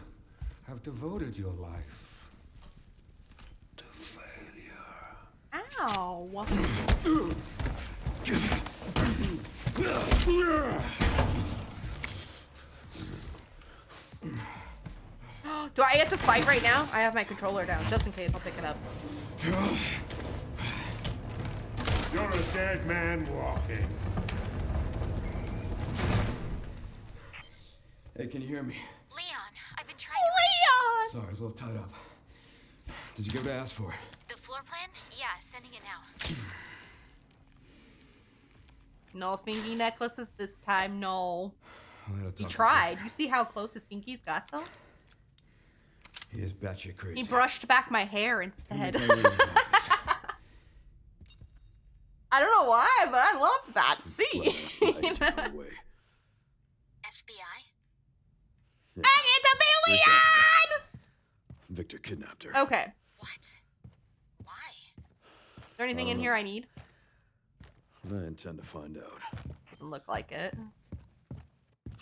C: have devoted your life to failure.
A: Ow. Do I get to fight right now? I have my controller down, just in case. I'll pick it up.
C: You're a dead man walking.
H: Hey, can you hear me?
I: Leon, I've been trying to...
A: Leon!
H: Sorry, I was a little tied up. Did you get what I asked for?
I: The floor plan? Yeah, sending it now.
A: No fingy necklaces this time, no.
H: I'll let it
A: He
H: talk
A: tried.
H: later.
A: You see how close his fingies got, though?
H: He is batshit crazy.
A: He brushed back my hair
H: Let me
A: instead.
H: go to his office.
A: I don't know why, but I love that scene.
H: Well, I get you my way.
I: FBI?
H: Yeah.
A: I get to be Leon!
H: Victor kidnapped her.
A: Okay.
I: What? Why?
A: Is there anything in here I need?
H: I intend to find out.
A: Doesn't look like it.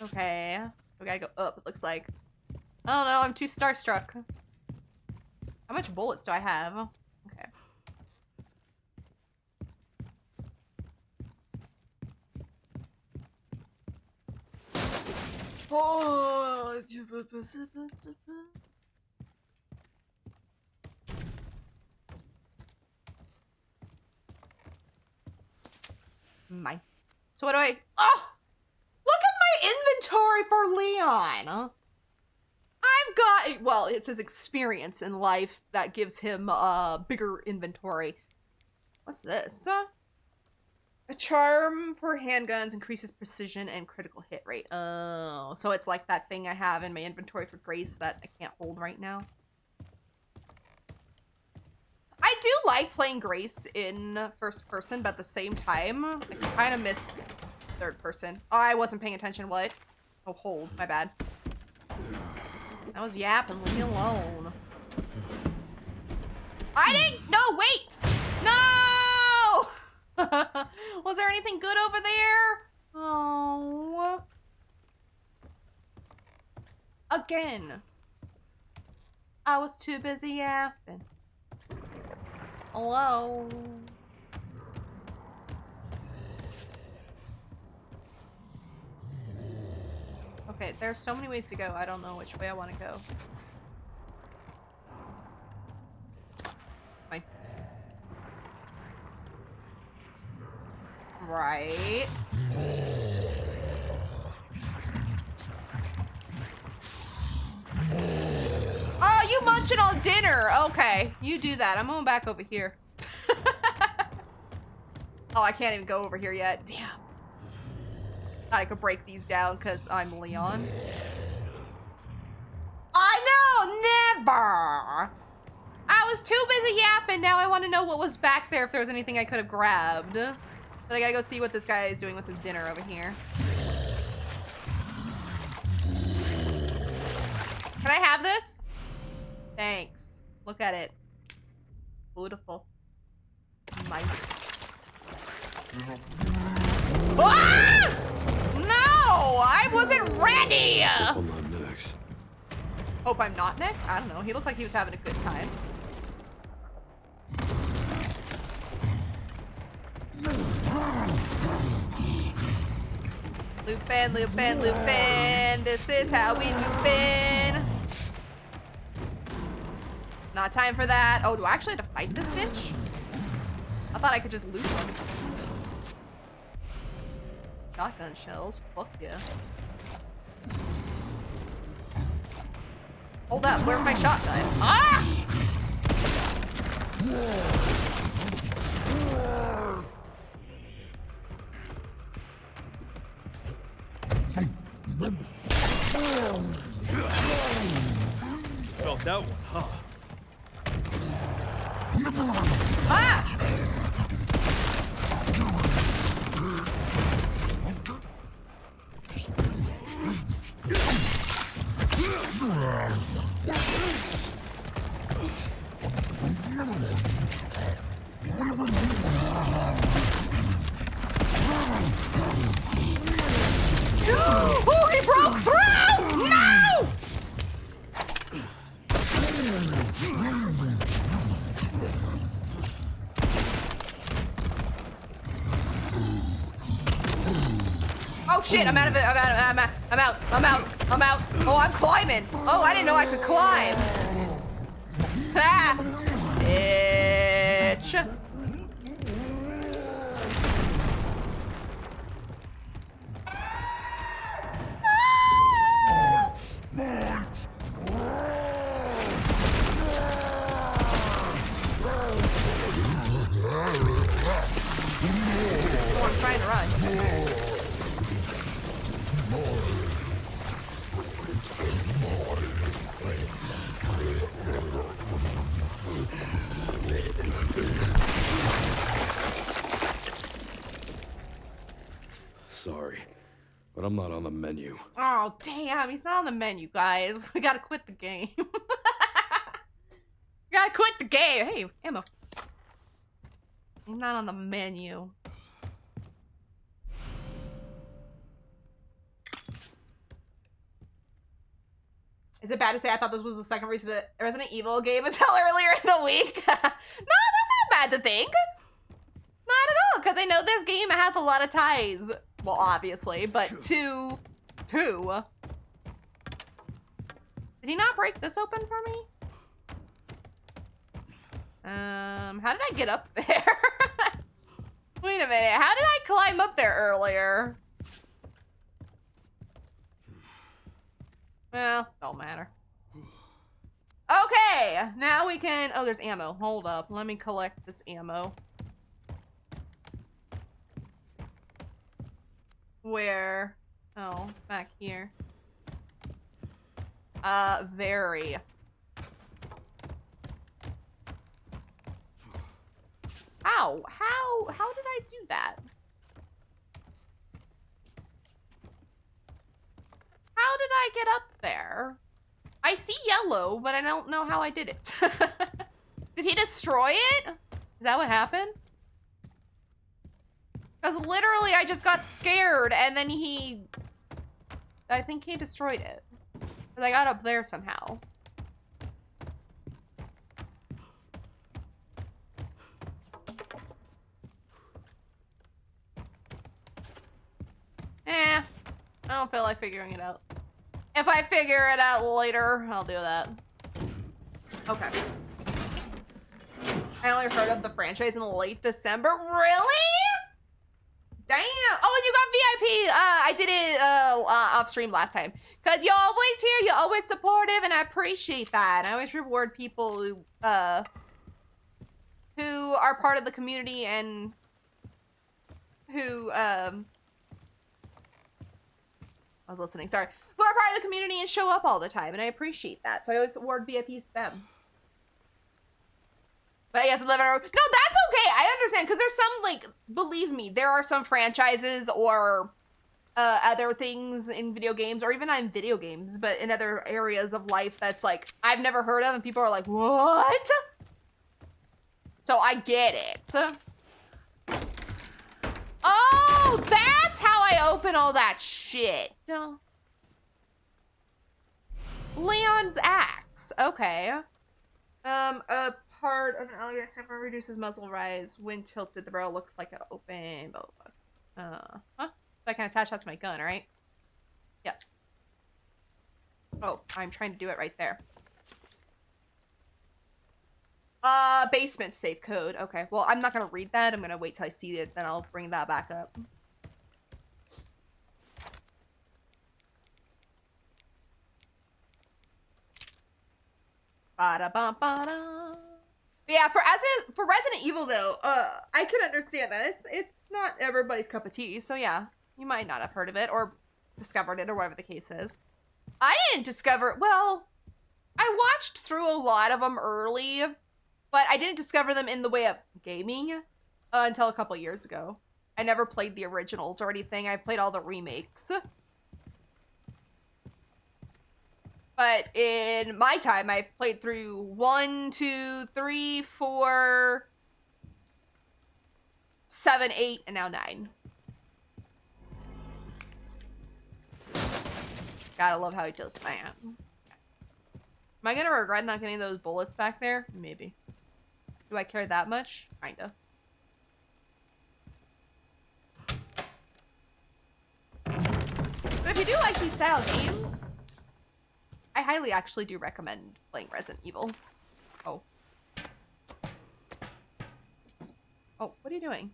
A: Okay. We gotta go up, it looks like. I don't know, I'm too starstruck. How much bullets do I have? Okay. Oh. Mine. So what do I... Oh! Look at my inventory for Leon! I've got... Well, it's his experience in life that gives him a bigger inventory. What's this? A charm for handguns increases precision and critical hit rate. Oh, so it's like that thing I have in my inventory for Grace that I can't hold right now. I do like playing Grace in first person, but at the same time, I kind of miss third person. Oh, I wasn't paying attention. What? Oh, hold. My bad. I was yapping. Leave me alone. I didn't... No, wait! No! Was there anything good over there? Oh. Again. I was too busy yapping. Hello? Okay, there's so many ways to go. I don't know which way I want to go. Fine. Right. Oh, you munching on dinner. Okay, you do that. I'm going back over here. Oh, I can't even go over here yet. Damn. Thought I could break these down because I'm Leon. I know, never. I was too busy yapping. Now I want to know what was back there, if there was anything I could have grabbed. But I gotta go see what this guy is doing with his dinner over here. Can I have this? Thanks. Look at it. Beautiful. Nice. Ah! No! I wasn't ready!
H: I'm not next.
A: Hope I'm not next? I don't know. He looked like he was having a good time. Lupin, Lupin, Lupin. This is how we Lupin. Not time for that. Oh, do I actually have to fight this bitch? I thought I could just loot him. Shotgun shells. Fuck yeah. Hold up. Where's my shotgun? Ah!
H: Felt that one, huh?
A: Ah! Oh, he broke through! No! Oh shit, I'm out of it. I'm out. Oh, I'm climbing. Oh, I didn't know I could climb. Ah! Bitch. Oh, I'm trying to run.
H: Sorry, but I'm not on the menu.
A: Oh, damn. He's not on the menu, guys. We gotta quit the game. We gotta quit the game. Hey, ammo. He's not on the menu. Is it bad to say I thought this was the second Resident Evil game until earlier in the week? No, that's not bad to think. Not at all, because I know this game has a lot of ties. Well, obviously, but two. Did he not break this open for me? How did I get up there? Wait a minute. How did I climb up there earlier? Well, don't matter. Okay, now we can... Oh, there's ammo. Hold up. Let me collect this ammo. Where? Oh, it's back here. Very. How did I do that? How did I get up there? I see yellow, but I don't know how I did it. Did he destroy it? Is that what happened? Because literally I just got scared and then I think he destroyed it. But I got up there somehow. I don't feel like figuring it out. If I figure it out later, I'll do that. Okay. I only heard of the franchise in late December. Really? Damn. Oh, and you got VIP. I did it off stream last time. Because you're always here, you're always supportive, and I appreciate that. And I always reward people who are part of the community and who I was listening, sorry. Who are part of the community and show up all the time, and I appreciate that. So I always award VIPs to them. But yes, 11 hours. No, that's okay. I understand, because there's some, like, believe me, there are some franchises or other things in video games, or even not in video games, but in other areas of life that's, like, I've never heard of, and people are like, what? So I get it. Oh, that's how I open all that shit. Leon's axe. Okay. A part of an alligator snapper reduces muzzle rise when tilted. The barrel looks like an open. Blah, blah, blah. Huh? So I can attach that to my gun, right? Yes. Oh, I'm trying to do it right there. Basement safe code. Okay, well, I'm not gonna read that. I'm gonna wait till I see it, then I'll bring that back up. Ba-da-ba-ba-da. Yeah, for Resident Evil though, I can understand that. It's not everybody's cup of tea, so yeah, you might not have heard of it or discovered it or whatever the case is. I didn't discover, well, I watched through a lot of them early, but I didn't discover them in the way of gaming until a couple years ago. I never played the originals or anything. I played all the remakes. But in my time, I've played through 1, 2, 3, 4, 7, 8, and now 9. Gotta love how he does that. Am I gonna regret not getting those bullets back there? Maybe. Do I care that much? Kinda. But if you do like these style games, I highly actually do recommend playing Resident Evil. Oh. Oh, what are you doing?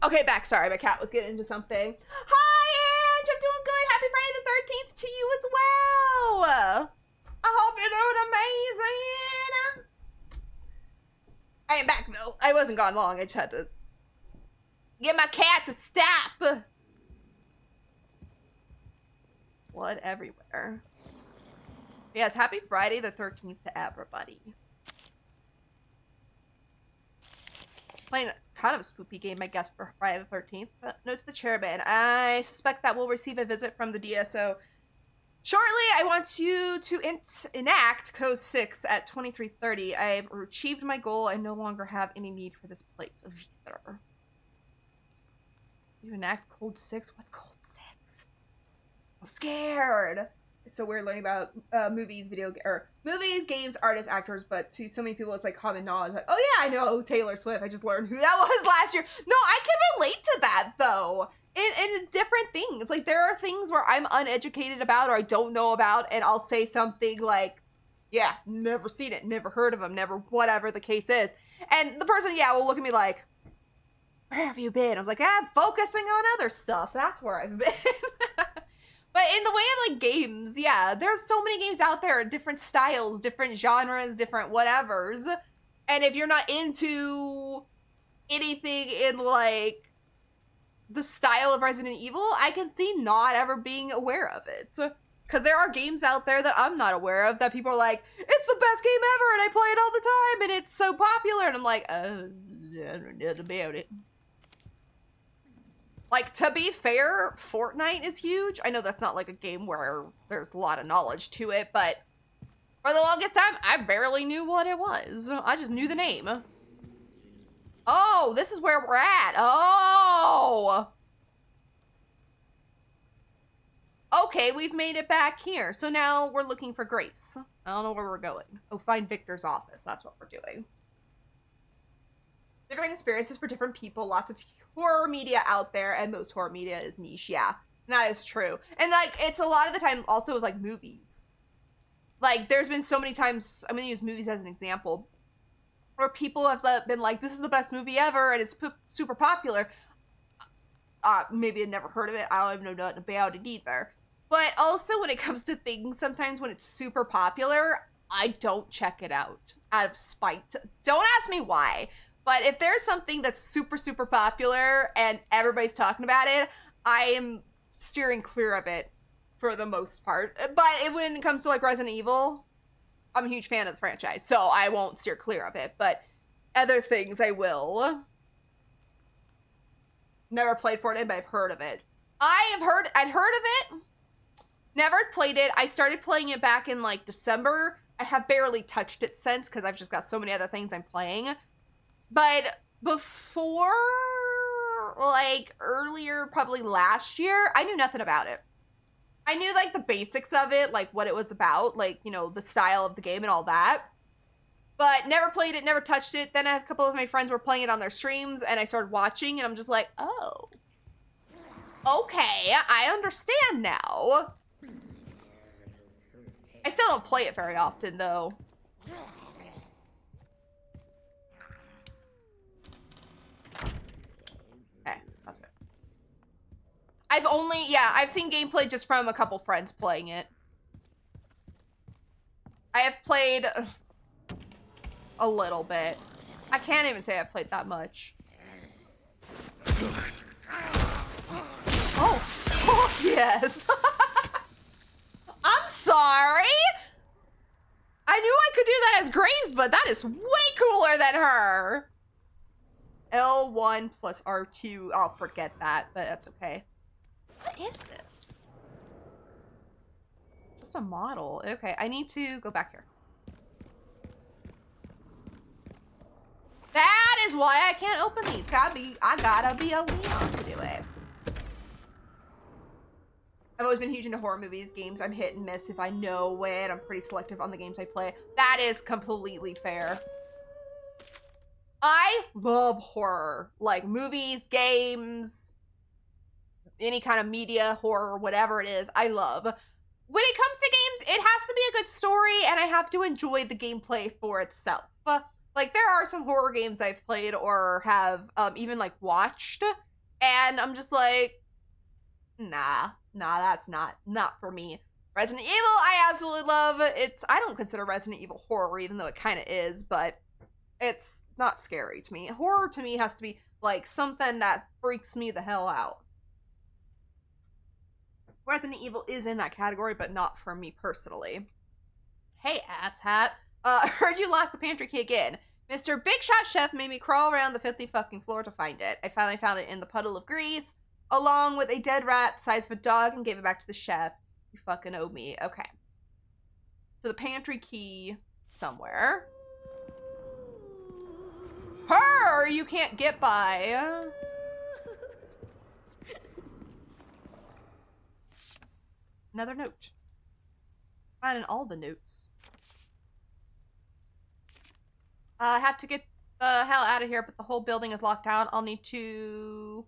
A: Okay, back. Sorry, my cat was getting into something. Hi, Ange! I'm doing good. Happy Friday the 13th to you as well. I hope you're doing amazing. I am back, though. I wasn't gone long. I just had to get my cat to stop. Blood everywhere. Yes, happy Friday the 13th to everybody. Playing kind of a spoopy game, I guess, for Friday the 13th. But note to the chairman. I suspect that we'll receive a visit from the DSO. Shortly, I want you to enact Code 6 at 23:30. I've achieved my goal. I no longer have any need for this place of ether. You enact Code 6? What's Code 6? I'm scared. It's so weird learning about movies, movies, games, artists, actors, but to so many people, it's like common knowledge. Like, oh yeah, I know Taylor Swift. I just learned who that was last year. No, I can relate to that though. In different things. Like, there are things where I'm uneducated about or I don't know about, and I'll say something like, yeah, never seen it, never heard of them, never whatever the case is. And the person, yeah, will look at me like, where have you been? I'm like, I'm focusing on other stuff. That's where I've been. But in the way of, like, games, yeah, there's so many games out there, different styles, different genres, different whatevers. And if you're not into anything in, like, the style of Resident Evil, I can see not ever being aware of it. Because there are games out there that I'm not aware of that people are like, it's the best game ever and I play it all the time and it's so popular. And I'm like, I don't know about it. Like, to be fair, Fortnite is huge. I know that's not like a game where there's a lot of knowledge to it, but for the longest time, I barely knew what it was. I just knew the name. Oh, this is where we're at. Oh! Okay, we've made it back here. So now we're looking for Grace. I don't know where we're going. Oh, find Victor's office. That's what we're doing. Different experiences for different people. Lots of horror media out there, and most horror media is niche. Yeah, that is true. And, like, it's a lot of the time also with, like, movies. Like, there's been so many times, I'm going to use movies as an example, where people have been like, this is the best movie ever, and it's super popular. Maybe I'd never heard of it. I don't even know nothing about it either. But also when it comes to things, sometimes when it's super popular, I don't check it out of spite. Don't ask me why. But if there's something that's super, super popular and everybody's talking about it, I am steering clear of it for the most part. But when it comes to, like, Resident Evil, I'm a huge fan of the franchise, so I won't steer clear of it. But other things I will. Never played Fortnite, but I've heard of it. I'd heard of it. Never played it. I started playing it back in, like, December. I have barely touched it since because I've just got so many other things I'm playing. But before, like, earlier, probably last year, I knew nothing about it. I knew, like, the basics of it, like, what it was about, like, you know, the style of the game and all that. But never played it, never touched it. Then a couple of my friends were playing it on their streams, and I started watching, and I'm just like, oh. Okay, I understand now. I still don't play it very often, though. Okay, that's good. I've seen gameplay just from a couple friends playing it. I have played a little bit. I can't even say I've played that much. Oh, fuck yes. I'm sorry. I knew I could do that as Grace, but that is way cooler than her. L1 plus R2. I'll forget that, but that's okay. What is this? Just a model. Okay, I need to go back here. That is why I can't open these. I gotta be a Leon to do it. I've always been huge into horror movies, games. I'm hit and miss if I know it. I'm pretty selective on the games I play. That is completely fair. I love horror. Like, movies, games, any kind of media, horror, whatever it is, I love. When it comes to games, it has to be a good story, and I have to enjoy the gameplay for itself. Like, there are some horror games I've played or have even, like, watched, and I'm just like, nah, that's not for me. Resident Evil, I absolutely love. I don't consider Resident Evil horror, even though it kind of is, but it's not scary to me. Horror to me has to be, like, something that freaks me the hell out. Resident Evil is in that category, but not for me personally. Hey, asshat. Heard you lost the pantry key again. Mr. Big Shot Chef made me crawl around the 50 fucking floor to find it. I finally found it in the puddle of grease, along with a dead rat the size of a dog, and gave it back to the chef. You fucking owe me. Okay. So the pantry key somewhere. Her, you can't get by. Another note. Finding all the notes. I have to get the hell out of here, but the whole building is locked down. I'll need to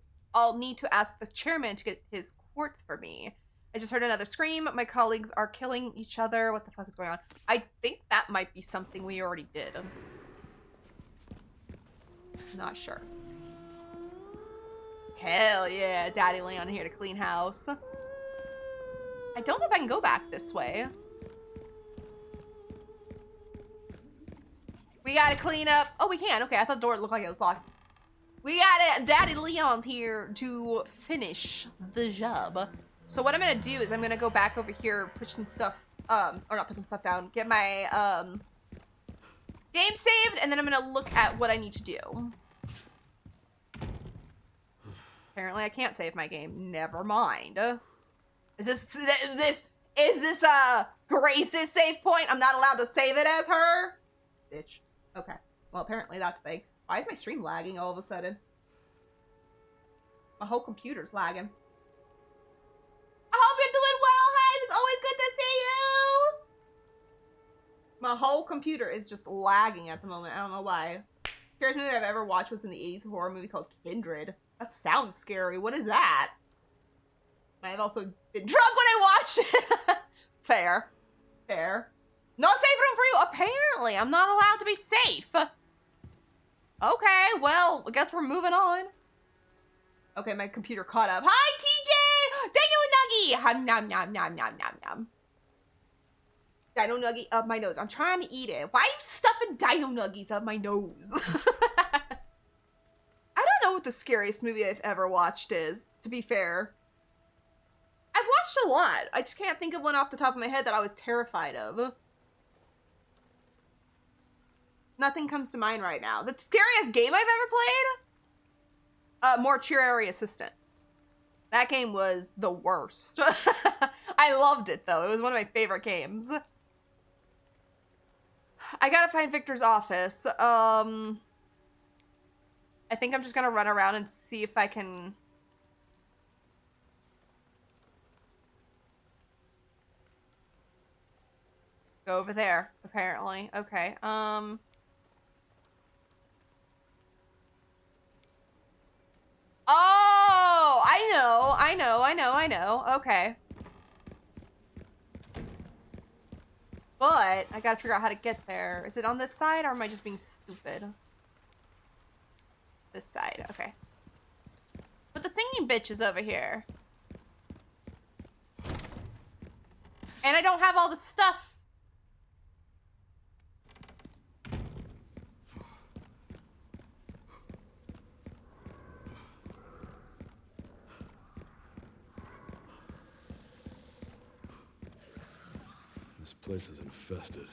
A: ask the chairman to get his quartz for me. I just heard another scream. My colleagues are killing each other. What the fuck is going on? I think that might be something we already did. Not sure. Hell yeah, Daddy Leon here to clean house. I don't know if I can go back this way. We gotta clean up. Oh, we can. Okay, I thought the door looked like it was locked. We got it. Daddy Leon's here to finish the job. So what I'm gonna do is I'm gonna go back over here, put some stuff, or not put some stuff down, get my, game saved, and then I'm gonna look at what I need to do. Apparently I can't save my game. Never mind. Is this Grace's save point? I'm not allowed to save it as her? Bitch. Okay. Well, apparently that's the thing. Why is my stream lagging all of a sudden? My whole computer's lagging. I hope you're doing well, Hyde. It's always good to see you. My whole computer is just lagging at the moment. I don't know why. Scariest movie I've ever watched was in the 80s, a horror movie called Kindred. That sounds scary. What is that? I've also been drunk when I watched it. Fair. Fair. No safe room for you. Apparently, I'm not allowed to be safe. Okay, well, I guess we're moving on. Okay, my computer caught up. Hi, TJ! Dino Nuggie! Hum, nom, nom, nom, nom, nom, nom. Dino Nuggie up my nose. I'm trying to eat it. Why are you stuffing Dino Nuggies up my nose? I don't know what the scariest movie I've ever watched is, to be fair. I've watched a lot. I just can't think of one off the top of my head that I was terrified of. Nothing comes to mind right now. The scariest game I've ever played? Mortuary Assistant. That game was the worst. I loved it, though. It was one of my favorite games. I gotta find Victor's office. I think I'm just gonna run around and see if I can... go over there, apparently. Okay, Oh, I know. Okay. But I gotta figure out how to get there. Is it on this side, or am I just being stupid? It's this side, okay. But the singing bitch is over here. And I don't have all the stuff.
H: This place is infested.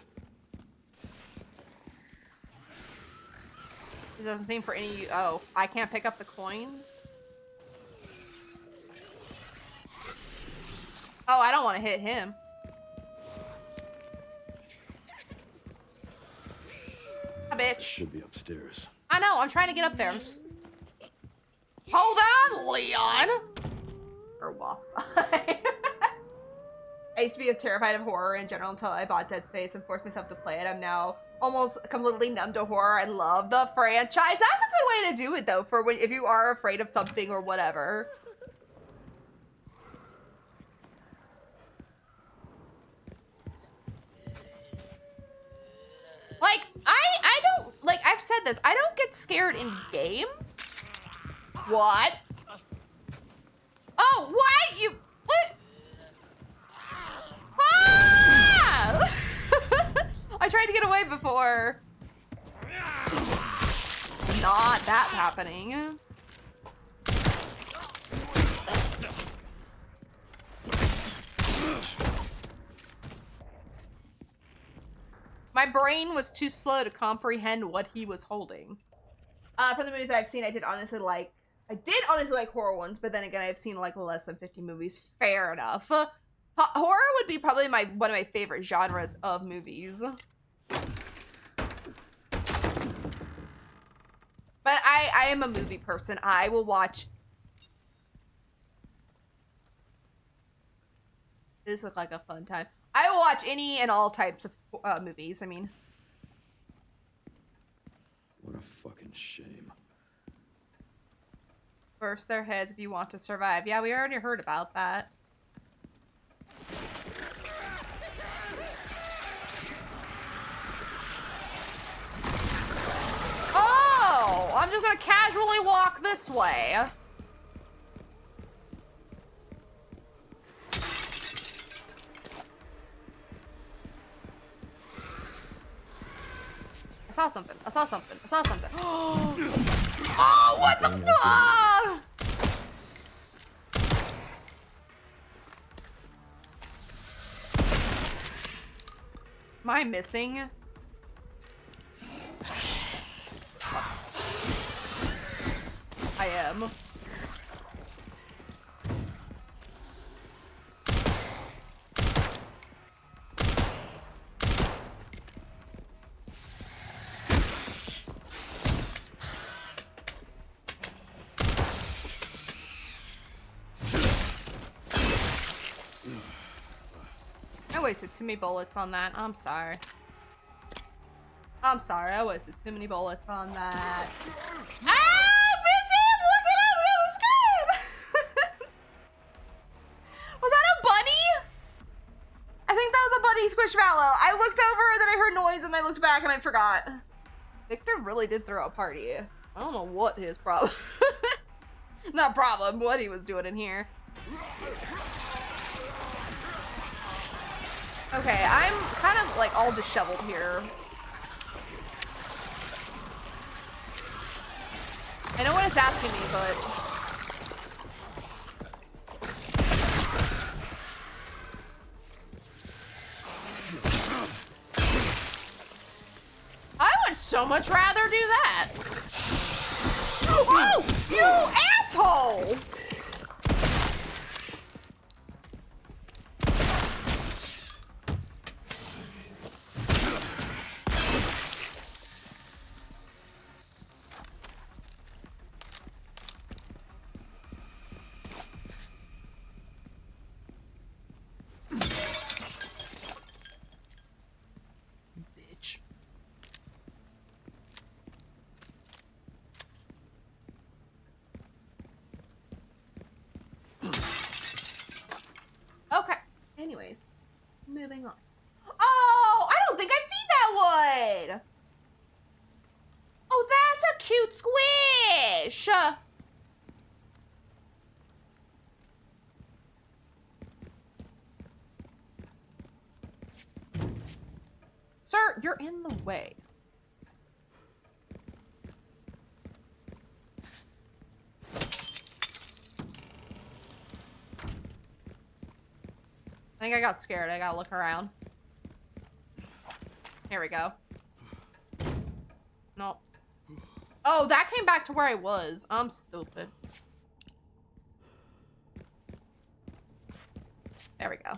A: It doesn't seem for any... Oh, I can't pick up the coins? Oh, I don't want to hit him. A bitch.
H: Should be upstairs.
A: I know, I'm trying to get up there. I'm just... Hold on, Leon! Or walk by. I used to be terrified of horror in general until I bought Dead Space and forced myself to play it. I'm now almost completely numb to horror. I love the franchise. That's a good way to do it, though, for when if you are afraid of something or whatever. Like, I don't, like, I've said this. I don't get scared in game. What? Oh, what? You, what? Ah! I tried to get away before. Not that happening. My brain was too slow to comprehend what he was holding. From the movies that I've seen, I did honestly like horror ones, but then again, I've seen like less than 50 movies. Fair enough. Horror would be probably one of my favorite genres of movies. But I am a movie person. I will watch. This looked like a fun time. I will watch any and all types of movies. I mean,
H: What a fucking shame.
A: burst their heads if you want to survive. Yeah, we already heard about that. Oh, I'm just gonna casually walk this way. I saw something. I saw something. I saw something. Oh, what the fuck? Am I missing? I am. I wasted too many bullets on that. I'm sorry. I'm sorry. I wasted too many bullets on that. Ah, missing! Look at him! He scream! Was that a bunny? I think that was a bunny squishmallow. I looked over, then I heard noise, and I looked back, and I forgot. Victor really did throw a party. I don't know what his problem. Not problem. What he was doing in here. Okay, I'm kind of like all disheveled here. I know what it's asking me, but I would so much rather do that. Oh, you asshole! Bitch. Okay. Anyways, moving on. Oh, I don't think I've seen that one. Oh, that's a cute squish. Sir, you're in the way. I think I got scared. I gotta look around. Here we go. Nope. Oh, that came back to where I was. I'm stupid. There we go.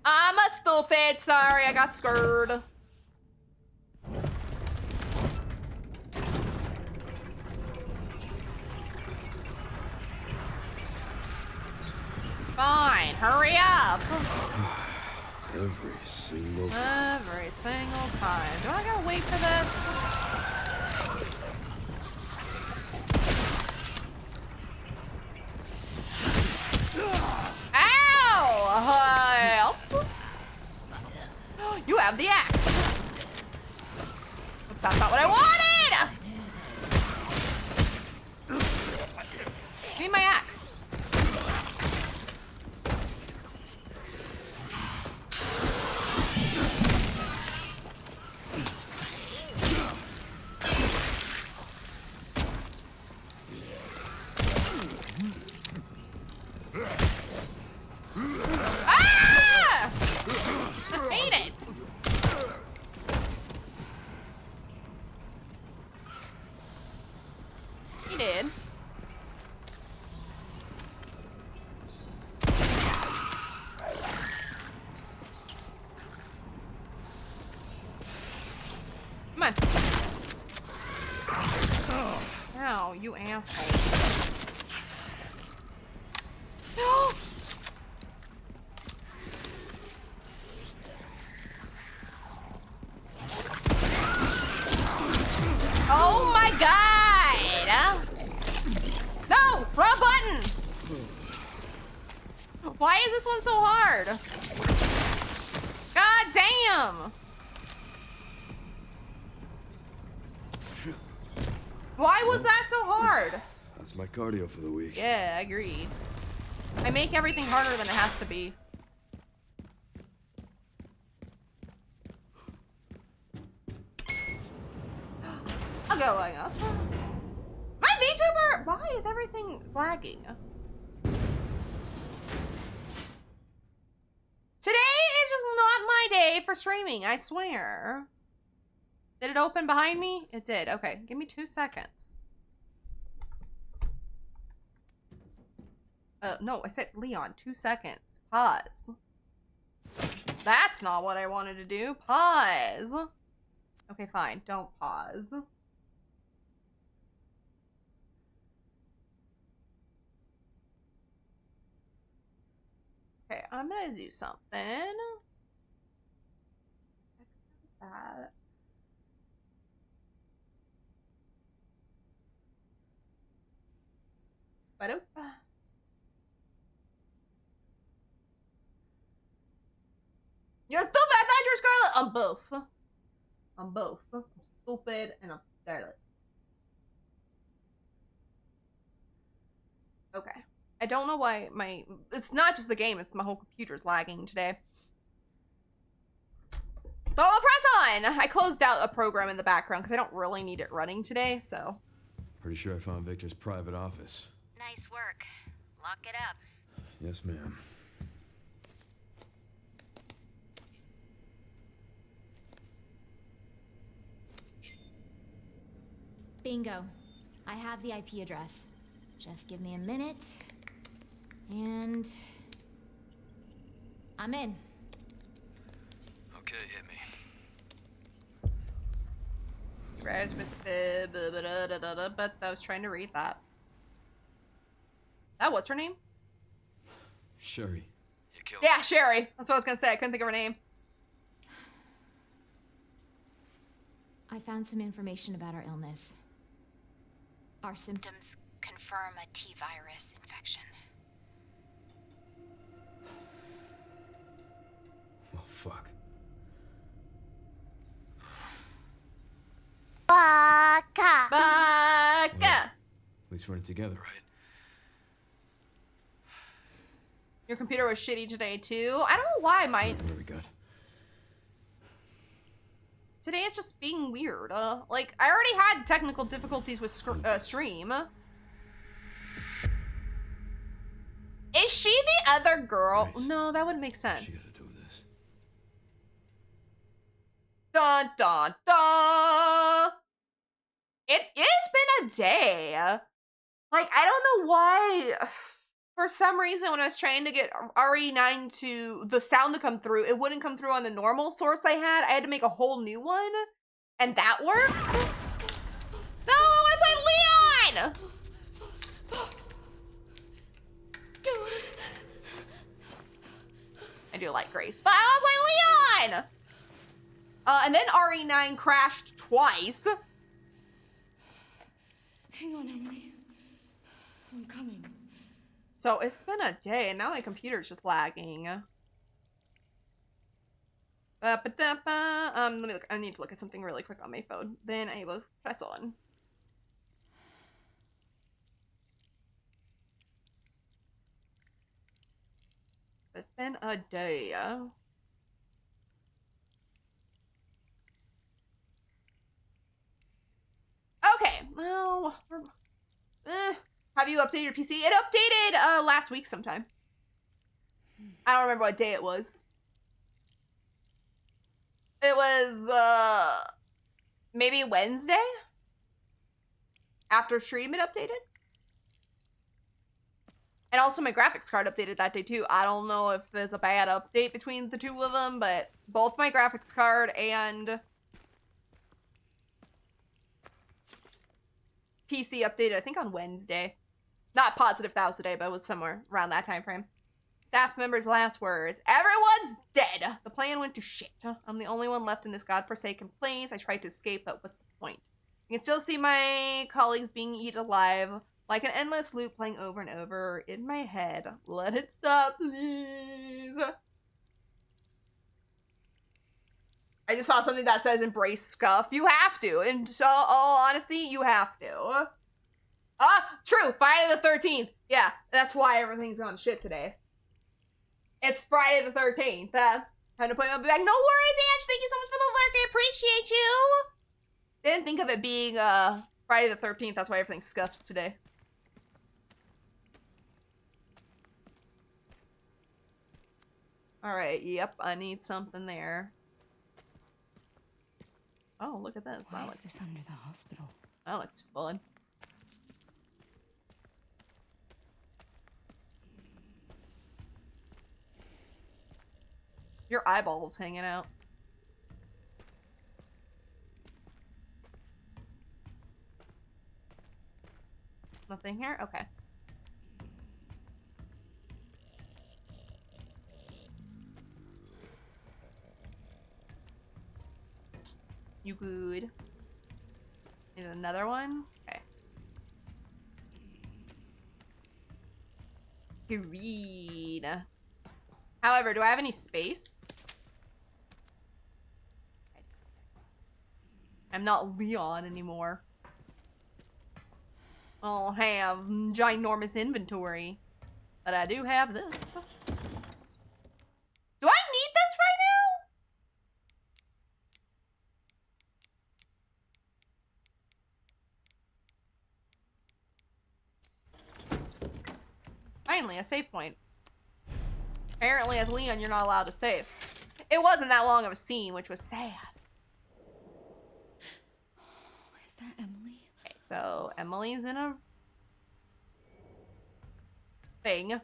A: I'm a stupid. Sorry, I got scared. It's fine. Hurry up.
H: Every single
A: Every single time. Do I gotta wait for this? Ow! Help! You have the axe. Oops, that's not what I wanted! Give me my axe. Ah! I hate it. Come on. Ow, you asshole. Oh my god! No! Wrong button! Why is this one so hard? God damn! Why was that so hard?
H: That's my cardio for the week.
A: Yeah, I agree. I make everything harder than it has to be. I'll go going up. My VTuber! Why is everything lagging? Today is just not my day for streaming, I swear. Did it open behind me? It did. Okay, give me 2 seconds. No, I said Leon, 2 seconds. Pause. That's not what I wanted to do. Pause. Okay, fine. Don't pause. Okay, I'm gonna do something. That. Ba-doop. You're stupid! I thought you were Scarlet! I'm both. I'm both. I'm stupid and I'm Scarlet. Okay. I don't know why it's not just the game, it's my whole computer's lagging today. But we'll press on! I closed out a program in the background because I don't really need it running today, so.
H: Pretty sure I found Victor's private office.
I: Nice work. Lock it up.
H: Yes, ma'am.
D: Bingo. I have the IP address. Just give me a minute. And I'm in.
H: Okay, hit me.
A: Rise with the but I was trying to read that. Oh, what's her name?
H: Sherry. You killed
A: Yeah, Sherry. That's what I was gonna say. I couldn't think of her name.
D: I found some information about our illness. Our symptoms.
I: Symptoms confirm a T-virus infection.
H: Oh, fuck.
A: Baka!
H: Well,
A: Baka!
H: at least we're in it together, right?
A: Your computer was shitty today too. I don't know why mine.
H: What do we got?
A: Today it's just being weird. Like I already had technical difficulties with stream. Is she the other girl?
H: Nice.
A: No, that wouldn't make
H: She gotta do
A: sense.
H: this.
A: Dun dun dun. It's been a day. Like I don't know why. For some reason, when I was trying to get RE9 to the sound to come through, it wouldn't come through on the normal source I had. I had to make a whole new one, and that worked. No, I play Leon. I do like Grace, but I want to play Leon. And then RE9 crashed twice.
G: Hang on, Emily. I'm coming.
A: So it's been a day, and now my computer's just lagging. Let me look. I need to look at something really quick on my phone. Then I will press on. It's been a day. Okay, well, have you updated your PC? It updated last week sometime. I don't remember what day it was. It was maybe Wednesday? After stream it updated? And also my graphics card updated that day too. I don't know if there's a bad update between the two of them, but both my graphics card and PC updated, I think on Wednesday. Not positive that was today, but it was somewhere around that time frame. Staff members' last words. Everyone's dead. The plan went to shit. I'm the only one left in this godforsaken place. I tried to escape, but what's the point? I can still see my colleagues being eaten alive, like an endless loop playing over and over in my head. Let it stop, please. I just saw something that says embrace scuff. You have to. In all honesty, you have to. Ah, true. Friday the 13th. Yeah, that's why everything's on shit today. It's Friday the 13th. Time to put my back. No worries, Ange. Thank you so much for the alert. I appreciate you. Didn't think of it being Friday the 13th. That's why everything's scuffed today. All right. Yep. I need something there. Oh, look at this.
D: Why is this under the hospital?
A: That looks fun. Your eyeballs hanging out. Nothing here? Okay. You good? Need another one? Okay. Green. However, do I have any space? I'm not Leon anymore. I don't have ginormous inventory. But I do have this. Do I need this right now? Finally, a save point. Apparently, as Leon, you're not allowed to save. It wasn't that long of a scene, which was sad.
D: Is that Emily?
A: Okay, so Emily's in a thing.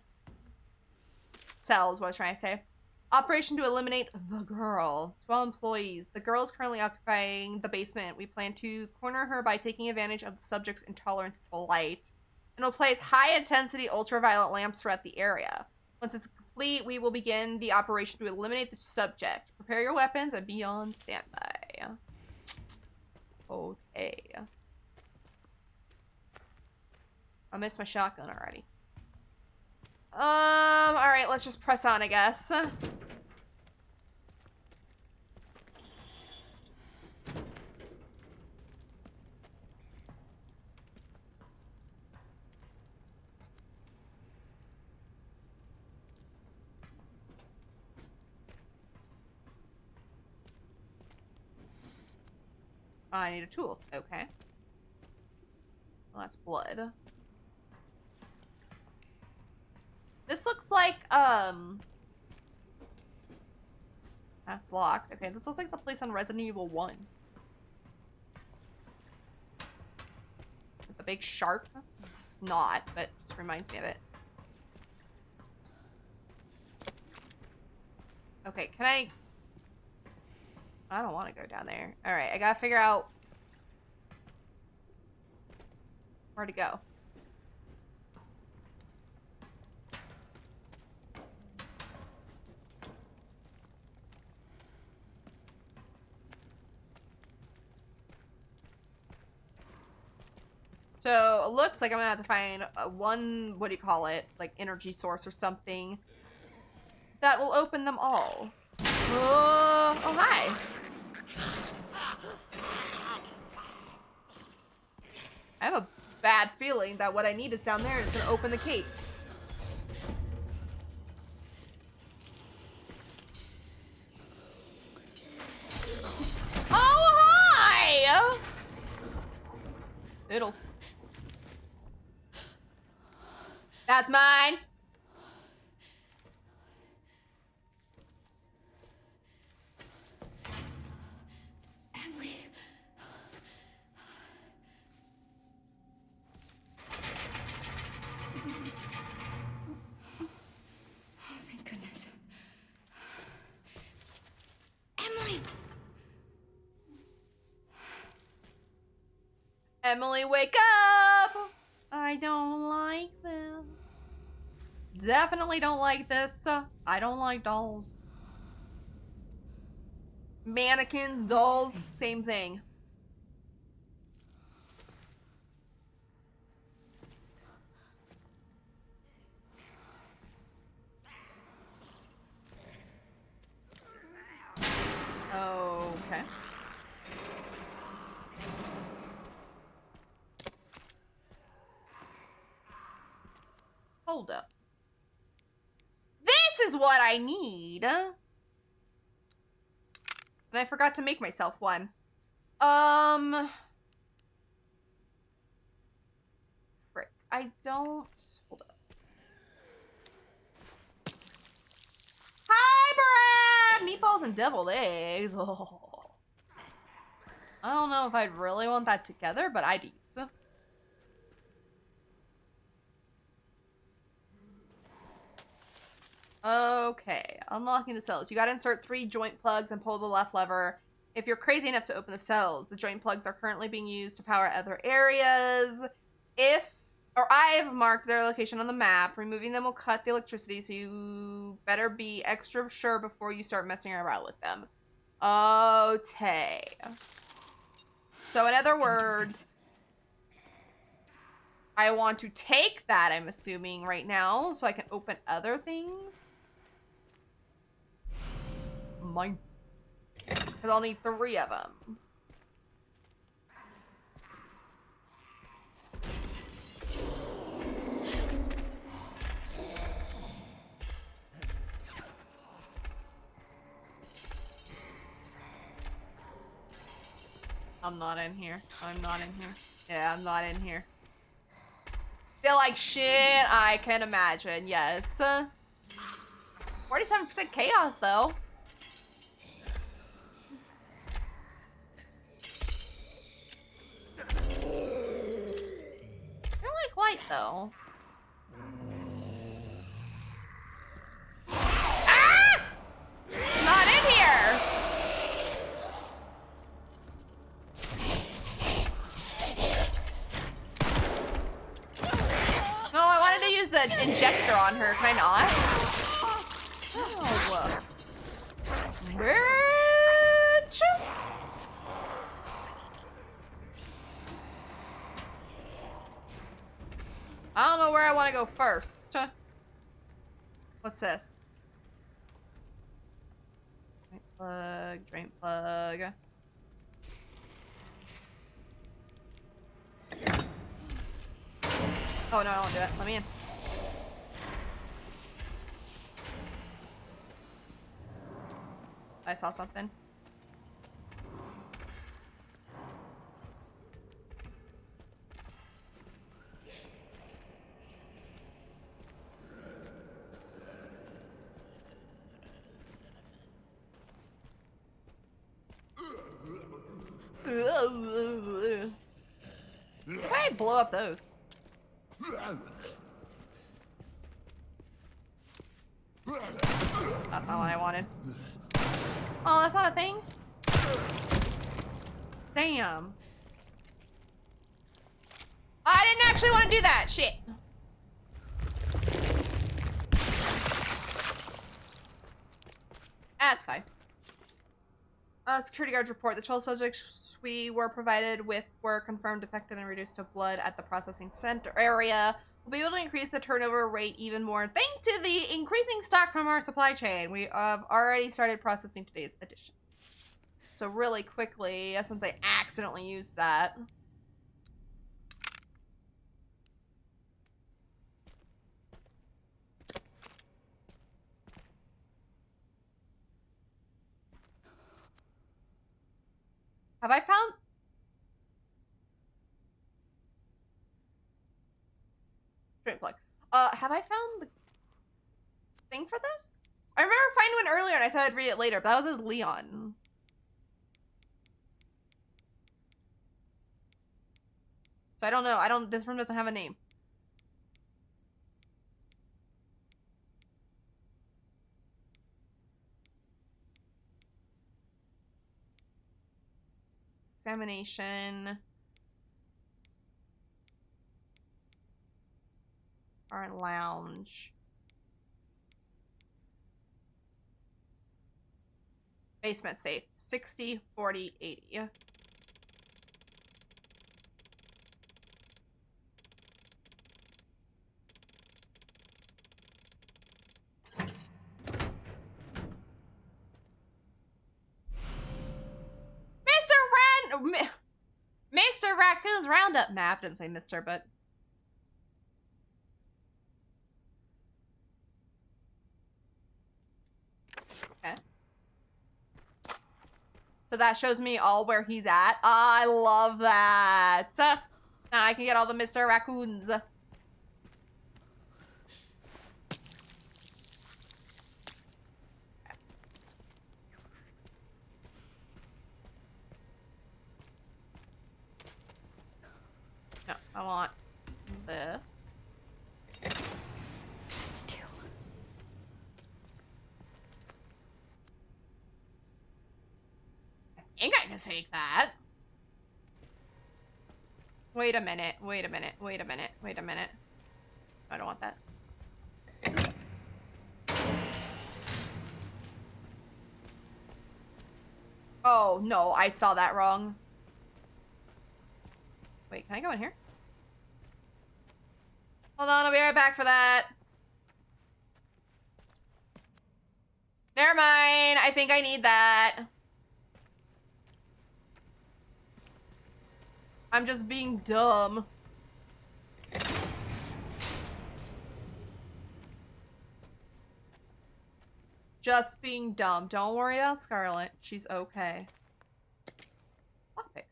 A: Cell is what I was trying to say. Operation to eliminate the girl. 12 employees. The girl is currently occupying the basement. We plan to corner her by taking advantage of the subject's intolerance to light. And we'll place high-intensity ultraviolet lamps throughout the area. Once it's complete, we will begin the operation to eliminate the subject. Prepare your weapons and be on standby. Okay. I missed my shotgun already. Alright, let's just press on, I guess. I need a tool. Okay. Well, that's blood. This looks like, that's locked. Okay, this looks like the place on Resident Evil 1. With the big shark. It's not, but it just reminds me of it. Okay, can I don't want to go down there. Alright, I gotta figure out where to go. So it looks like I'm gonna have to find one, what do you call it, like energy source or something that will open them all. Oh, hi. I have a bad feeling that what I need is down there and it's gonna open the gates. Oh, hi! Fiddles. That's mine.
D: Emily. Oh, thank goodness. Emily.
A: Emily, wake up! I don't like this. Definitely don't like this. I don't like dolls. Mannequins, dolls, same thing. Okay. Hold up. This is what I need. And I forgot to make myself one. Frick. I don't... Hold up. Hi, Brad! Meatballs and deviled eggs. Oh. I don't know if I'd really want that together, but I'd eat. Okay, unlocking the cells. You gotta insert 3 joint plugs and pull the left lever. If you're crazy enough to open the cells, the joint plugs are currently being used to power other areas. I've marked their location on the map. Removing them will cut the electricity, so you better be extra sure before you start messing around with them. Okay. So in other words, I want to take that, I'm assuming, right now, so I can open other things. Mine. Because I'll need 3 of them. I'm not in here. I'm not in here. Yeah, I'm not in here. Feel like shit, I can imagine, yes. 47% chaos, though. I don't like light, though. Ah! Not in here! No, I wanted to use the injector on her. Can I not? Oh. Bitch! I don't know where I want to go first. What's this? Drain plug, drain plug. Oh no, I won't do it. Let me in. I saw something. Why I blow up those? That's not what I wanted. Oh, that's not a thing? Damn. I didn't actually want to do that. Shit. That's fine. Security guards report the 12 subjects we were provided with were confirmed affected and reduced to blood at the processing center area. We'll be able to increase the turnover rate even more thanks to the increasing stock from our supply chain. We have already started processing today's edition. So really quickly, since I accidentally used that. Have I found... Straight plug. Have I found the thing for this? I remember finding one earlier and I said I'd read it later, but that was as Leon. So I don't know. This room doesn't have a name. Examination. Bar and lounge. Basement safe. 60, 40, 80. Mr. Raccoon's Roundup map. Didn't say Mr., but okay. So that shows me all where he's at. I love that. Now I can get all the Mr. Raccoons. No, I want this.
D: It's 2.
A: I think I can take that. Wait a minute. Wait a minute. Wait a minute. Wait a minute. I don't want that. Oh, no. I saw that wrong. Wait, can I go in here? Hold on, I'll be right back for that. Never mind. I think I need that. I'm just being dumb. Just being dumb. Don't worry about Scarlet. She's okay. Lockpick.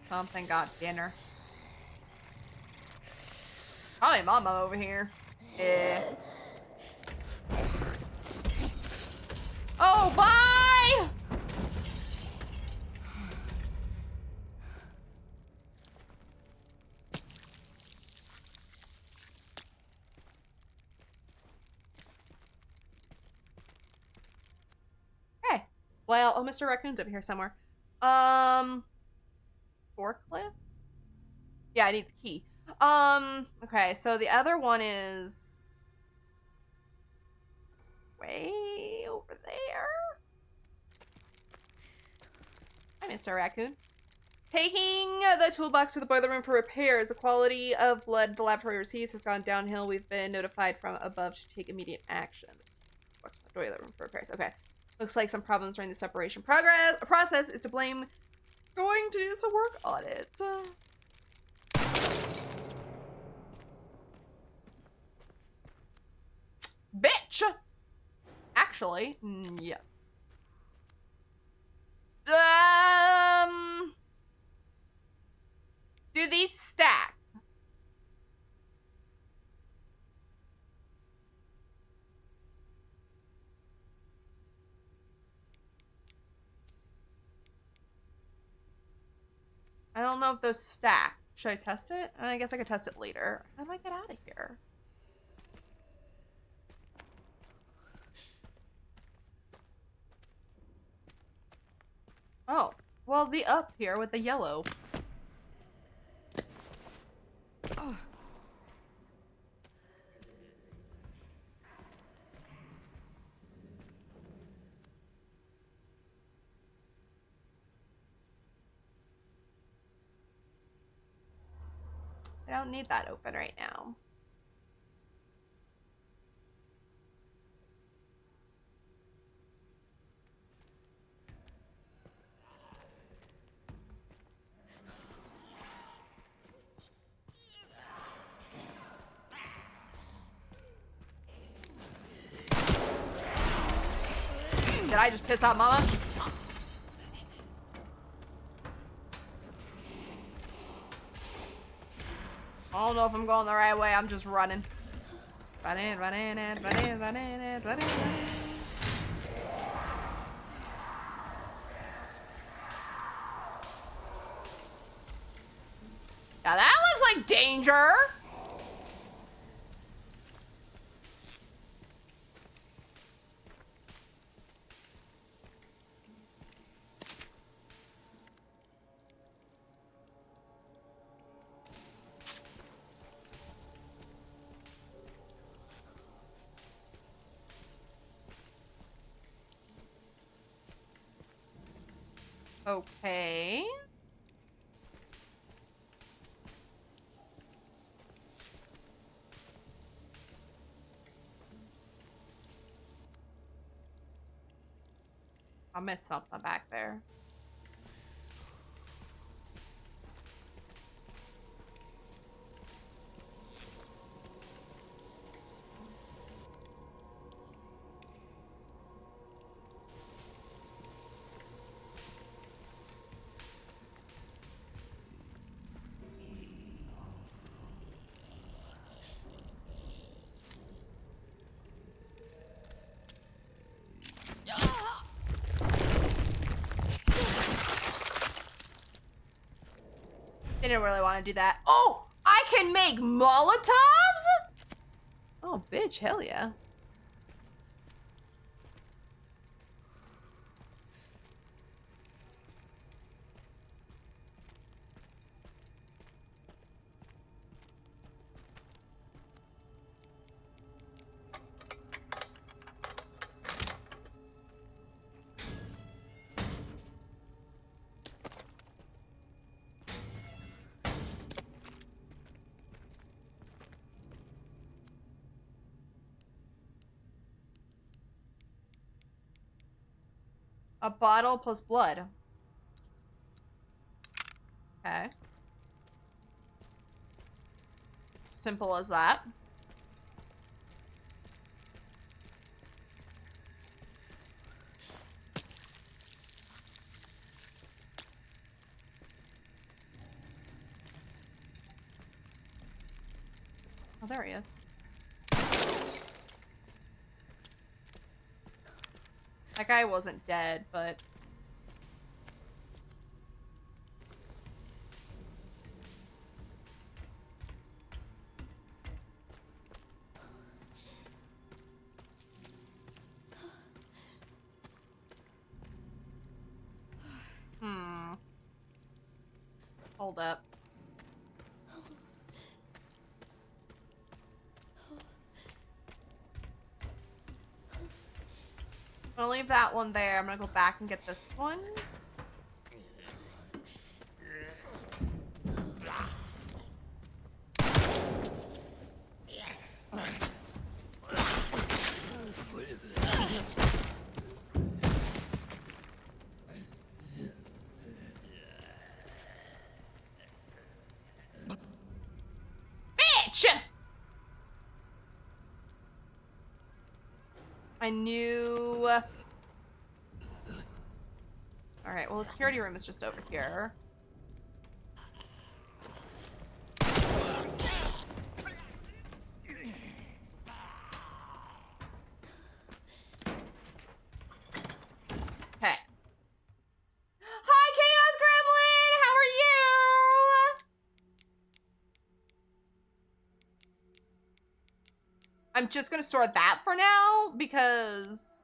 A: Something got dinner. Probably Mama over here. Yeah. Oh, bye! Hey. Well, oh, Mr. Raccoon's over here somewhere. Forklift? Yeah, I need the key. Okay, so the other one is way over there. Hi, Mr. Raccoon. Taking the toolbox to the boiler room for repairs. The quality of blood the laboratory receives has gone downhill. We've been notified from above to take immediate action. The boiler room for repairs. Okay. Looks like some problems during the separation process is to blame. Going to do some work on it. Bitch! Actually, yes. Do these stack? I don't know if those stack. Should I test it? I guess I could test it later. How do I get out of here? Oh, well, the up here with the yellow. Oh. I don't need that open right now. Did I just piss out Mama? I don't know if I'm going the right way. I'm just running. Running, running, and running, running, and running, running. Now that looks like danger. Okay. I'll miss something back there. Didn't really want to do that. Oh, I can make Molotovs? Oh, bitch, hell yeah. A bottle plus blood. Okay. Simple as that. Oh, there he is. That guy wasn't dead, but... Hold up. I'm gonna leave that one there. I'm gonna go back and get this one. Bitch! I knew... Alright, well the security room is just over here. Okay. Hi, Chaos Gremlin! How are you? I'm just gonna store that for now, because...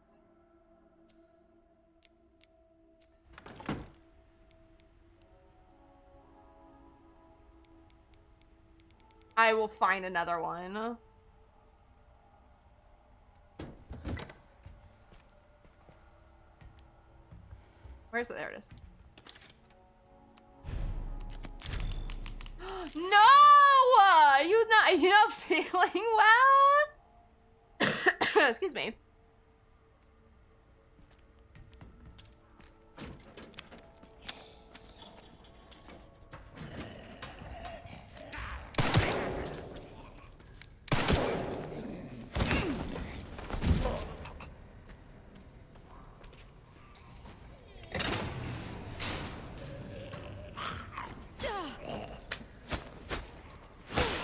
A: I will find another one. Where's it? There it is. No! You're not feeling well? Excuse me.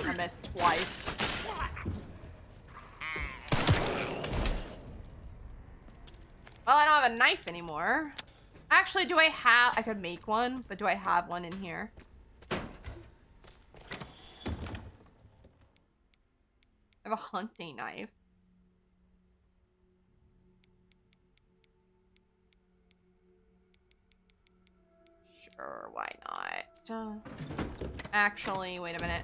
A: I missed twice. Well, I don't have a knife anymore. Actually, do I have... I could make one, but do I have one in here? I have a hunting knife. Sure, why not? Actually, wait a minute.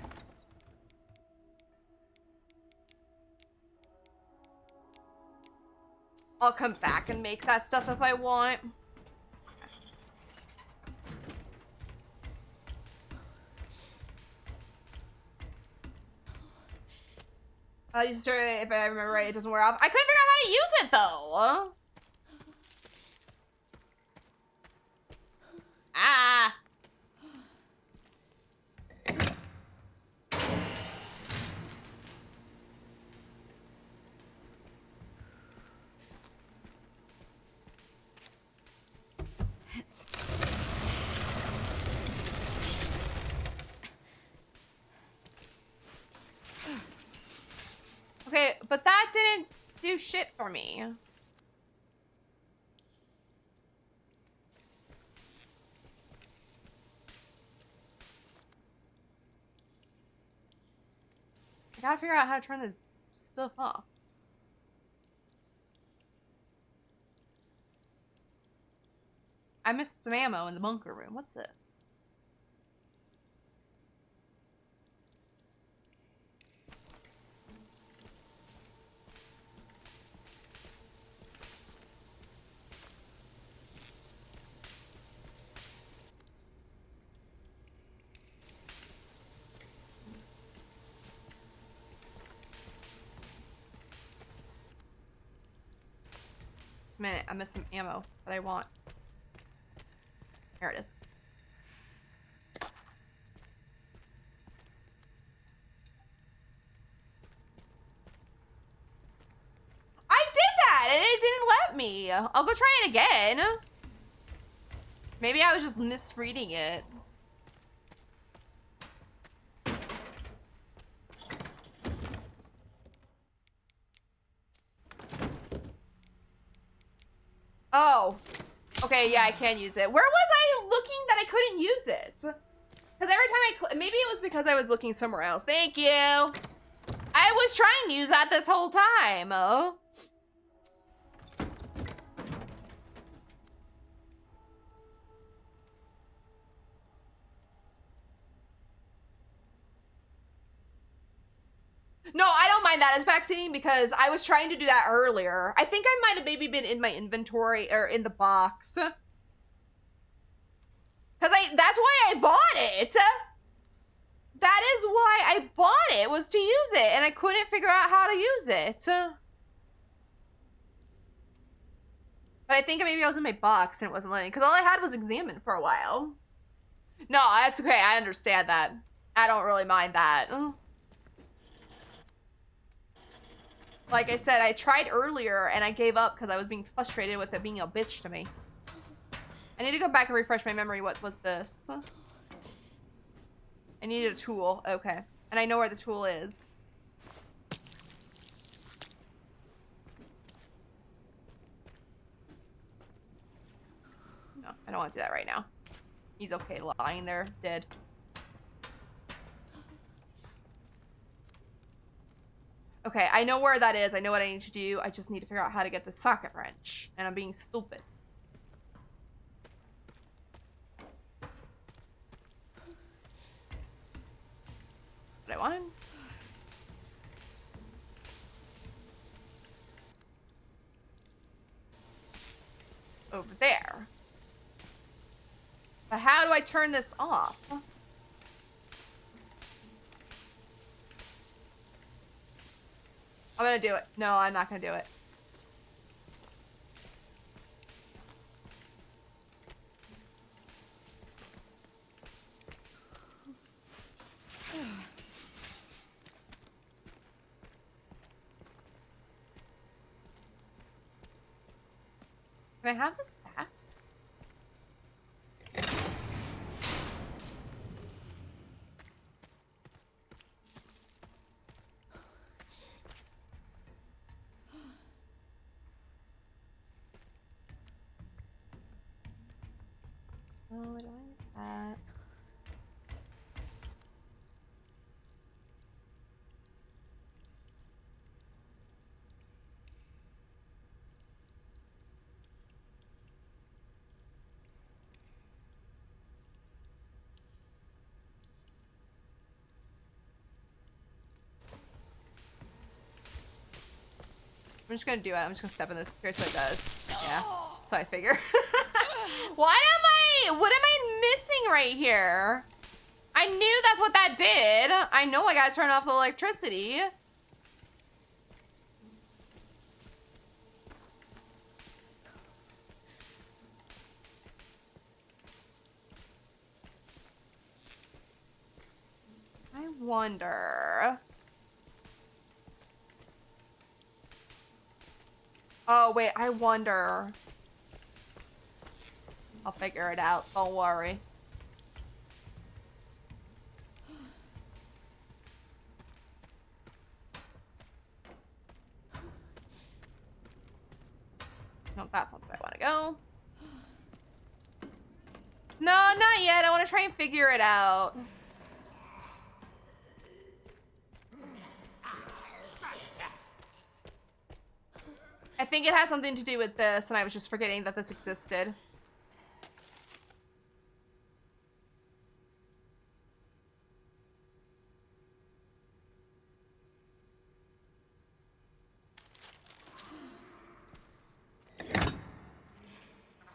A: I'll come back and make that stuff if I want. I'll use it if I remember right. It doesn't wear off. I couldn't figure out how to use it though. Ah. Okay, but that didn't do shit for me. I gotta figure out how to turn this stuff off. I missed some ammo in the bunker room. What's this? Just a minute. I missed some ammo that I want. Here it is. I did that and it didn't let me. I'll go try it again. Maybe I was just misreading it. Oh. Okay, yeah, I can use it. Where was I looking that I couldn't use it? Because every time maybe it was because I was looking somewhere else. Thank you. I was trying to use that this whole time. Oh. No, I don't mind that as backseating because I was trying to do that earlier. I think I might have maybe been in my inventory or in the box. Because that's why I bought it. That is why I bought it, was to use it. And I couldn't figure out how to use it. But I think maybe I was in my box and it wasn't letting. Because all I had was examine for a while. No, that's okay. I understand that. I don't really mind that. Like I said, I tried earlier and I gave up because I was being frustrated with it being a bitch to me. I need to go back and refresh my memory. What was this? I needed a tool. Okay. And I know where the tool is. No, I don't want to do that right now. He's okay lying there, dead. Okay, I know where that is. I know what I need to do. I just need to figure out how to get the socket wrench. And I'm being stupid. What I wanted? It's over there. But how do I turn this off? I'm gonna do it. No, I'm not gonna do it. Can I have this back? Oh, what is that? I'm just gonna do it. I'm just gonna step in this. Here's what it does. Yeah, that's what I figure. What am I missing right here? I knew that's what that did. I know I gotta turn off the electricity. wonder. Oh, wait, I wonder. I'll figure it out. Don't worry. No, that's not where I want to go. No, not yet. I want to try and figure it out. I think it has something to do with this, and I was just forgetting that this existed.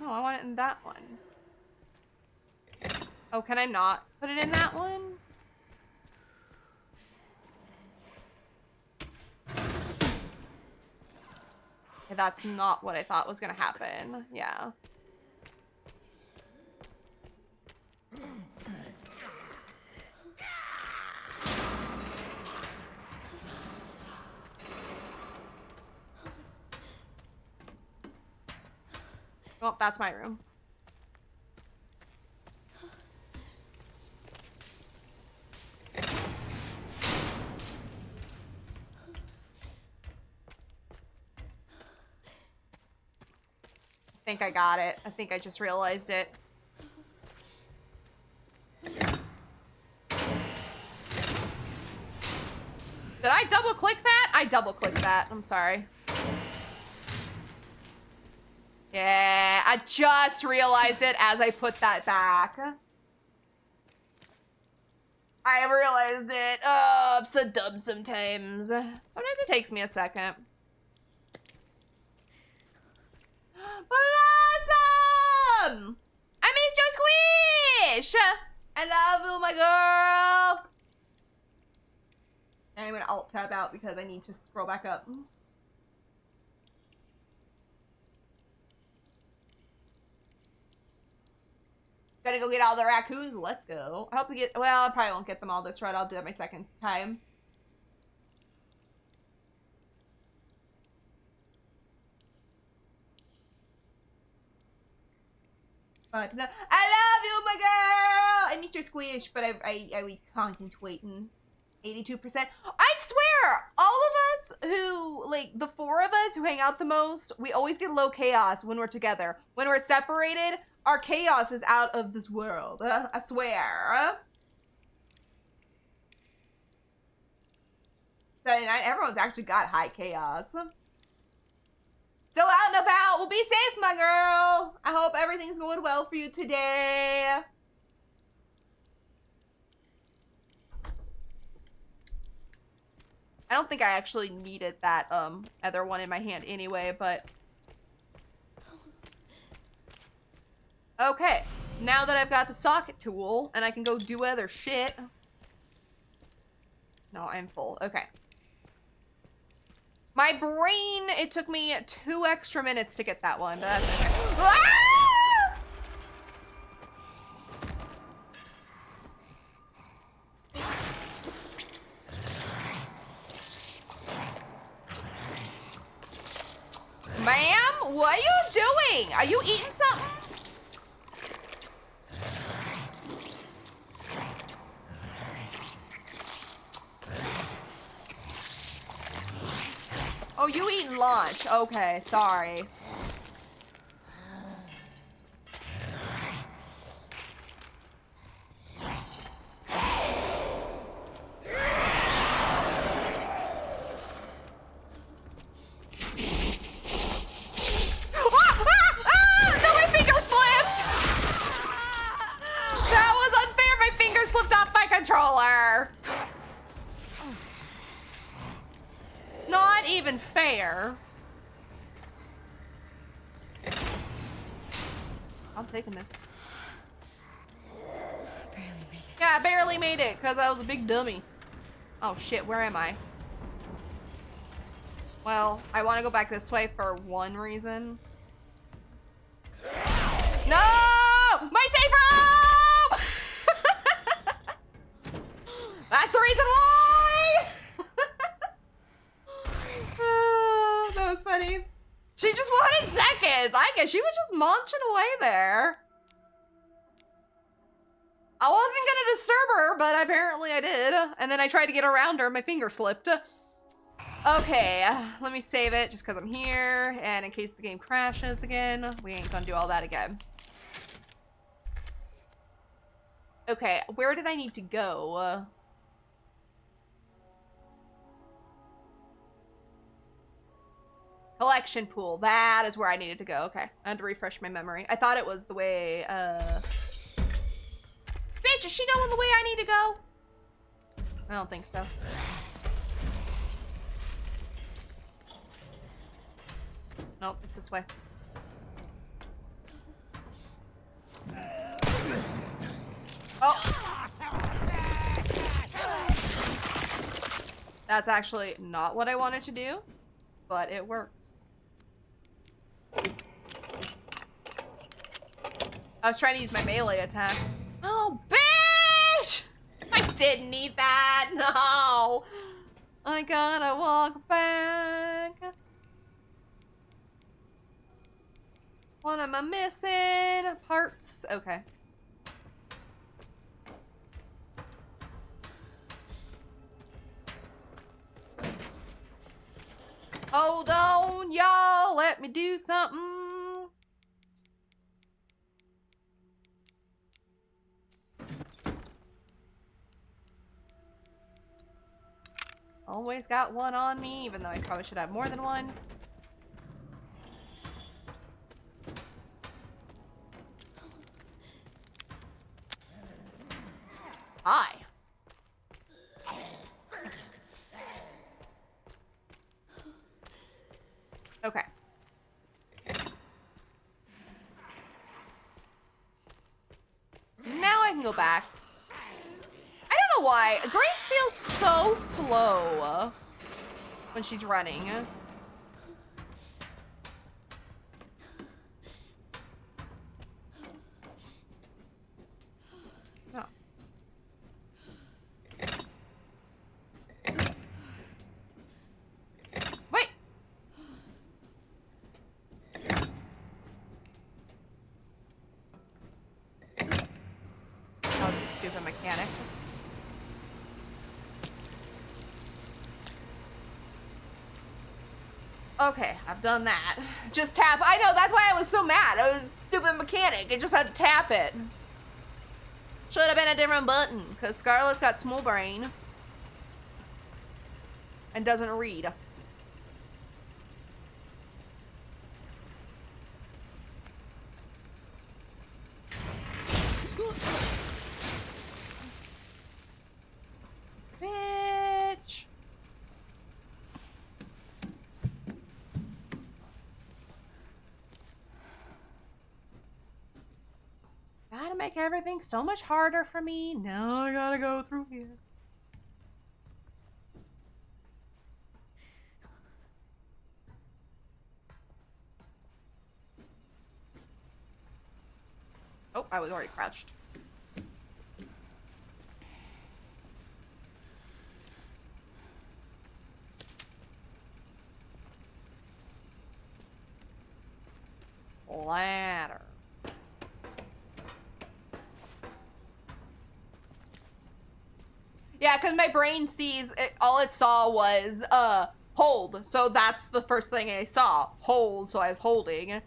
A: Oh, I want it in that one. Oh, can I not put it in that one? Okay, that's not what I thought was gonna happen. Yeah. Oh, that's my room. I think I got it. I think I just realized it. Did I double click that? I double clicked that. I'm sorry. Yeah, I just realized it as I put that back. I realized it. Oh, I'm so dumb sometimes. Sometimes it takes me a second. Blossom! I missed your Squish! I love you, my girl! And I'm gonna alt tab out because I need to scroll back up. Gotta go get all the raccoons. Let's go. I hope to get, well, I probably won't get them all this run. I'll do it my second time. But no, I love you, my girl! I missed your Squish, but I was contemplating. 82%. I swear, all of us who, like, the four of us who hang out the most, we always get low chaos when we're together. When we're separated, our chaos is out of this world. I swear. Saturday night, everyone's actually got high chaos. Still out and about. Well, be safe, my girl. I hope everything's going well for you today. I don't think I actually needed that other one in my hand anyway, but okay. Now that I've got the socket tool and I can go do other shit. No, I'm full. Okay. My brain, it took me 2 extra minutes to get that one, but that's okay. Ah! Ma'am, what are you doing? Are you eating something? Oh, you eating lunch. Okay, sorry. No, my finger slipped! That was unfair. My finger slipped off my controller. Not even fair. I'm taking this.
D: Barely made it.
A: Yeah, I barely made it because I was a big dummy. Oh shit, where am I? Well, I want to go back this way for one reason. No! My safe room! That's That's the reason why! That was funny. She just wanted seconds. I guess she was just munching away there. I wasn't gonna disturb her, but apparently I did. And then I tried to get around her, my finger slipped. Okay, let me save it just because I'm here. And in case the game crashes again, we ain't gonna do all that again. Okay, where did I need to go? Collection pool, that is where I needed to go. Okay, I had to refresh my memory. I thought it was the way, Bitch, is she going the way I need to go? I don't think so. Nope, it's this way. Oh! That's actually not what I wanted to do, but it works. I was trying to use my melee attack. Oh, bitch! I didn't need that. No. I gotta walk back. What am I missing? Parts. Okay. Hold on, y'all. Let me do something. Always got one on me, even though I probably should have more than one. Hi. Okay. Now I can go back. I don't know why. Grace feels so slow when she's running. Oh. Wait. Oh, this stupid mechanic. Okay, I've done that. Just tap. I know, that's why I was so mad. It was stupid mechanic. I just had to tap it. Should have been a different button, because Scarlett's got small brain. And doesn't read. Bitch. Gotta make everything so much harder for me. Now I gotta go through here. Oh, I was already crouched. Ladder. Yeah, because my brain sees it, all it saw was hold. So that's the first thing I saw. Hold, so I was holding.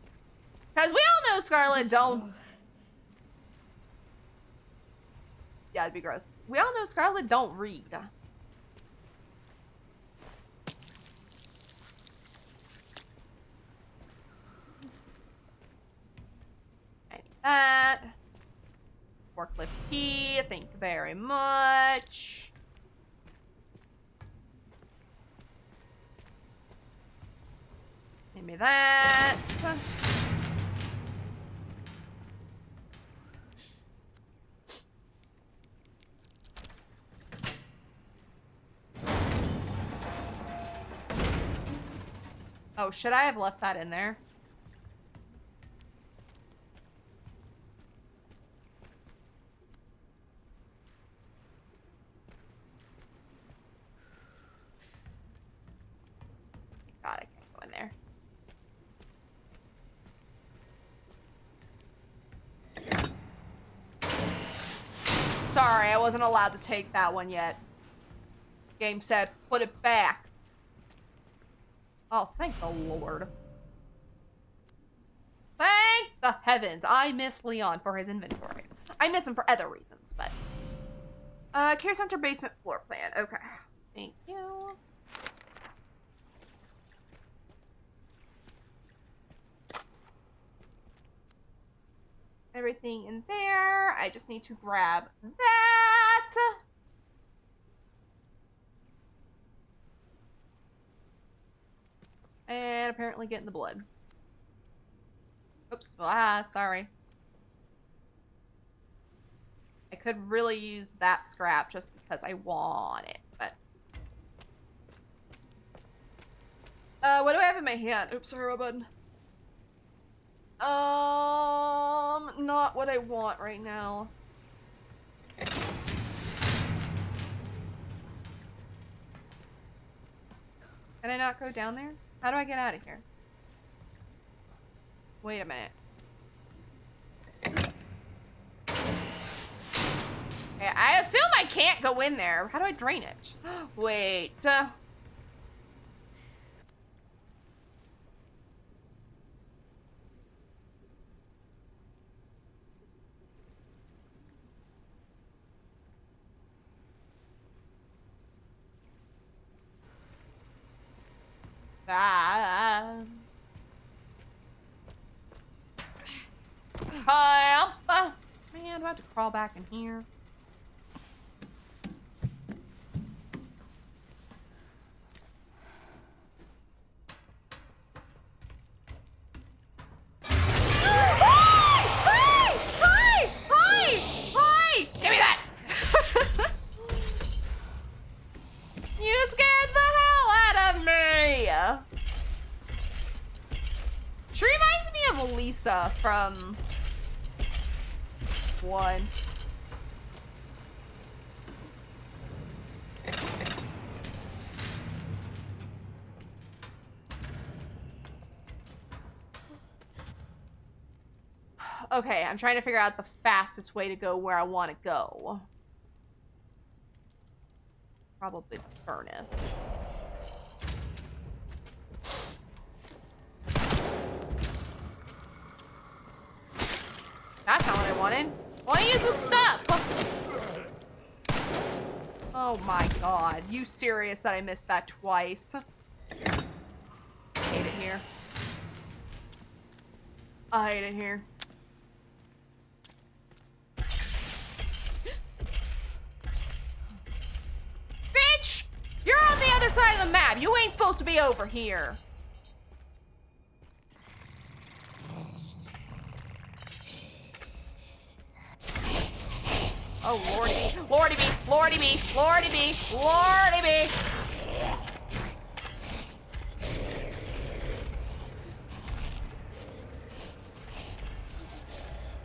A: Because we all know Scarlet don't. Yeah, it'd be gross. We all know Scarlet don't read. I need that. Forklift key, thank you very much. Give me that. Oh, should I have left that in there? there. Sorry, I wasn't allowed to take that one yet. Game said, put it back. Oh, thank the Lord. Thank the heavens. I miss Leon for his inventory. I miss him for other reasons, but... Care Center basement floor plan. Okay. Thank you. Everything in there. I just need to grab that. And apparently get in the blood. Oops. Sorry. I could really use that scrap just because I want it, but... what do I have in my hand? Oops, sorry, wrong button. Not what I want right now. Can I not go down there? How do I get out of here? Wait a minute. Okay, I assume I can't go in there. How do I drain it? Wait. Help! Man, do I have to crawl back in here? Hi! Give me that! You scared the hell out of me! She reminds me of Elisa from 1. Okay, I'm trying to figure out the fastest way to go where I want to go. Probably the furnace. That's not what I wanted. I want to use the stuff. Oh my god. You serious that I missed that twice? I hate it here. I hate it here. Bitch! You're on the other side of the map. You ain't supposed to be over here. Oh, lordy me, lordy me, lordy me, lordy me, lordy me.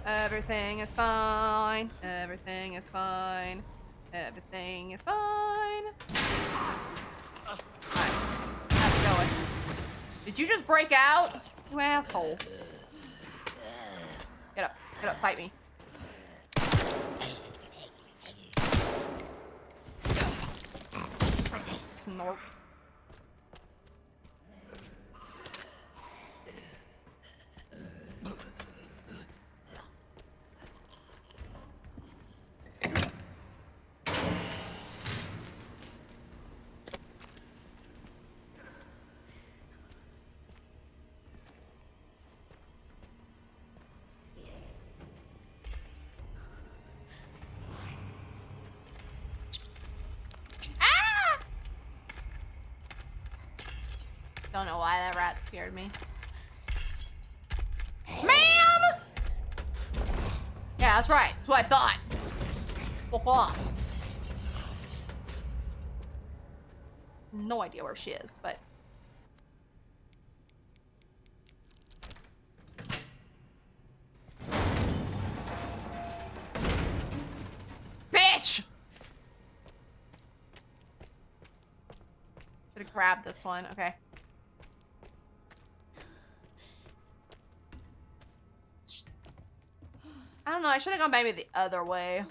A: Everything is fine. Everything is fine. Everything is fine. Alright, how's it going? Did you just break out? You asshole. Get up, fight me. Snork. Don't know why that rat scared me. Ma'am! Yeah, that's right. That's what I thought. Fuck off. No idea where she is, but... Bitch! Should've grabbed this one. Okay. don't know. I should have gone maybe the other way.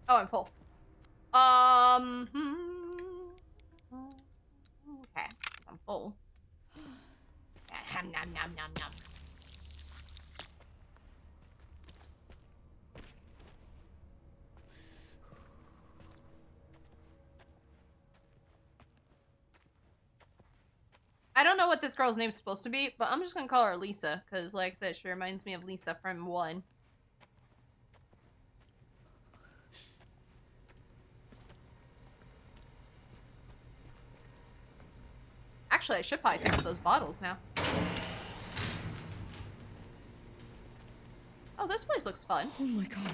A: Oh, I'm full. Okay, I'm full. Nom nom nom nom nom. I don't know what this girl's name's supposed to be, but I'm just gonna call her Lisa, because like I said, she reminds me of Lisa from 1. Actually, I should probably pick up those bottles now. Oh, this place looks fun.
G: Oh my god.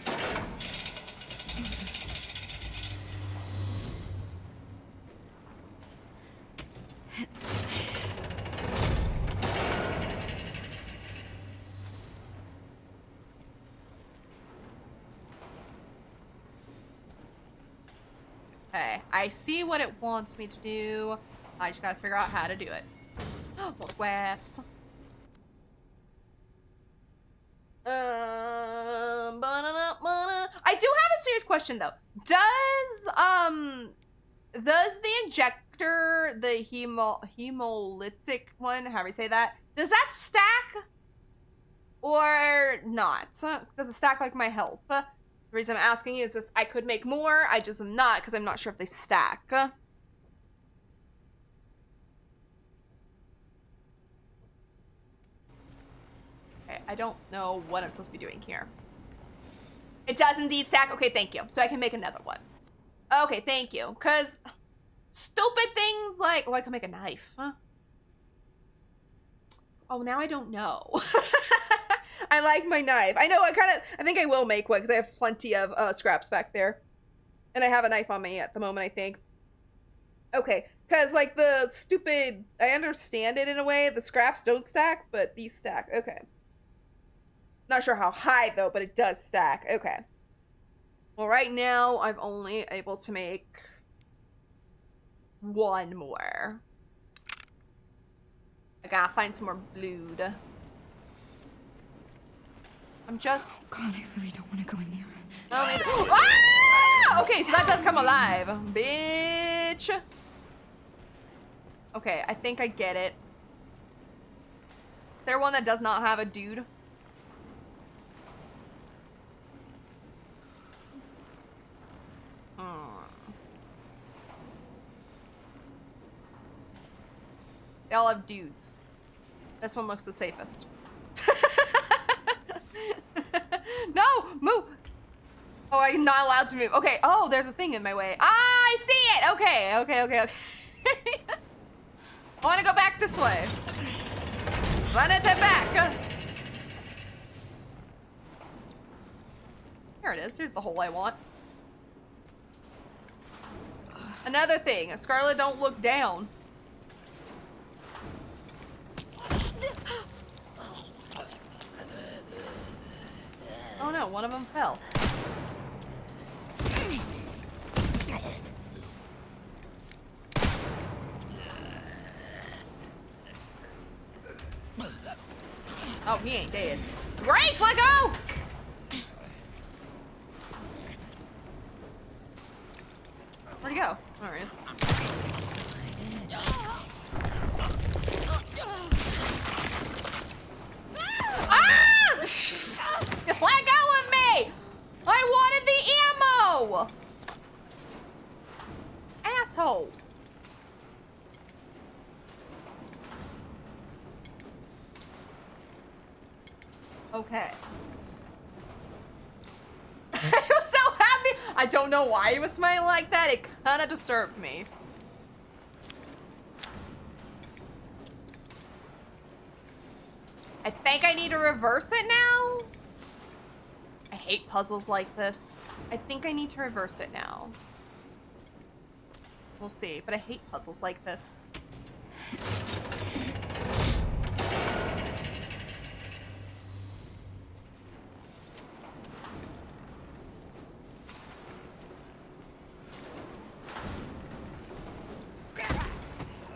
A: Okay, I see what it wants me to do. I just gotta figure out how to do it. More swaps. I do have a serious question though. Does the injector, the hemolytic one, however you say that, does that stack or not? Does it stack like my health? The reason I'm asking is this: I could make more. I just am not because I'm not sure if they stack. Okay, I don't know what I'm supposed to be doing here. It does indeed stack. Okay, thank you. So I can make another one. Okay, thank you. Because stupid things like... Oh, I can make a knife. Huh? Oh, now I don't know. I like my knife. I know, I think I will make one because I have plenty of scraps back there. And I have a knife on me at the moment, I think. Okay, because like the stupid... I understand it in a way. The scraps don't stack, but these stack. Okay. Not sure how high though, but it does stack. Okay. Well, right now I'm only able to make one more. I gotta find some more blood. I'm just...
D: Oh god, I really don't want to go in there.
A: I don't need... Ah! Okay, so that does come alive. Bitch. Okay, I think I get it. Is there one that does not have a dude? They all have dudes. This one looks the safest. No! Move! Oh, I'm not allowed to move. Okay. Oh, there's a thing in my way. Ah, I see it! Okay, okay, okay, okay. I want to go back this way. Run it back. Here it is. Here's the hole I want. Another thing. Scarlet, don't look down. Oh no, one of them fell. Oh, he ain't dead. Grace, let go! Where'd he go? Oh, there he is. Let go of me! I wanted the ammo! Asshole. Okay. I was so happy. I don't know why he was smiling like that. It kind of disturbed me. I think I need to reverse it now. I hate puzzles like this. I think I need to reverse it now. We'll see, but I hate puzzles like this.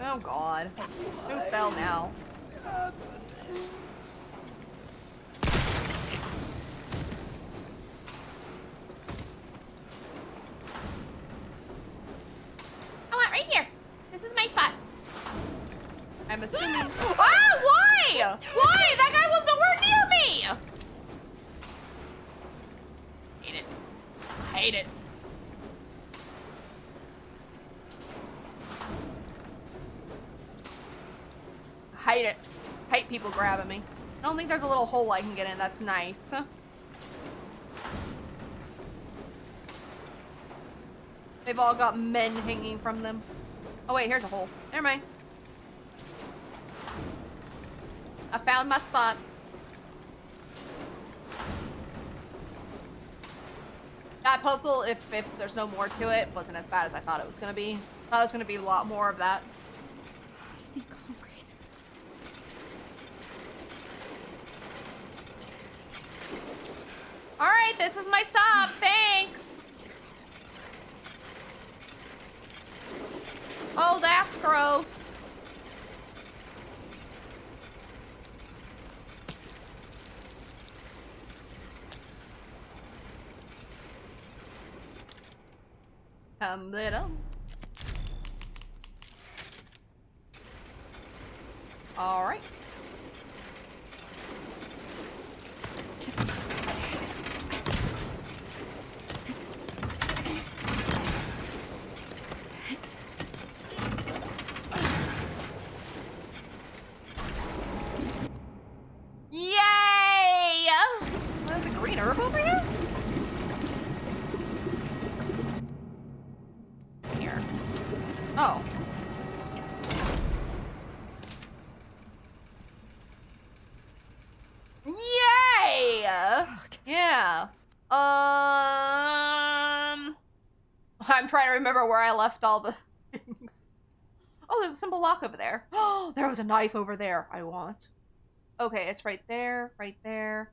A: Oh god. Who fell now? I want right here. This is my spot. I'm assuming. Ah, why? Why? That guy was nowhere near me. Hate it. I hate it. Hate it. Hate people grabbing me. I don't think there's a little hole I can get in. That's nice. They've all got men hanging from them. Oh wait, here's a hole. Never mind. I found my spot. That puzzle, if there's no more to it, wasn't as bad as I thought it was gonna be. I thought it was gonna be a lot more of that.
D: Stay calm, Grace.
A: All right, this is my stop. Thanks. Oh, that's gross. Little. All right. Yay! There's a green herb over here? Here. Oh. Yay! Yeah. I'm trying to remember where I left all the things. Oh, there's a simple lock over there. Oh, there was a knife over there I want. Okay, it's right there, right there.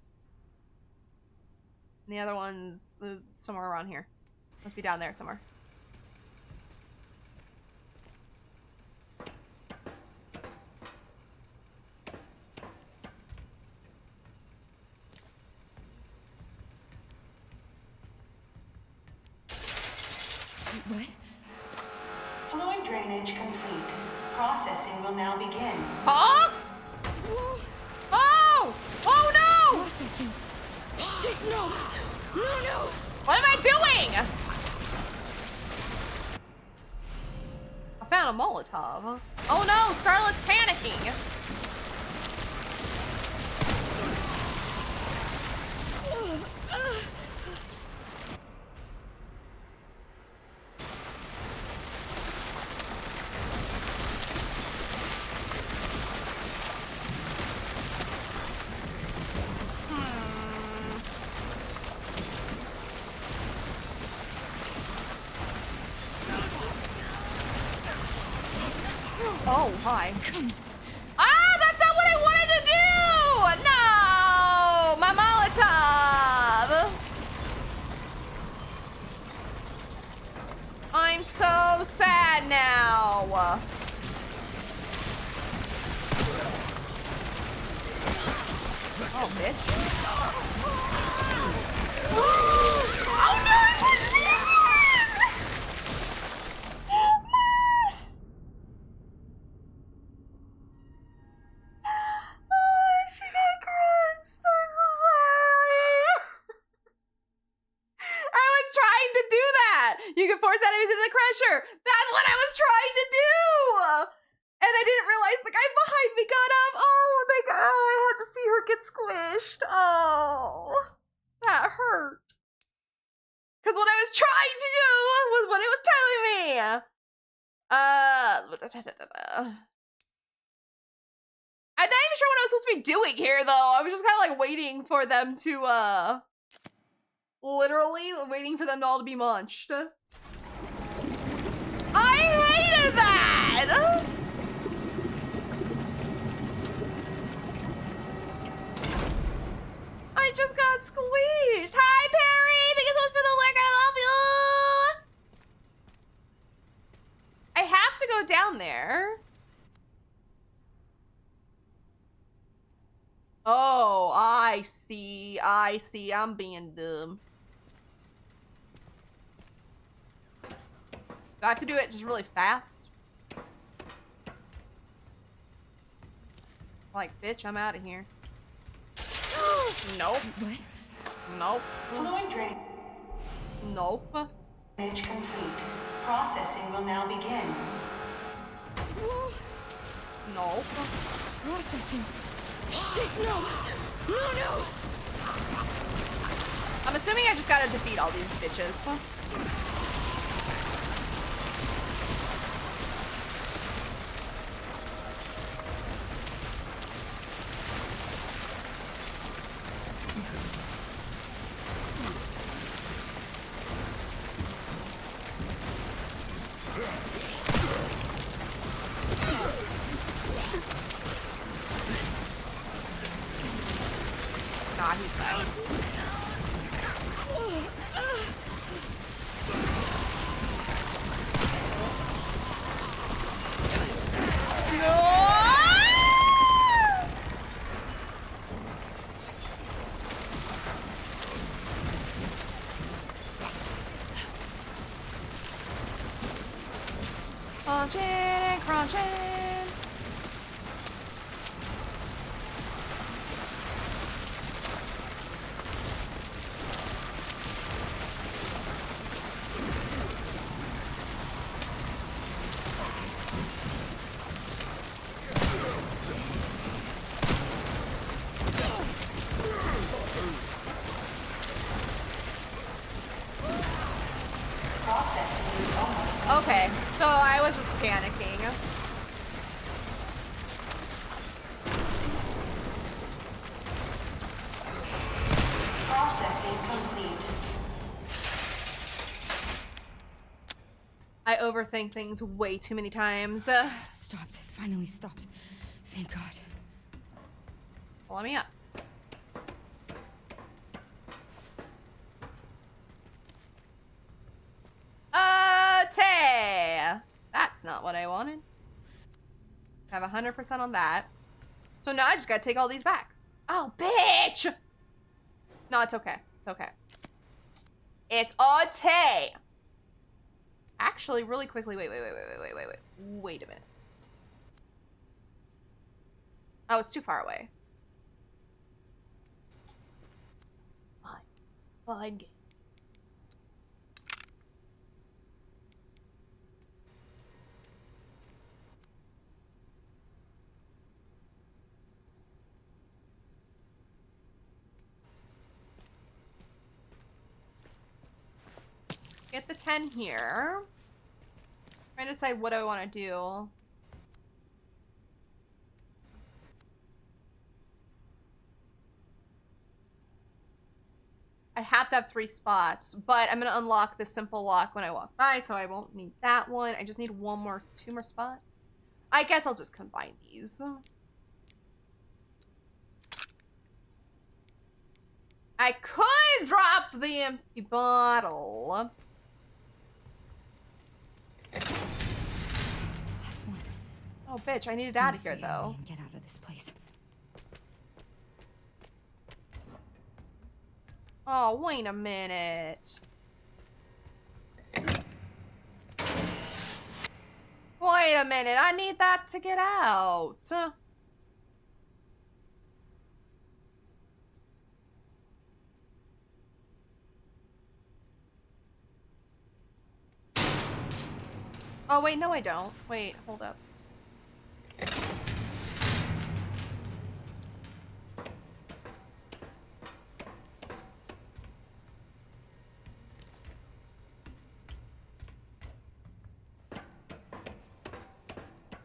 A: And the other one's somewhere around here. Must be down there somewhere.
D: What?
J: Fluid drainage complete. Processing will now begin.
A: Huh? Oh! Oh no!
D: Processing. Shit, no! No, no!
A: What am I doing? I found a Molotov. Oh no, Scarlett's panicking. Oh, hi. Ah, that's not what I wanted to do! No! My Molotov! I'm so sad now. Oh, bitch. Oh, no! She got crushed. I'm so sorry. I was trying to do that. You can force enemies into the crusher. That's what I was trying to do. And I didn't realize the guy behind me got up. Oh my god. Oh, I had to see her get squished. Oh, that hurt. Because what I was trying to do was what it was telling me. I'm not even sure what I was supposed to be doing here, though. I was just kind of like waiting for them to, literally waiting for them all to be munched. I hated that! I just got squeezed. Hi, Perry. Thank you so much for the lurk. I love you. I have to go down there. Oh, I see. I see. I'm being dumb. Do I have to do it just really fast? Like, bitch, I'm out of here. Nope.
D: What?
A: Nope.
J: Fluid drainage
A: Nope.
J: complete. Processing will now begin.
A: Nope.
G: Processing. Shit, no! No, no!
A: I'm assuming I just gotta defeat all these bitches. Nah, he's bad. Crunching and crunching. Okay, so I was just panicking.
J: Processing complete.
A: I overthink things way too many times.
D: It stopped. Finally stopped. Thank God.
A: Let me up. That's not what I wanted. Have 100% on that. So now I just gotta take all these back. Oh, bitch! No, it's okay. It's okay. It's okay. Actually, really quickly, wait a minute. Oh, it's too far away. Fine. Get the 10 here. Trying to decide what do I want to do. I have to have 3 spots, but I'm gonna unlock this simple lock when I walk by, so I won't need that one. I just need 2 more spots. I guess I'll just combine these. I could drop the empty bottle.
D: Last one.
A: Oh, bitch, I need it out of here, though.
D: Get out of this place.
A: Oh, wait a minute. Wait a minute, I need that to get out. Oh, wait, no I don't. Wait, hold up.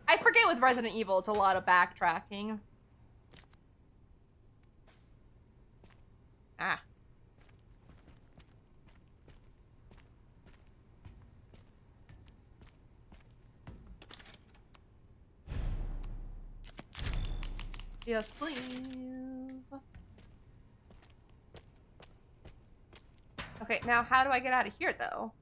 A: I forget with Resident Evil, it's a lot of backtracking. Ah. Yes, please. Okay, now how do I get out of here, though?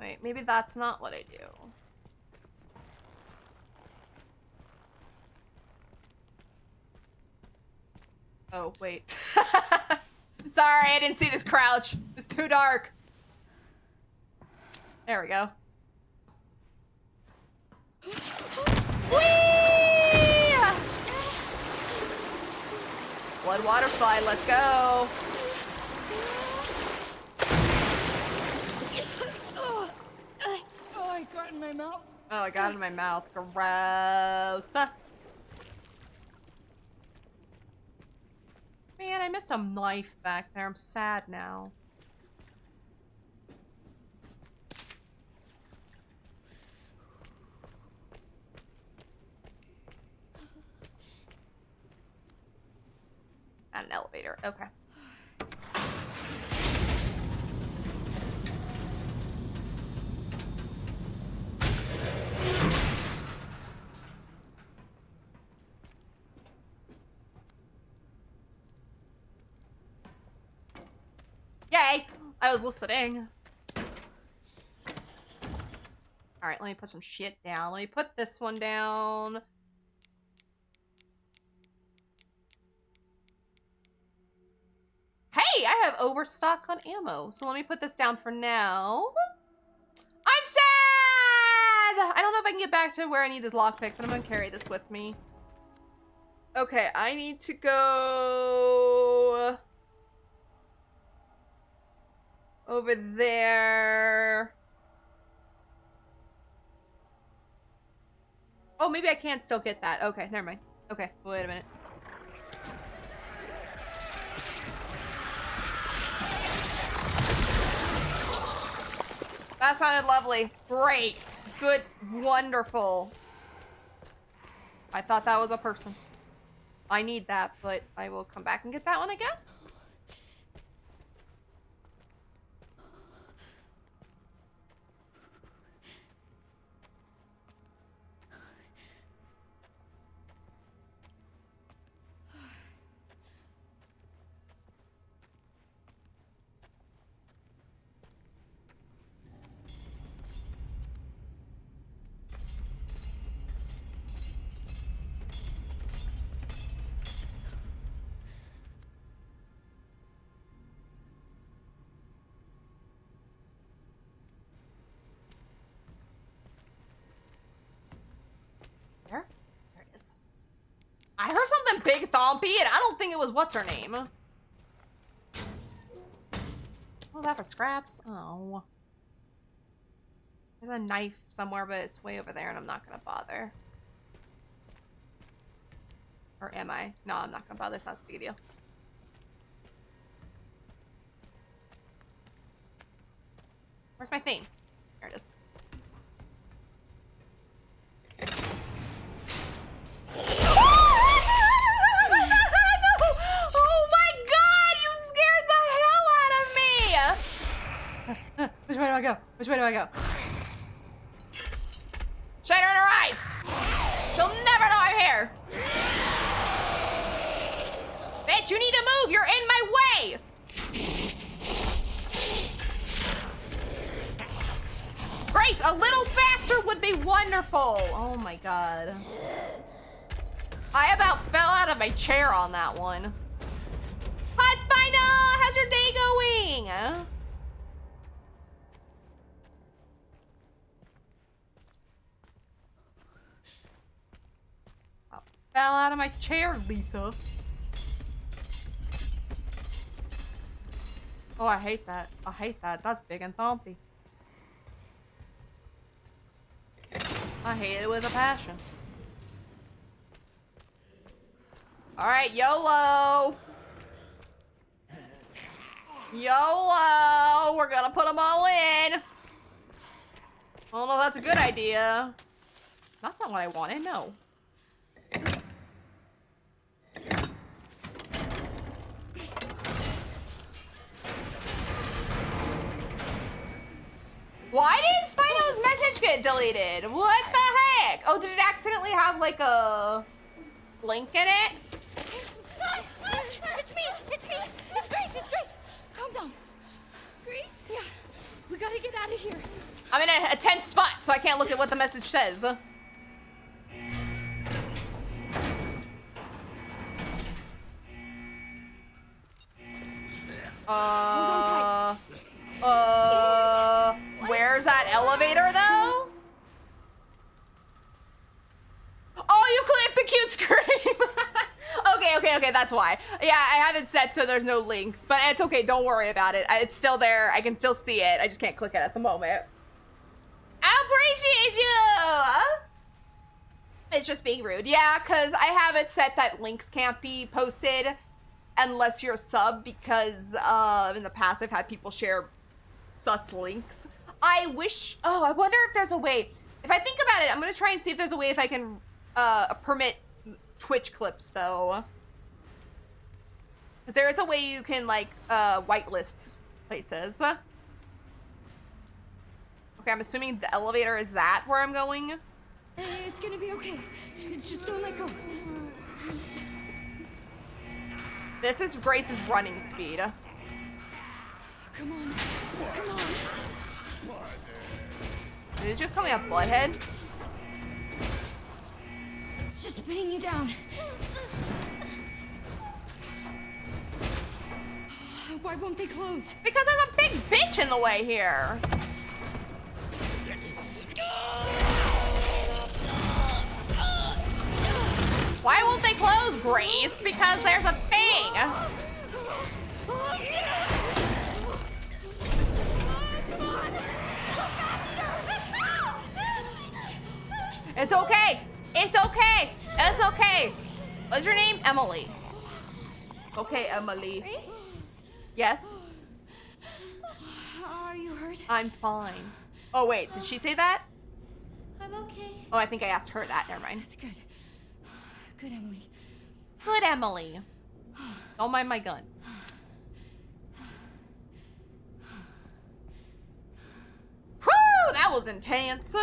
A: Wait, maybe that's not what I do. Oh, wait. Sorry, I didn't see this crouch. It was too dark. There we go. Whee! Blood water slide, let's go.
G: Oh, I got in my mouth.
A: Oh, I got it in my mouth. Gross. Man, I missed a knife back there. I'm sad now. At an elevator. Okay. Yay! I was listening. Alright, let me put some shit down. Let me put this one down. Hey, I have overstock on ammo. So let me put this down for now. I'm sad! I don't know if I can get back to where I need this lockpick, but I'm gonna carry this with me. Okay, I need to go over there. Oh, maybe I can still get that. Okay, never mind. Okay, wait a minute. That sounded lovely. Great. Good. Wonderful. I thought that was a person. I need that, but I will come back and get that one, I guess. There it is. I heard something big thumpy, and I don't think it was what's her name. Oh, that for scraps. Oh. There's a knife somewhere, but it's way over there, and I'm not gonna bother. Or am I? No, I'm not gonna bother. It's not a big deal. Where's my thing? There it is. Oh my god! You scared the hell out of me! Which way do I go? Which way do I go? Shine her in her eyes! She'll never know I'm here! Bitch, you need to move! You're in my way! Great! A little faster would be wonderful! Oh my god. I about fell out of my chair on that one. Hot Bina! How's your day going? Oh, fell out of my chair, Lisa. Oh, I hate that. I hate that. That's big and thumpy. I hate it with a passion. Alright, YOLO! YOLO! We're gonna put them all in! I don't know if that's a good idea. That's not what I wanted, no. Why did Spino's message get deleted? What the heck? Oh, did it accidentally have like a link in it?
G: It's me! It's me! It's Grace! It's Grace! Calm down. Grace? Yeah. We gotta get out of here.
A: I'm in a tense spot, so I can't look at what the message says. Where's that elevator though? Oh, you clicked the cute scream. Okay, that's why. Yeah, I have it set so there's no links, but it's okay, don't worry about it. It's still there, I can still see it. I just can't click it at the moment. I appreciate you! It's just being rude. Yeah, because I have it set that links can't be posted unless you're a sub, because in the past I've had people share sus links. I wonder if there's a way. If I think about it, I'm gonna try and see if there's a way if I can permit Twitch clips though. Because there is a way you can like whitelist places. Okay, I'm assuming the elevator is that where I'm going.
G: It's gonna be okay. Just don't let go.
A: This is Grace's running speed.
G: Come on. Come on.
A: Did it just call me a butthead?
G: It's just pinning you down. Why won't they close?
A: Because there's a big bitch in the way here. Why won't they close, Grace? Because there's a thing. It's okay. It's okay. It's okay. What's your name? Emily. Okay, Emily.
G: Grace?
A: Yes?
G: Are you hurt?
A: I'm fine. Oh, wait. Did she say that?
G: I'm okay.
A: Oh, I think I asked her that. Never mind.
G: That's good. Good, Emily.
A: Good, Emily. Don't mind my gun. Whew! That was intense.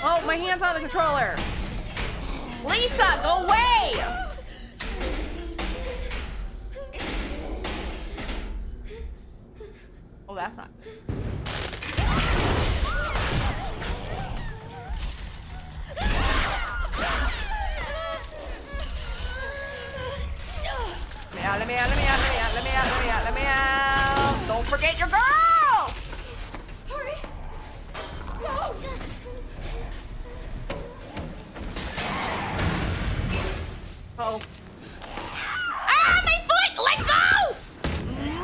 A: Oh, my hand's on the controller. Lisa, go away! Oh, that's not. Let me out, let me out, let me out, let me out, let me out, let me out. Don't forget your girl!
G: Hurry! No!
A: Oh. Ah, my foot! Let go! No!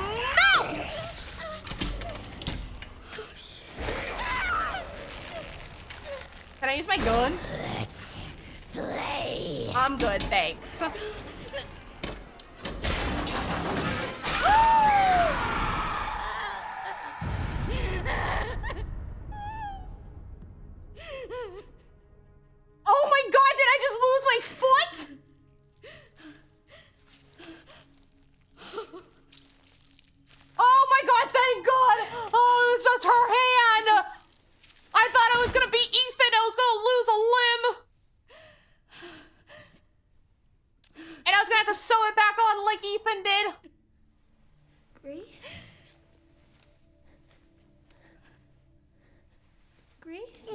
A: Can I use my gun?
G: Let's play.
A: I'm good, thanks. Oh my god, did I just lose my foot? Oh my god, thank god! Oh, it was just her hand! I thought I was gonna be Ethan, I was gonna lose a limb! And I was gonna have to sew it back on like Ethan did!
G: Grace? Grace?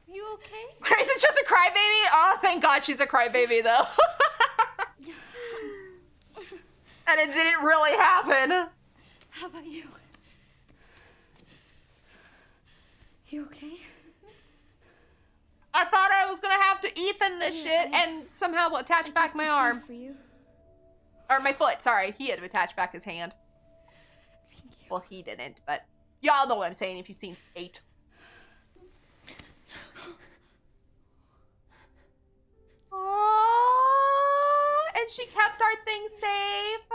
G: You okay?
A: Grace is just a crybaby? Oh, thank god she's a crybaby though. And it didn't really happen.
G: How about you? You okay?
A: I thought I was gonna have to Ethan this shit and somehow attach back my arm.
G: For you.
A: Or my foot, sorry. He had to attach back his hand.
G: Thank you.
A: Well, he didn't, but y'all know what I'm saying if you've seen 8. Oh, and she kept our thing safe.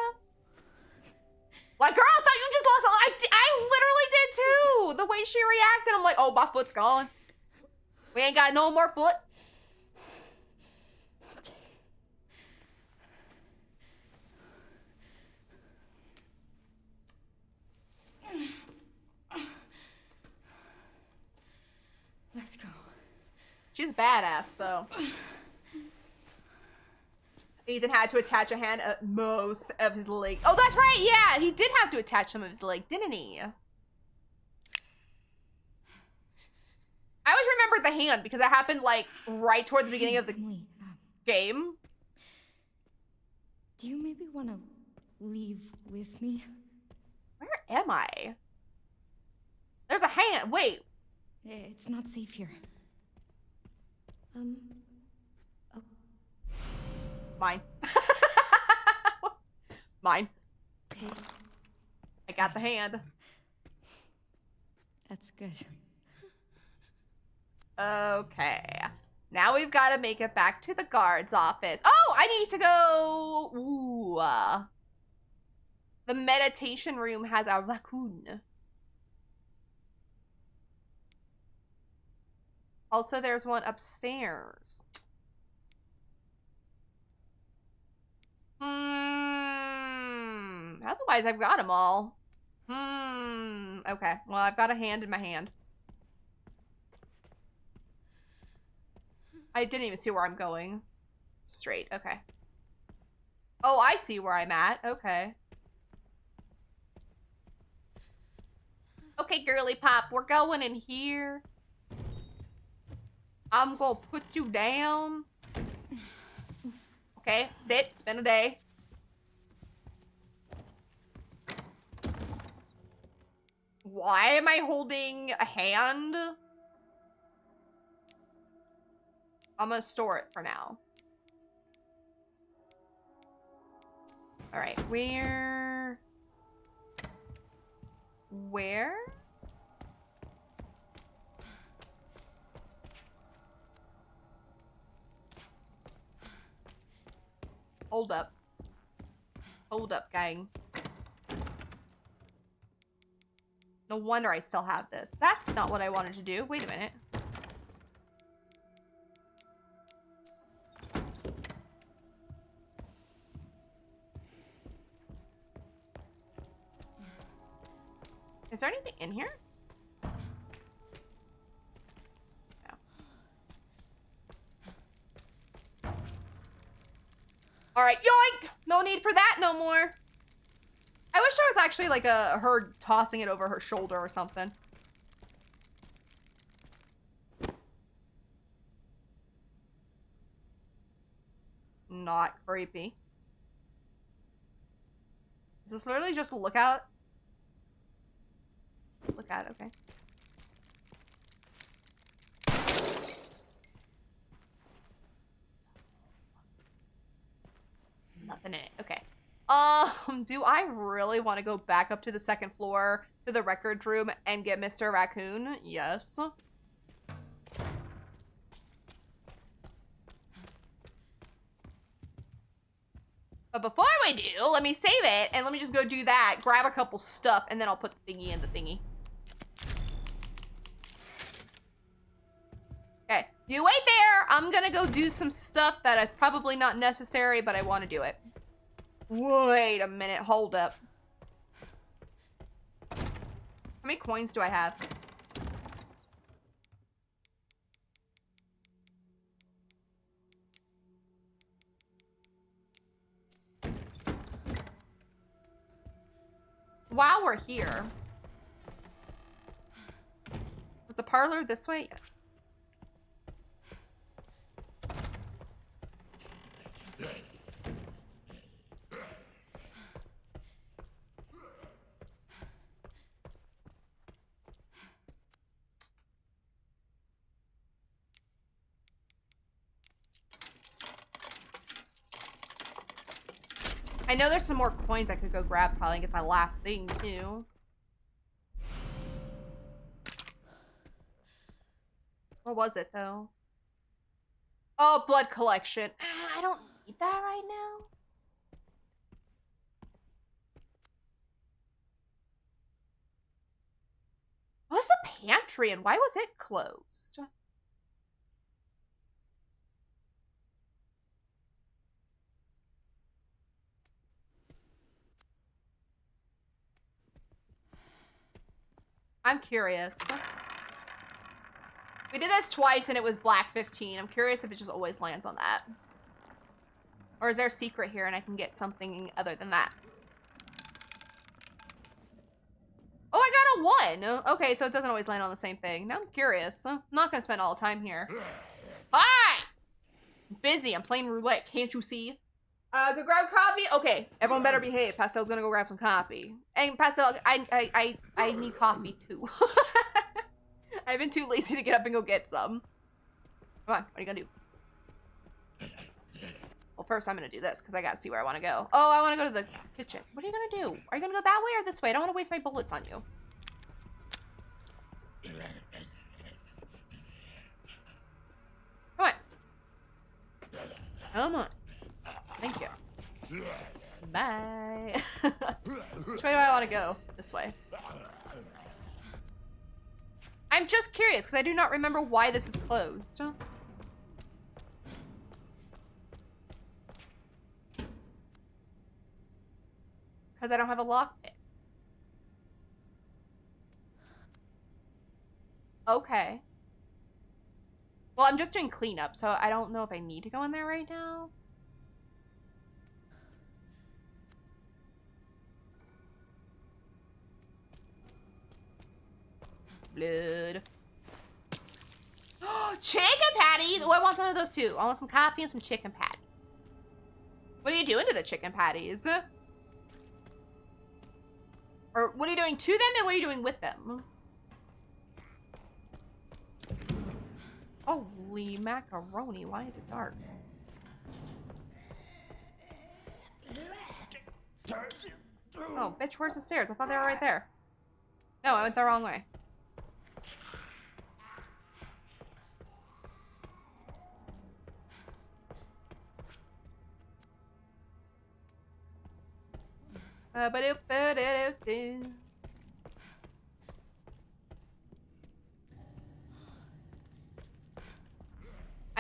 A: Like, girl, I thought you just lost I literally did too. The way she reacted, I'm like, oh, my foot's gone. We ain't got no more foot. She's badass, though. Ethan had to attach a hand at most of his leg. Oh, that's right. Yeah, he did have to attach some of his leg, didn't he? I always remembered the hand because it happened like right toward the beginning of the
D: Emily,
A: game.
D: do you maybe want to leave with me?
A: Where am I? There's a hand. Wait.
D: It's not safe here.
A: Mine. Mine.
D: Okay,
A: I got the hand.
D: that's good.
A: Okay. Now we've got to make it back to the guard's office. Oh, I need to go. Ooh. The meditation room has a raccoon. Also, there's one upstairs. Otherwise, I've got them all. Okay. Well, I've got a hand in my hand. I didn't even see where I'm going. Straight. Okay. Oh, I see where I'm at. Okay. Okay, girly pop. We're going in here. I'm gonna put you down. Okay, sit. It's been a day. Why am I holding a hand? I'm gonna store it for now. All right, where? Hold up. Hold up, gang. No wonder I still have this. That's not what I wanted to do. Wait a minute. Is there anything in here? No. All right, yoink! No need for that no more. I wish there was actually like her tossing it over her shoulder or something. Not creepy. Is this literally just a lookout? Let's look at it, okay. Nothing in it. Okay. Do I really want to go back up to the second floor to the records room and get Mr. Raccoon? Yes. But before we do, let me save it and let me just go do that, grab a couple stuff, and then I'll put the thingy in the thingy. Okay, you wait there. I'm gonna go do some stuff that is probably not necessary, but I want to do it. Wait a minute, hold up. How many coins do I have? While we're here, is the parlor this way? Yes. I know there's some more coins I could go grab probably and get my last thing too. What was it though? Oh, blood collection. I don't need that right now. What was the pantry and why was it closed? I'm curious. We did this twice and it was black 15. I'm curious if it just always lands on that. Or is there a secret here and I can get something other than that? Oh, I got a 1. Okay, so it doesn't always land on the same thing. Now I'm curious. I'm not gonna spend all the time here. Hi! I'm busy. I'm playing roulette. Can't you see? Go grab coffee? Okay, everyone better behave. Pastel's gonna go grab some coffee. And Pastel, I need coffee too. I've been too lazy to get up and go get some. Come on, what are you gonna do? Well, first I'm gonna do this because I gotta see where I wanna go. Oh, I wanna go to the kitchen. What are you gonna do? Are you gonna go that way or this way? I don't wanna waste my bullets on you. Come on. Come on. Thank you. Bye. Which way do I wanna go? This way. I'm just curious because I do not remember why this is closed. Because I don't have a lockpick. Okay. Well, I'm just doing cleanup, so I don't know if I need to go in there right now. Blood. Chicken patties! Oh, I want some of those too. I want some coffee and some chicken patties. What are you doing to the chicken patties? Or what are you doing to them and what are you doing with them? Holy macaroni, why is it dark? Oh, bitch, where's the stairs? I thought they were right there. No, I went the wrong way. I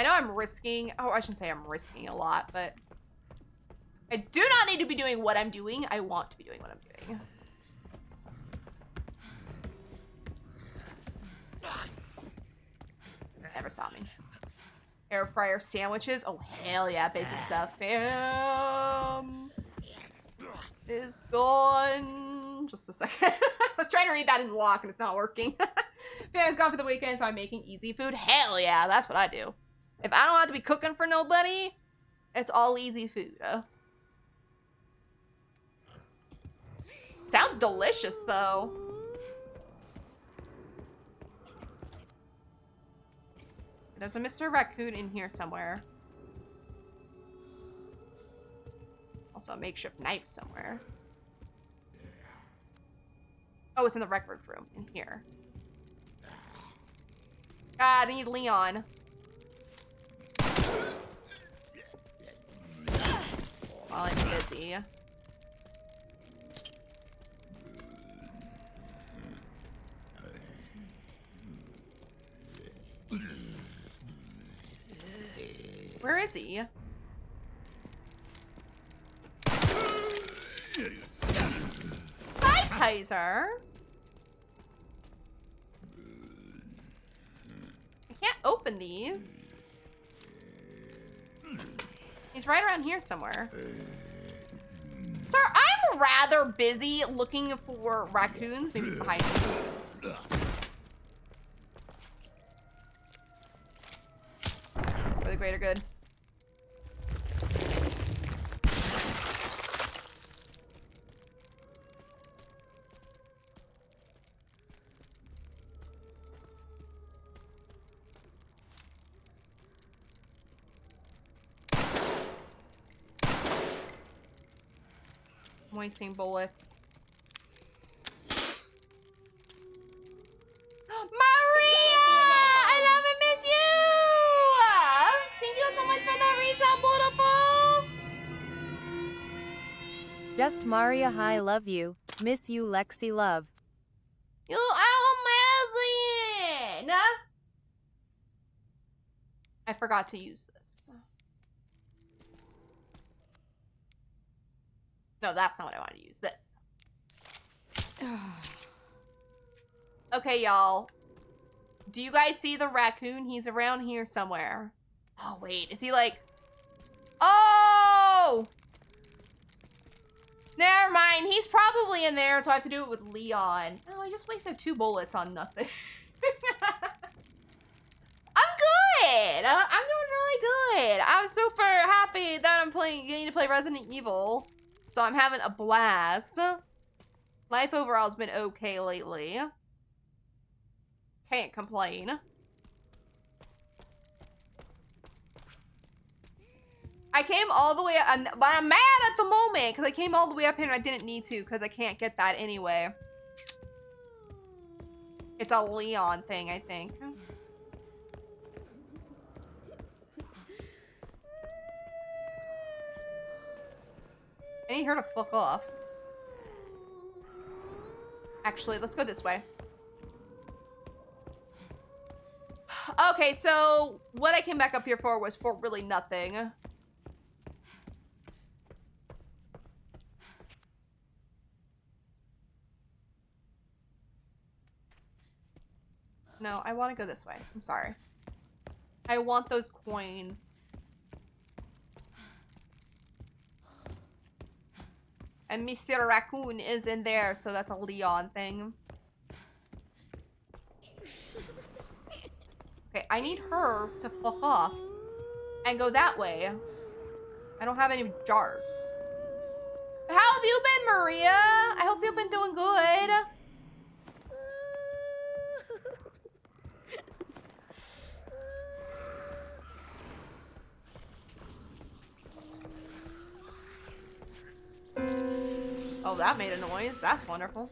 A: know I'm risking, oh, I shouldn't say I'm risking a lot, but I do not need to be doing what I'm doing. I want to be doing what I'm doing. Never saw me. Air fryer sandwiches. Oh, hell yeah, basic stuff. Bam. Is gone. Just a second. I was trying to read that and walk and it's not working. Family's gone for the weekend, so I'm making easy food. Hell yeah, that's what I do. If I don't have to be cooking for nobody, it's all easy food. Sounds delicious, though. There's a Mr. Raccoon in here somewhere. Also a makeshift knife somewhere. Oh, it's in the record room in here. God, I need Leon. While I'm busy. Where is he? Hi, Tizer. I can't open these. He's right around here somewhere. Sir, I'm rather busy looking for raccoons. Maybe he's behind me. For the greater good. I'm wasting bullets. Maria! I love and miss you! Thank you so much for the resub, beautiful!
K: Just Maria, hi, love you. Miss you, Lexi, love.
A: You are amazing! I forgot to use this. No, that's not what I wanted to use. This. Okay, y'all. Do you guys see the raccoon? He's around here somewhere. Oh, wait. Is he like... Oh! Never mind. He's probably in there, so I have to do it with Leon. Oh, I just wasted 2 bullets on nothing. I'm good. I'm doing really good. I'm super happy that I'm getting to play Resident Evil. So I'm having a blast. Life overall has been okay lately. Can't complain. I came all the way up, but I'm mad at the moment because I came all the way up here and I didn't need to because I can't get that anyway. It's a Leon thing, I think. I need her to fuck off. Actually, let's go this way. Okay, so what I came back up here for was for really nothing. No, I want to go this way. I'm sorry. I want those coins. And Mr. Raccoon is in there, so that's a Leon thing. Okay, I need her to fuck off and go that way. I don't have any jars. How have you been, Maria? I hope you've been doing good. Oh, that made a noise. That's wonderful.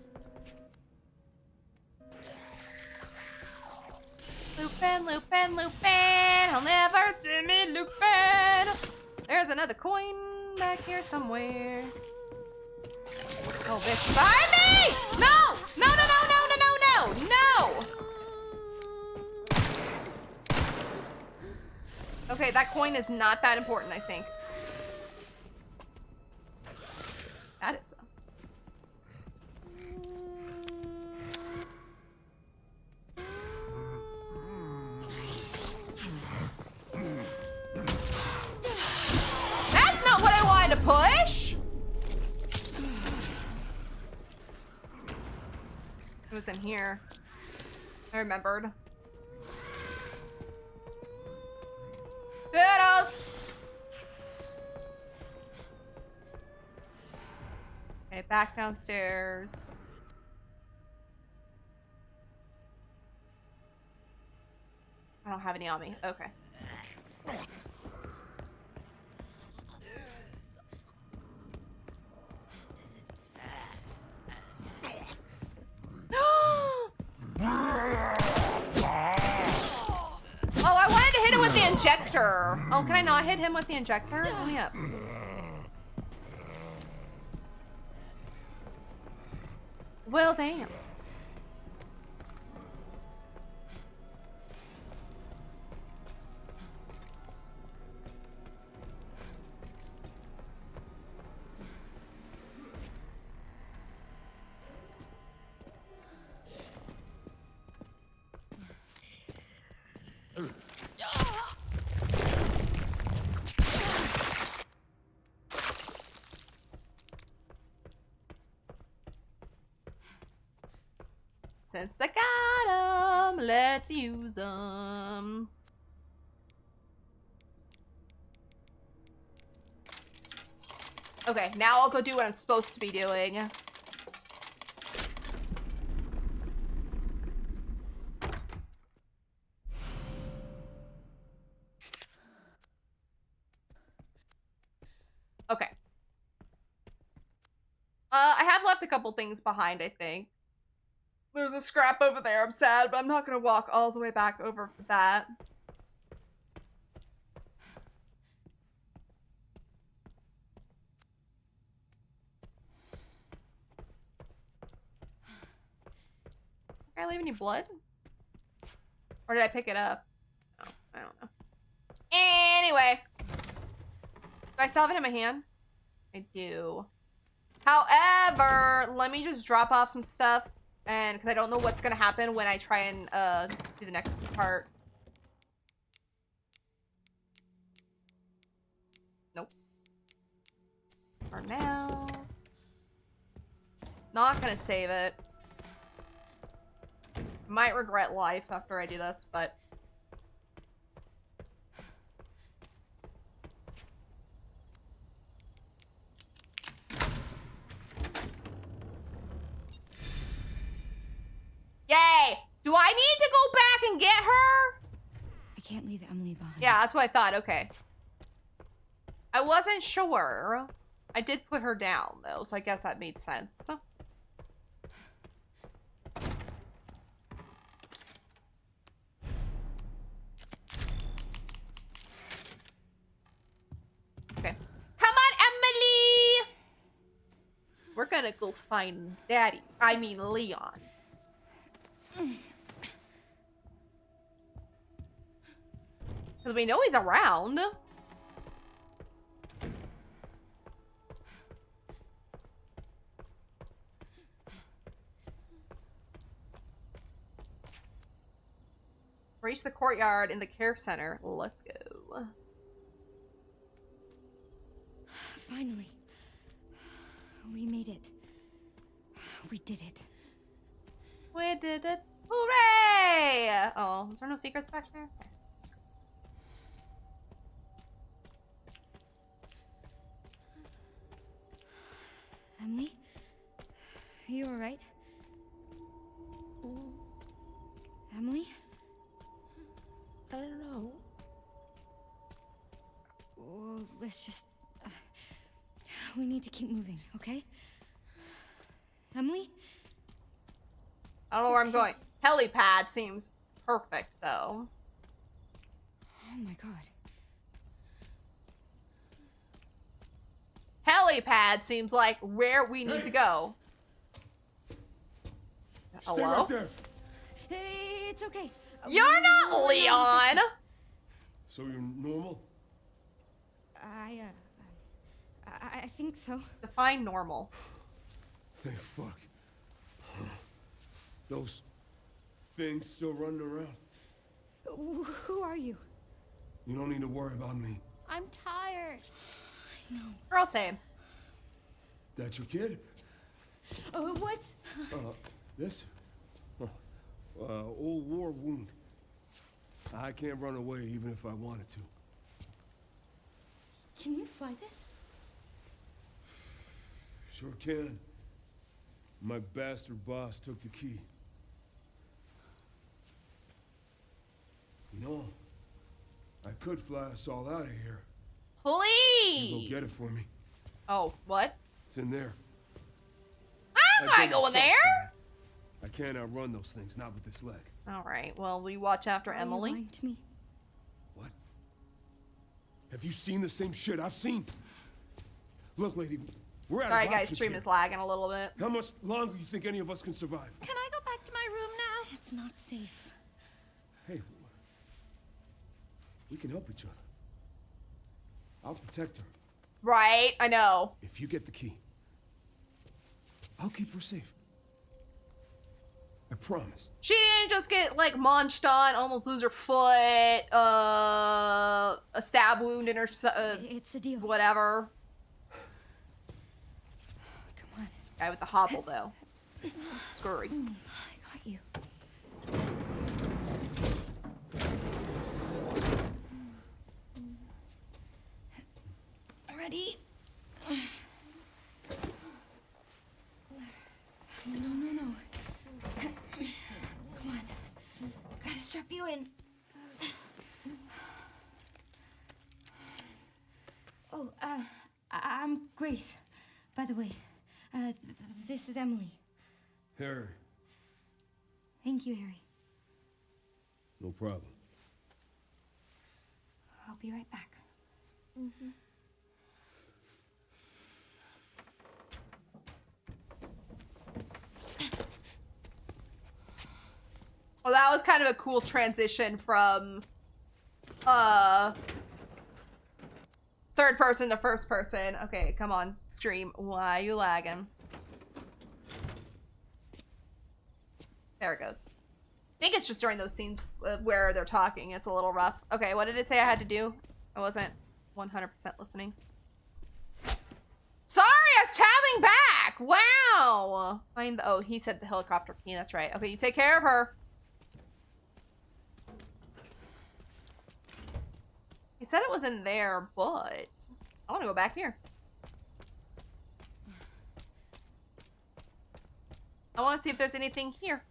A: Lupin, Lupin, Lupin. He'll never see me, Lupin. There's another coin back here somewhere. Oh, bitch. Behind me! No! No, no, no, no, no, no, no! No! Okay, that coin is not that important, I think. That is, though. That's not what I wanted to push! It was in here. I remembered. Doodles! Okay, back downstairs. I don't have any on me. Okay. Oh, I wanted to hit him with the injector. Oh, can I not hit him with the injector? Let me up. Well, damn. Since I got them, let's use them. Okay, now I'll go do what I'm supposed to be doing. Okay. I have left a couple things behind, I think. There's a scrap over there. I'm sad, but I'm not gonna walk all the way back over for that. Did I leave any blood? Or did I pick it up? Oh, I don't know. Anyway. Do I still have it in my hand? I do. However, let me just drop off some stuff And because I don't know what's gonna happen when I try and do the next part. Nope. For now. Not gonna save it. Might regret life after I do this, but... Yay! Do I need to go back and get her?
D: I can't leave Emily behind.
A: Yeah, that's what I thought. Okay. I wasn't sure. I did put her down, though, so I guess that made sense. Okay. Come on, Emily! We're gonna go find Daddy. I mean, Leon. Because we know he's around. Reach the courtyard in the care center. Let's go.
D: Finally. We made it. We did it.
A: We did it. Hooray! Oh, is there no secrets back there?
D: Emily? Are you alright? Emily?
F: I don't know.
D: Well, let's just... we need to keep moving, okay? Emily?
A: I don't know where I'm going. Helipad seems perfect, though.
D: Oh my god.
A: Helipad seems like where we need to go.
C: Stay
A: Hello?
C: right there.
D: Hey, it's okay.
A: You're not Leon!
C: So you're normal?
D: I think so.
A: Define normal.
C: Thank fuck. Those things still running around.
D: Who are you?
C: You don't need to worry about me.
G: I'm tired.
D: I know.
A: Girl, same.
C: That your kid?
D: What's...
C: This? Old war wound. I can't run away even if I wanted to.
D: Can you fly this?
C: Sure can. My bastard boss took the key. You know, I could fly us all out of here.
A: Please!
C: You go get it for me.
A: Oh, what?
C: It's in there.
A: I'm not going there!
C: I can't outrun those things, not with this leg.
A: Alright, well, we watch after Emily.
D: Are you lying to me?
C: What? Have you seen the same shit I've seen? Look, lady, we're out
A: Sorry,
C: of
A: guys,
C: options
A: stream
C: here.
A: is lagging a little bit.
C: How much longer do you think any of us can survive?
G: Can I go back to my room now?
D: It's not safe.
C: Hey, we can help each other. I'll protect her.
A: Right, I know.
C: If you get the key, I'll keep her safe. I promise.
A: She didn't just get, like, munched on, almost lose her foot, a stab wound in her,
D: It's a deal.
A: whatever.
D: Come on.
A: Guy with the hobble, though. Scurry.
D: I got you. Ready? No. Come on. Gotta strap you in. Oh, I'm Grace, by the way. This is Emily.
C: Harry,
D: Thank you, Harry.
C: no problem.
D: I'll be right back.
A: Well, that was kind of a cool transition from, third person to first person. Okay, come on, stream. Why are you lagging? There it goes. I think it's just during those scenes where they're talking. It's a little rough. Okay, what did it say I had to do? I wasn't 100% listening. Sorry, I was tabbing back. Wow. Find the, oh, he said the helicopter key. That's right. Okay, you take care of her. He said it was in there, but I want to go back here. I want to see if there's anything here.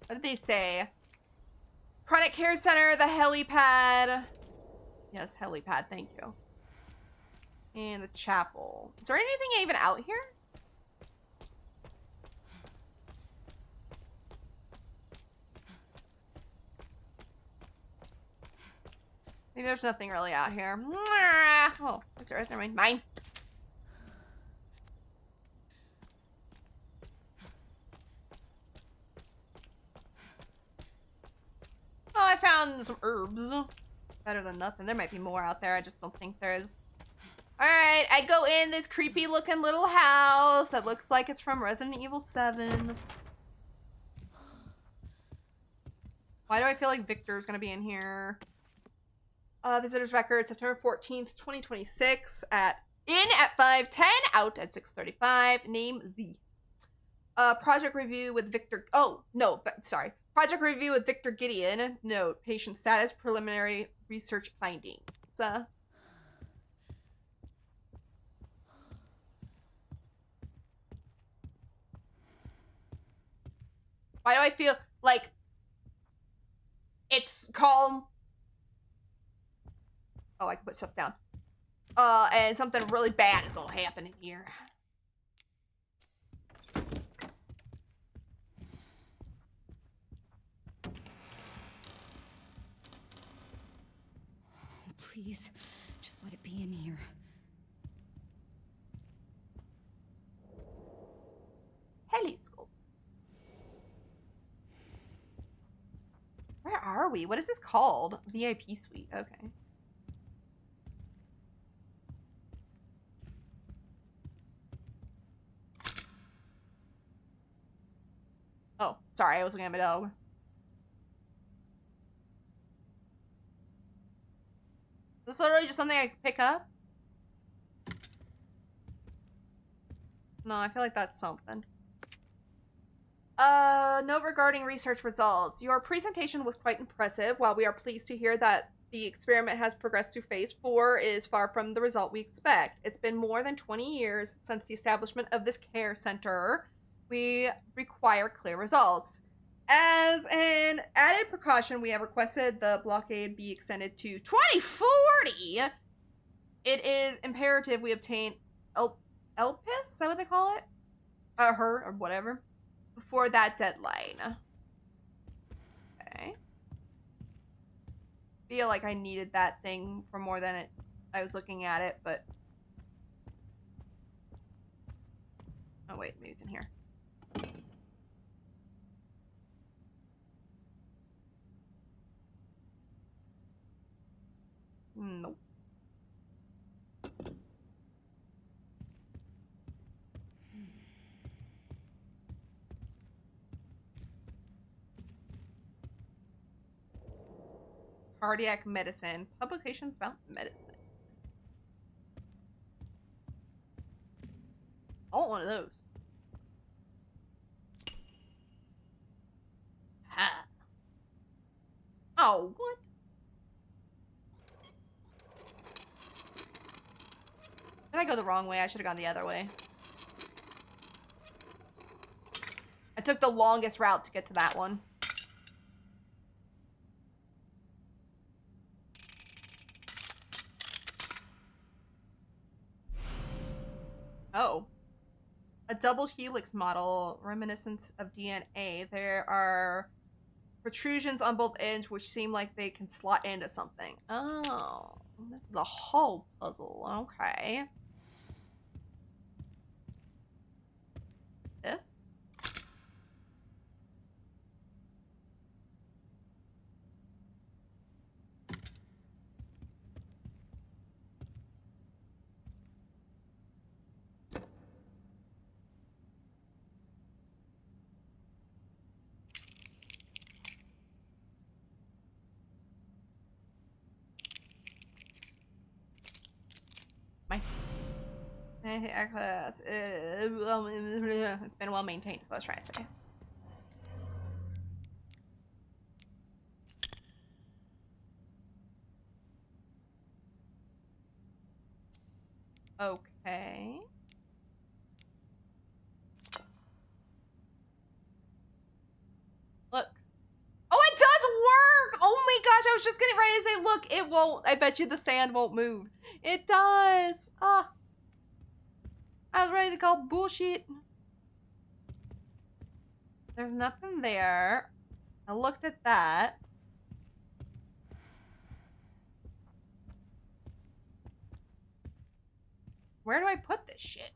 A: What did they say? Chronic Care Center, the helipad. Yes, helipad, thank you. And the chapel. Is there anything even out here? Maybe there's nothing really out here. Oh, is there? Never mind. Mine. Oh, I found some herbs. Better than nothing. There might be more out there. I just don't think there is. Alright, I go in this creepy looking little house that looks like it's from Resident Evil 7. Why do I feel like Victor's gonna be in here? Visitor's record, September 14th, 2026 in at 5:10, out at 6:35. Name Z. Project review with Victor. Oh, no, sorry. Project review with Victor Gideon. Note, patient status, preliminary research findings. Why do I feel like it's calm? Oh, I can put stuff down. And something really bad is gonna happen in here.
D: Please, just let it be in here.
A: Heliscope. Where are we? What is this called? VIP suite. Okay. Oh, sorry. I was looking at my dog. Is this literally just something I can pick up? No, I feel like that's something. Note regarding research results. Your presentation was quite impressive. While we are pleased to hear that the experiment has progressed to phase 4, it is far from the result we expect. It's been more than 20 years since the establishment of this care center. We require clear results. As an added precaution, we have requested the blockade be extended to 2040. It is imperative we obtain Elpis, is that what they call it? Her, or whatever, before that deadline. Okay. Feel like I needed that thing for more than I was looking at it, but... Oh wait, maybe it's in here. Nope. Cardiac medicine. Publications about medicine. I want one of those. Ha. Oh, what? Did I go the wrong way? I should have gone the other way. I took the longest route to get to that one. Oh. A double helix model reminiscent of DNA. There are protrusions on both ends which seem like they can slot into something. Oh. This is a whole puzzle. Okay. This? It's been well maintained, is what I was trying to say. Okay. Look. Oh, it does work! Oh my gosh, I was just getting ready to say, look, it won't. I bet you the sand won't move. It does. Ah. I was ready to call bullshit. There's nothing there. I looked at that. Where do I put this shit?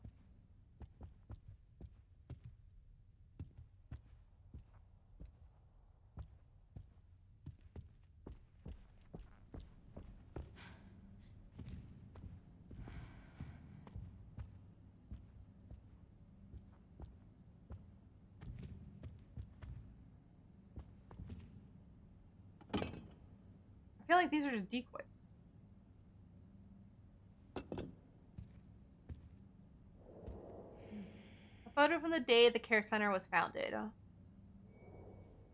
A: I feel like these are just decoys. A photo from the day the care center was founded.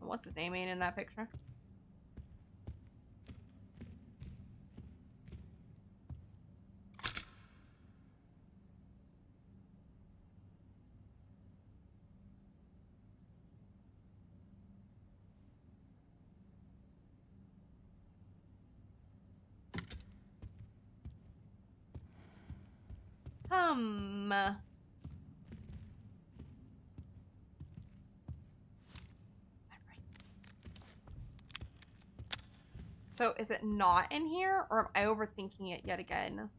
A: What's his name ain't in that picture? So is it not in here, or am I overthinking it yet again?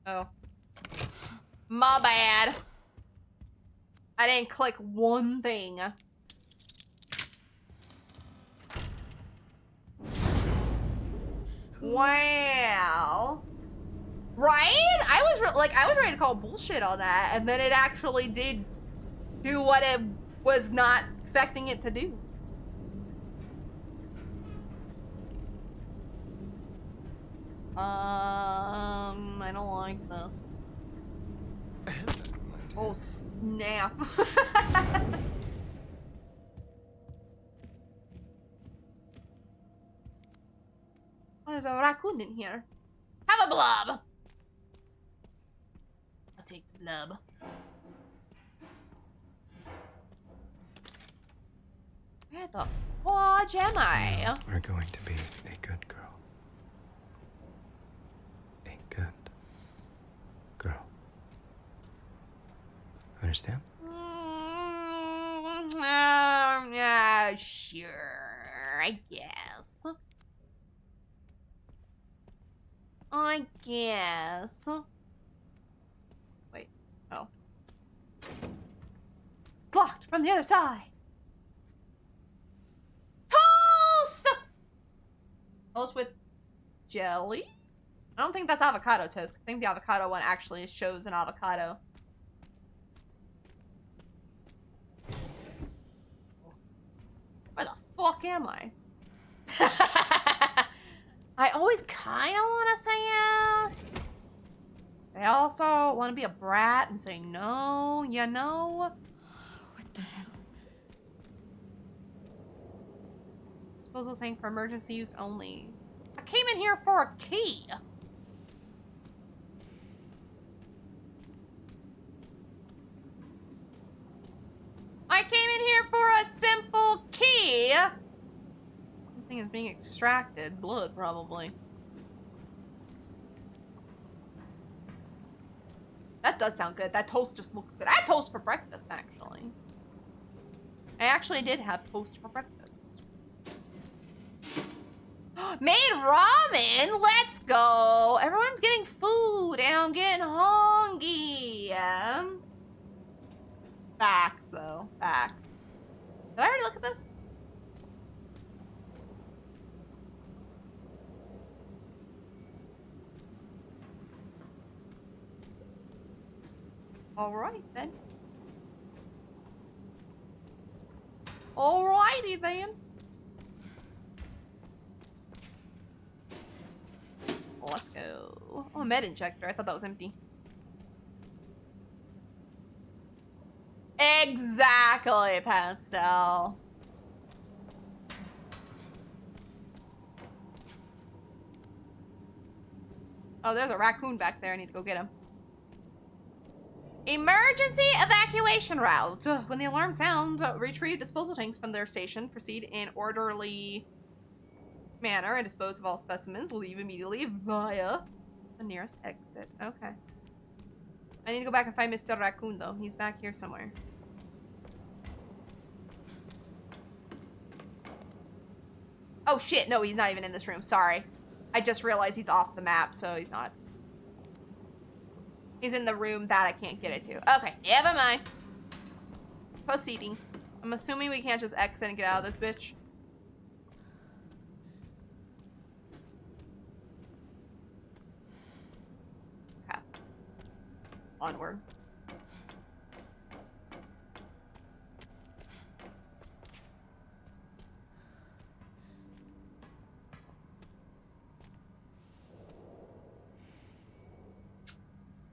A: Oh. My bad. I didn't click one thing. Wow. Right? I was ready to call bullshit on that, and then it actually did do what it was not expecting it to do. I don't like this. Oh, snap. Oh, there's a raccoon in here. Have a blob. I'll take the blob. Where the fudge am I?
C: We're going to be a good girl. A good girl. Understand?
A: Yeah, sure. I guess. Wait. Oh. It's locked from the other side. Toast! Toast with jelly? I don't think that's avocado toast. I think the avocado one actually shows an avocado. Where the fuck am I? I always kind of want to say yes. I also want to be a brat and say no, you know?
D: What the hell?
A: Disposal tank for emergency use only. I came in here for a key. I came in here for a simple key. Something is being extracted. Blood, probably. That does sound good. That toast just looks good. I had toast for breakfast, actually. I actually did have toast for breakfast. Made ramen? Let's go. Everyone's getting food and I'm getting hungry. Facts, though. Facts. Did I already look at this? Alright, then. Alrighty, then. Oh, a med injector. I thought that was empty. Exactly, Pastel. Oh, there's a raccoon back there. I need to go get him. Emergency evacuation route. When the alarm sounds, retrieve disposal tanks from their station. Proceed in orderly manner and dispose of all specimens. Leave immediately via the nearest exit. Okay. I need to go back and find Mr. Raccoon, though. He's back here somewhere. Oh, shit. No, he's not even in this room. Sorry. I just realized he's off the map, so he's not. He's in the room that I can't get it to. Okay, never mind. Proceeding. I'm assuming we can't just exit and get out of this bitch. Okay. Onward.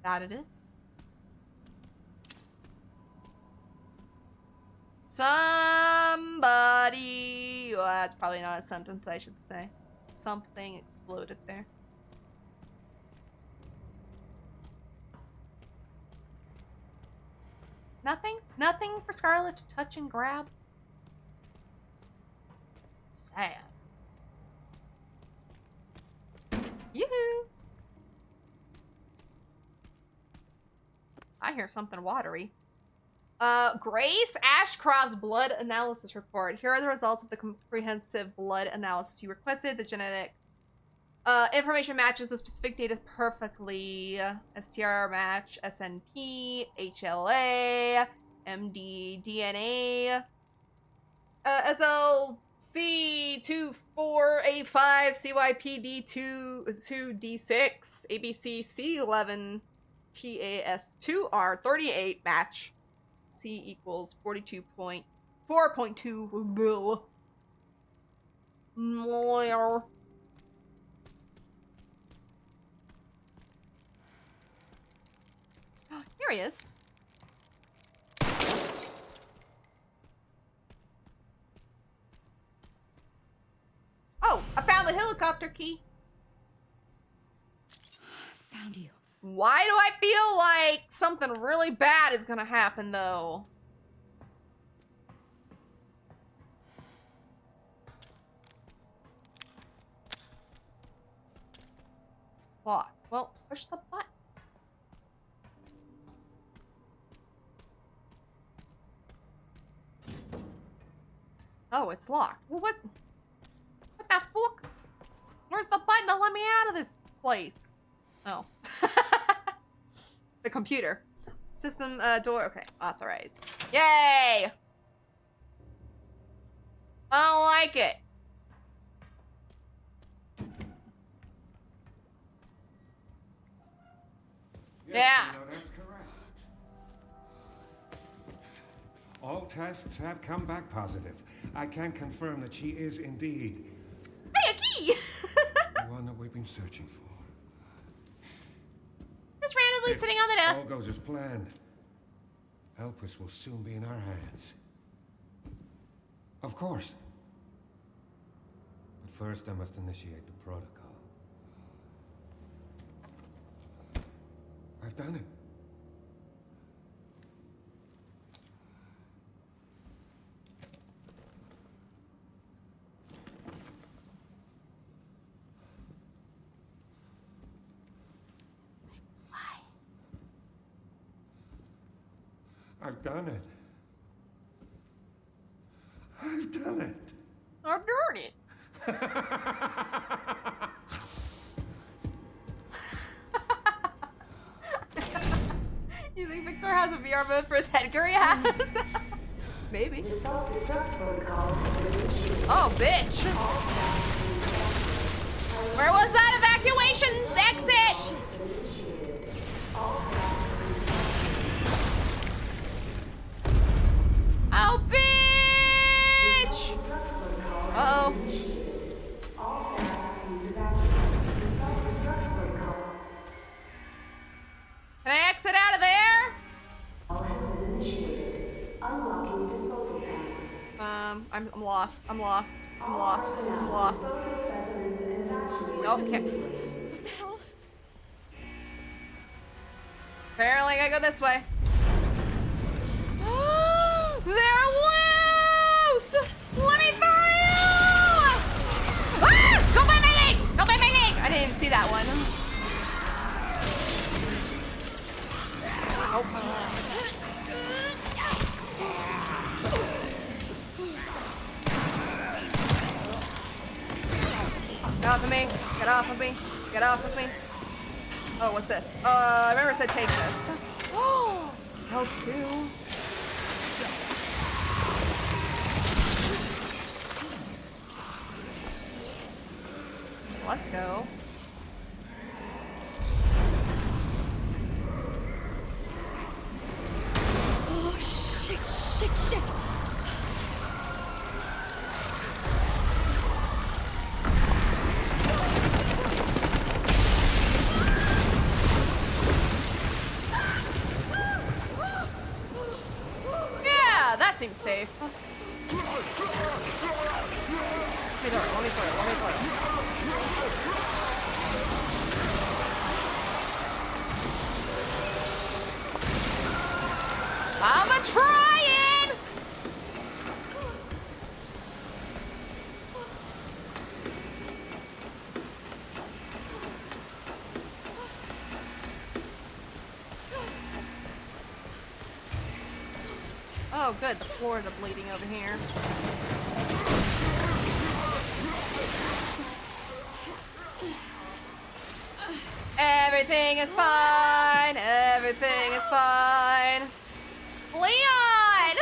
A: That it is. Somebody. Well, that's probably not a sentence I should say. Something exploded there. Nothing? Nothing for Scarlet to touch and grab? Sad. Yoo-hoo! I hear something watery. Grace Ashcroft's blood analysis report. Here are the results of the comprehensive blood analysis you requested. The genetic information matches the specific data perfectly. STR match, SNP, HLA, MD, DNA, SLC24A5, CYPD2D6, ABCC11. TAS2R38 match. C equals 42.4.2 bill. Here he is. Oh, I found the helicopter key.
D: Found you.
A: Why do I feel like something really bad is gonna happen, though? Locked. Well, push the button. Oh, it's locked. Well, what the fuck? Where's the button to let me out of this place? Oh. The computer. System, door. Okay. Authorized. Yay! I don't like it.
C: Yes, you know, that's correct. All tests have come back positive. I can confirm that she is indeed...
A: Hey, a key!
C: the one that we've been searching for.
A: Just randomly sitting on the desk.
C: All goes as planned. Elpis will soon be in our hands. Of course. But first, I must initiate the protocol. I've done it. I've done it. I've done it.
A: I've done it. You think Victor has a VR mode for his headgear he has? Maybe.
J: The self-destruct protocol has been initiated.
A: Oh, bitch. Where was that evacuation exit? Oh, bitch! Uh-oh.
J: All staff, please evacuate. The self-destruct protocol
A: I'm lost. I'm lost. I'm lost. I'm lost. Okay.
G: What the hell?
A: Apparently, I gotta go this way. They're loose! Let me through! Ah! Go by my leg! Go by my leg! I didn't even see that one. Get off of me. Get off of me. Get off of me. Oh, what's this? I remember it said take this. Oh, L2. Let's go.
G: Oh, shit, shit, shit.
A: Yeah, that seems safe. Let me throw it, let me throw it, let me throw it. I'm a-trying! Oh, good, the floors are bleeding over here. Everything is fine. Everything is fine. Leon!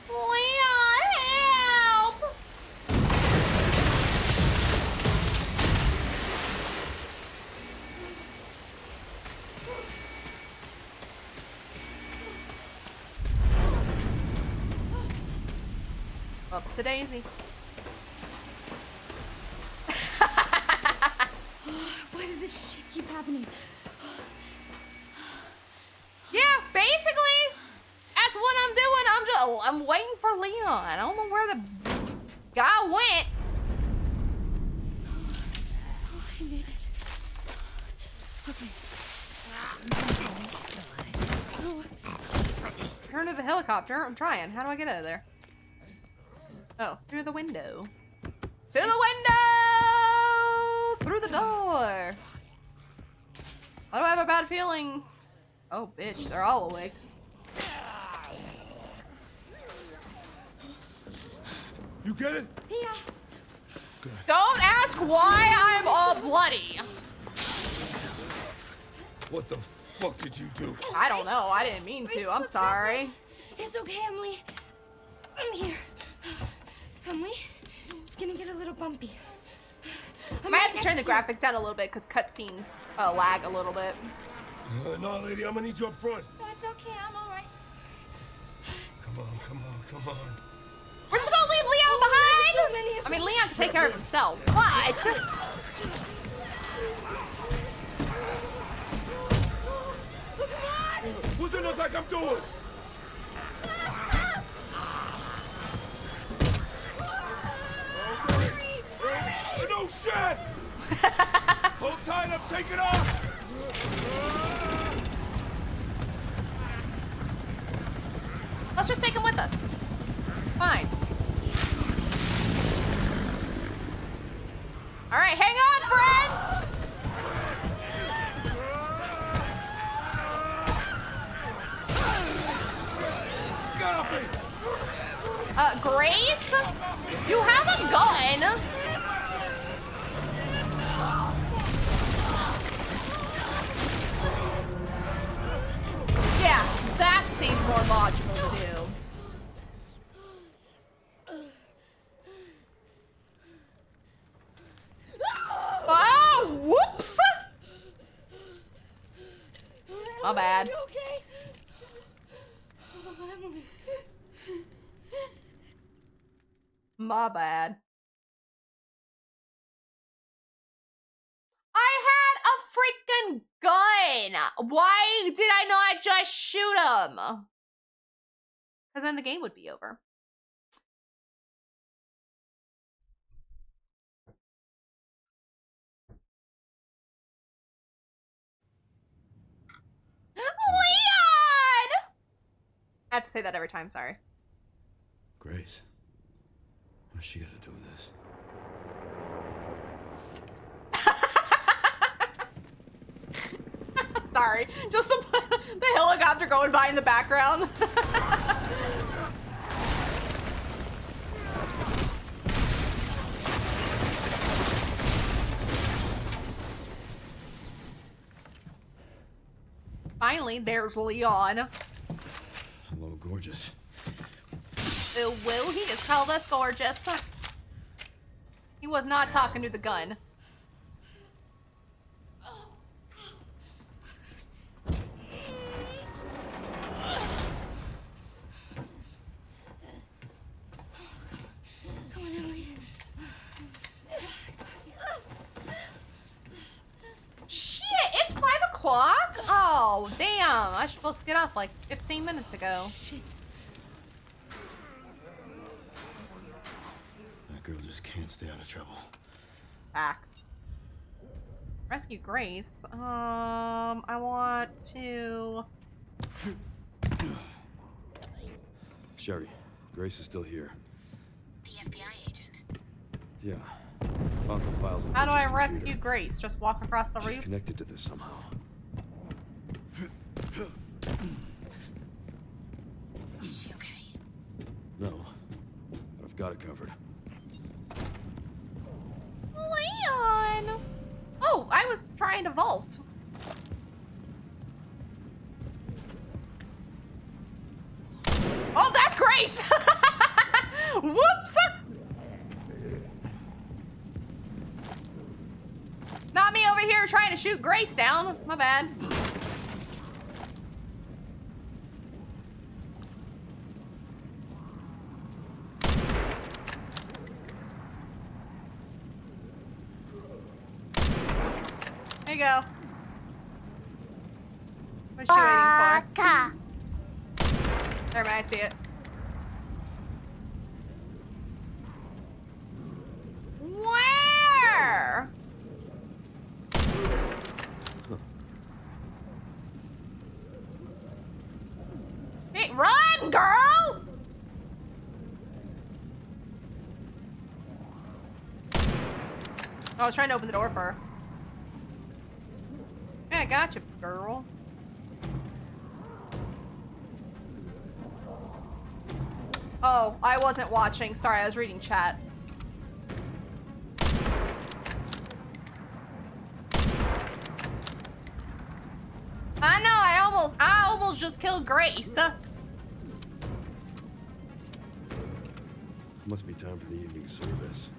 A: Leon, help! Oops a daisy.
D: Why does this shit keep happening?
A: Yeah, basically, that's what I'm doing. I'm waiting for Leon. I don't know where the guy went.
D: Oh, I made it. Okay.
A: Turn to the helicopter. I'm trying. How do I get out of there? Oh, through the window. To the window! Through the door. Why do I have a bad feeling? Oh, bitch, they're all awake.
C: You get it?
G: Yeah.
A: Don't ask why I'm all bloody.
C: What the fuck did you do?
A: I don't know. I didn't mean
G: Grace,
A: to. I'm
G: what's
A: sorry.
G: happening? It's okay, Emily. I'm here. Emily, it's gonna get a little bumpy.
A: I might have to turn the graphics down a little bit because cutscenes lag a little bit.
C: No, lady, I'm gonna need you up front.
G: That's okay, I'm alright.
C: Come on, come on, come on.
A: We're just gonna leave Leon behind.
G: so many of
A: I mean, Leon can take care of himself. What?
C: What's it look like I'm doing? No shit! Hold tight, I'm taking off!
A: Let's just take him with us. Fine. All right, hang on, friends.
C: Get off me!
A: Grace? You have a gun. Yeah, that seemed more logical to do. Oh, whoops! My bad.
G: You okay? Oh, Emily.
A: My bad. I had a freaking gun! Why did I not just shoot him? Because then the game would be over. Leon! I have to say that every time, sorry.
H: Grace. What's she got to do with this?
A: Sorry, just the helicopter going by in the background. Finally, there's Leon.
H: Hello, gorgeous.
A: Ooh, woo, he just called us gorgeous. He was not talking to the gun.
G: Come on, Emily.
A: Shit, it's 5 o'clock? Oh, damn. I was supposed to get off like 15 minutes ago.
H: That girl just can't stay out of trouble.
A: Facts. Rescue Grace. I want to...
H: Sherry, Grace is still here.
I: The FBI agent.
H: Yeah. Found some files on
A: How do I
H: Butcher's
A: rescue
H: computer.
A: Grace? Just walk across the
H: She's
A: roof?
H: connected to this somehow.
I: Is she okay?
H: No, but I've got it covered.
A: Leon! Oh, I was trying to vault. Oh, that's Grace! Whoops! Not me over here trying to shoot Grace down. My bad. There you go. What's she waiting for? There, I see it. Where? Hey, run, girl! I was trying to open the door for her. Yeah, I got you, girl. Oh, I wasn't watching. Sorry, I was reading chat. I know, I almost just killed Grace.
H: Must be time for the evening service.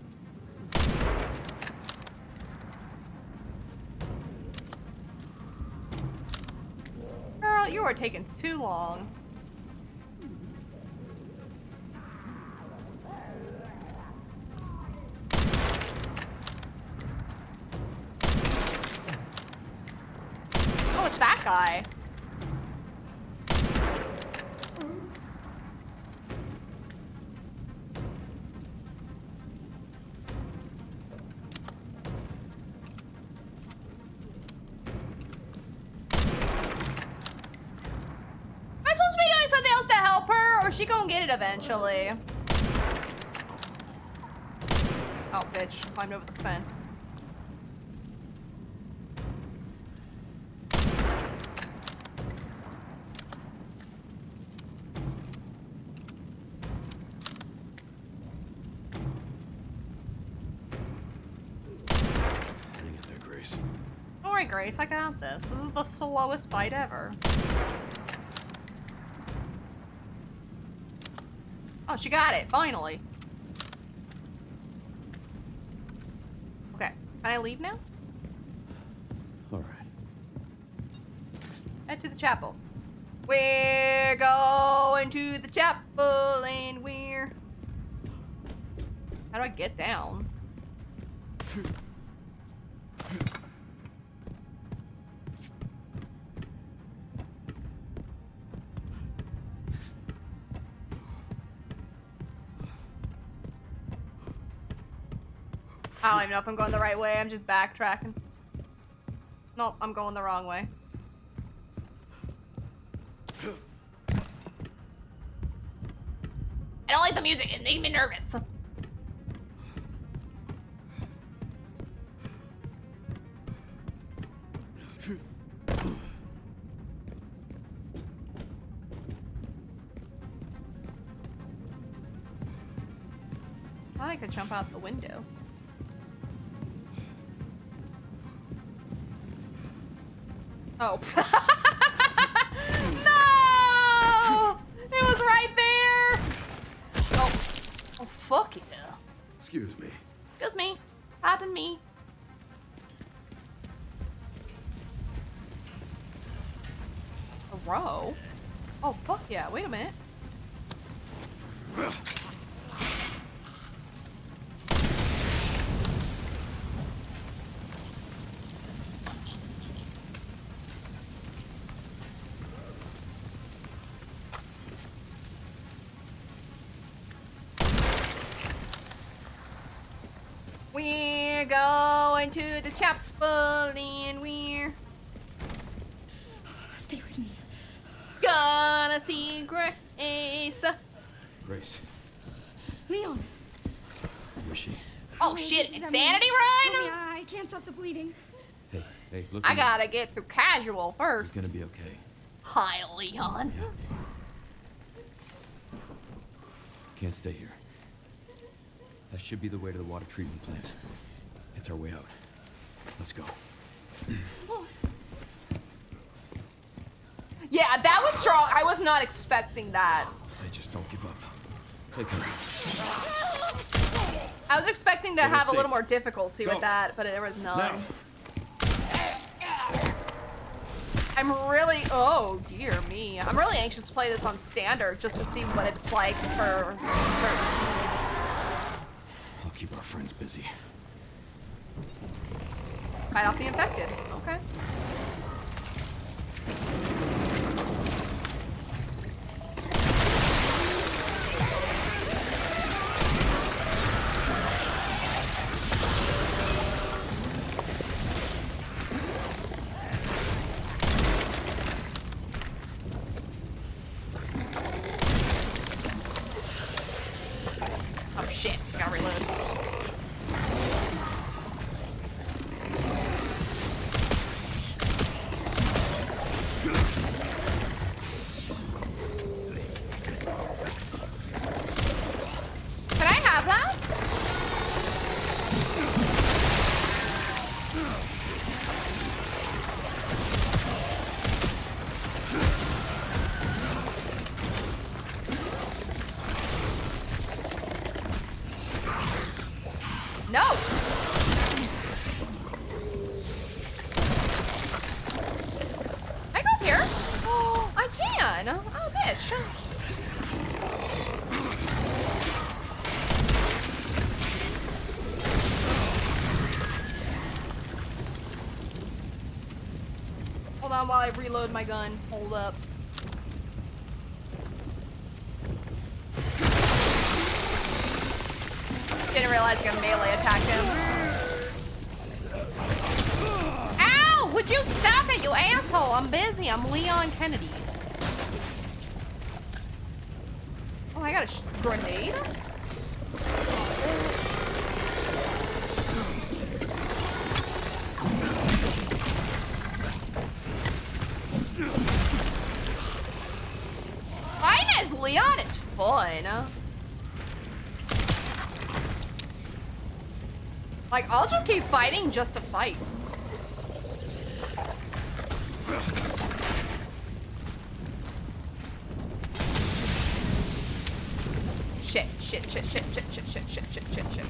A: Girl, you are taking too long. Oh, it's that guy. Am I supposed to be doing something else to help her, or is she gonna get it eventually? Oh, bitch, climbed over the fence.
H: Hang in there, Grace.
A: Don't worry, Grace, I got this. This is the slowest fight ever. Oh, she got it, finally. Okay, can I leave now?
H: All right.
A: Head to the chapel. We're going to the chapel and we're... How do I get down? I don't even know if I'm going the right way. I'm just backtracking. Nope, I'm going the wrong way. I don't like the music. It made me nervous. I thought I could jump out the window. Oh. No! It was right there! Oh. Oh, fuck yeah.
B: Excuse me.
A: Excuse me. Pardon me. A row? Oh, fuck yeah. Wait a minute. We're going to the chapel and we're
D: Stay with me.
A: gonna see Grace.
H: Grace,
D: Leon.
H: where's she?
A: Oh shit, insanity run?
D: Help me, I can't stop the bleeding.
H: Hey, look.
A: I gotta get through casual first.
H: It's gonna be okay.
A: Hi, Leon.
H: Can't stay here. That should be the way to the water treatment plant. It's our way out. Let's go.
A: Yeah, that was strong. I was not expecting that.
H: Hey, just don't give up. Take her.
A: I was expecting to
H: Get her
A: have a little
H: safe.
A: more difficulty
H: Go.
A: with that, but there was none.
H: Now.
A: I'm really, oh dear me. I'm really anxious to play this on standard just to see what it's like for certain scenes.
H: I'll keep our friends busy.
A: Fight off the infected. Okay. Oh shit, gotta reload. Can I have that? No! I go up here? Oh, I can! Oh, bitch. Hold on while I reload my gun. Hold up. Didn't realize I could melee attack him. Ow! Would you stop it, you asshole? I'm busy. I'm Leon Kennedy. Oh, I got a grenade? Fighting as Leon is fun. Like, I'll just keep fighting just to fight. Shit, shit, shit, shit, shit, shit, shit, shit, shit, shit, shit.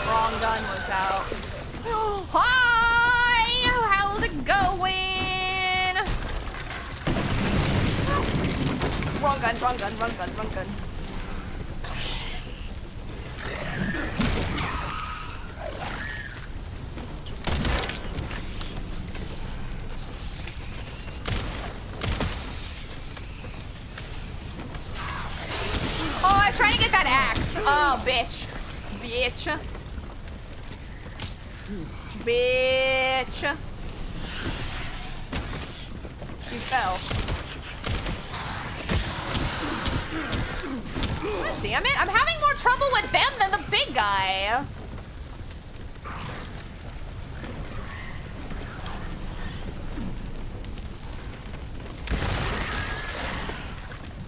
A: Wrong gun was out. Hi! How's it going? Wrong gun, wrong gun, wrong gun, wrong gun. Oh, bitch. Bitch. Bitch. You fell. God damn it. I'm having more trouble with them than the big guy.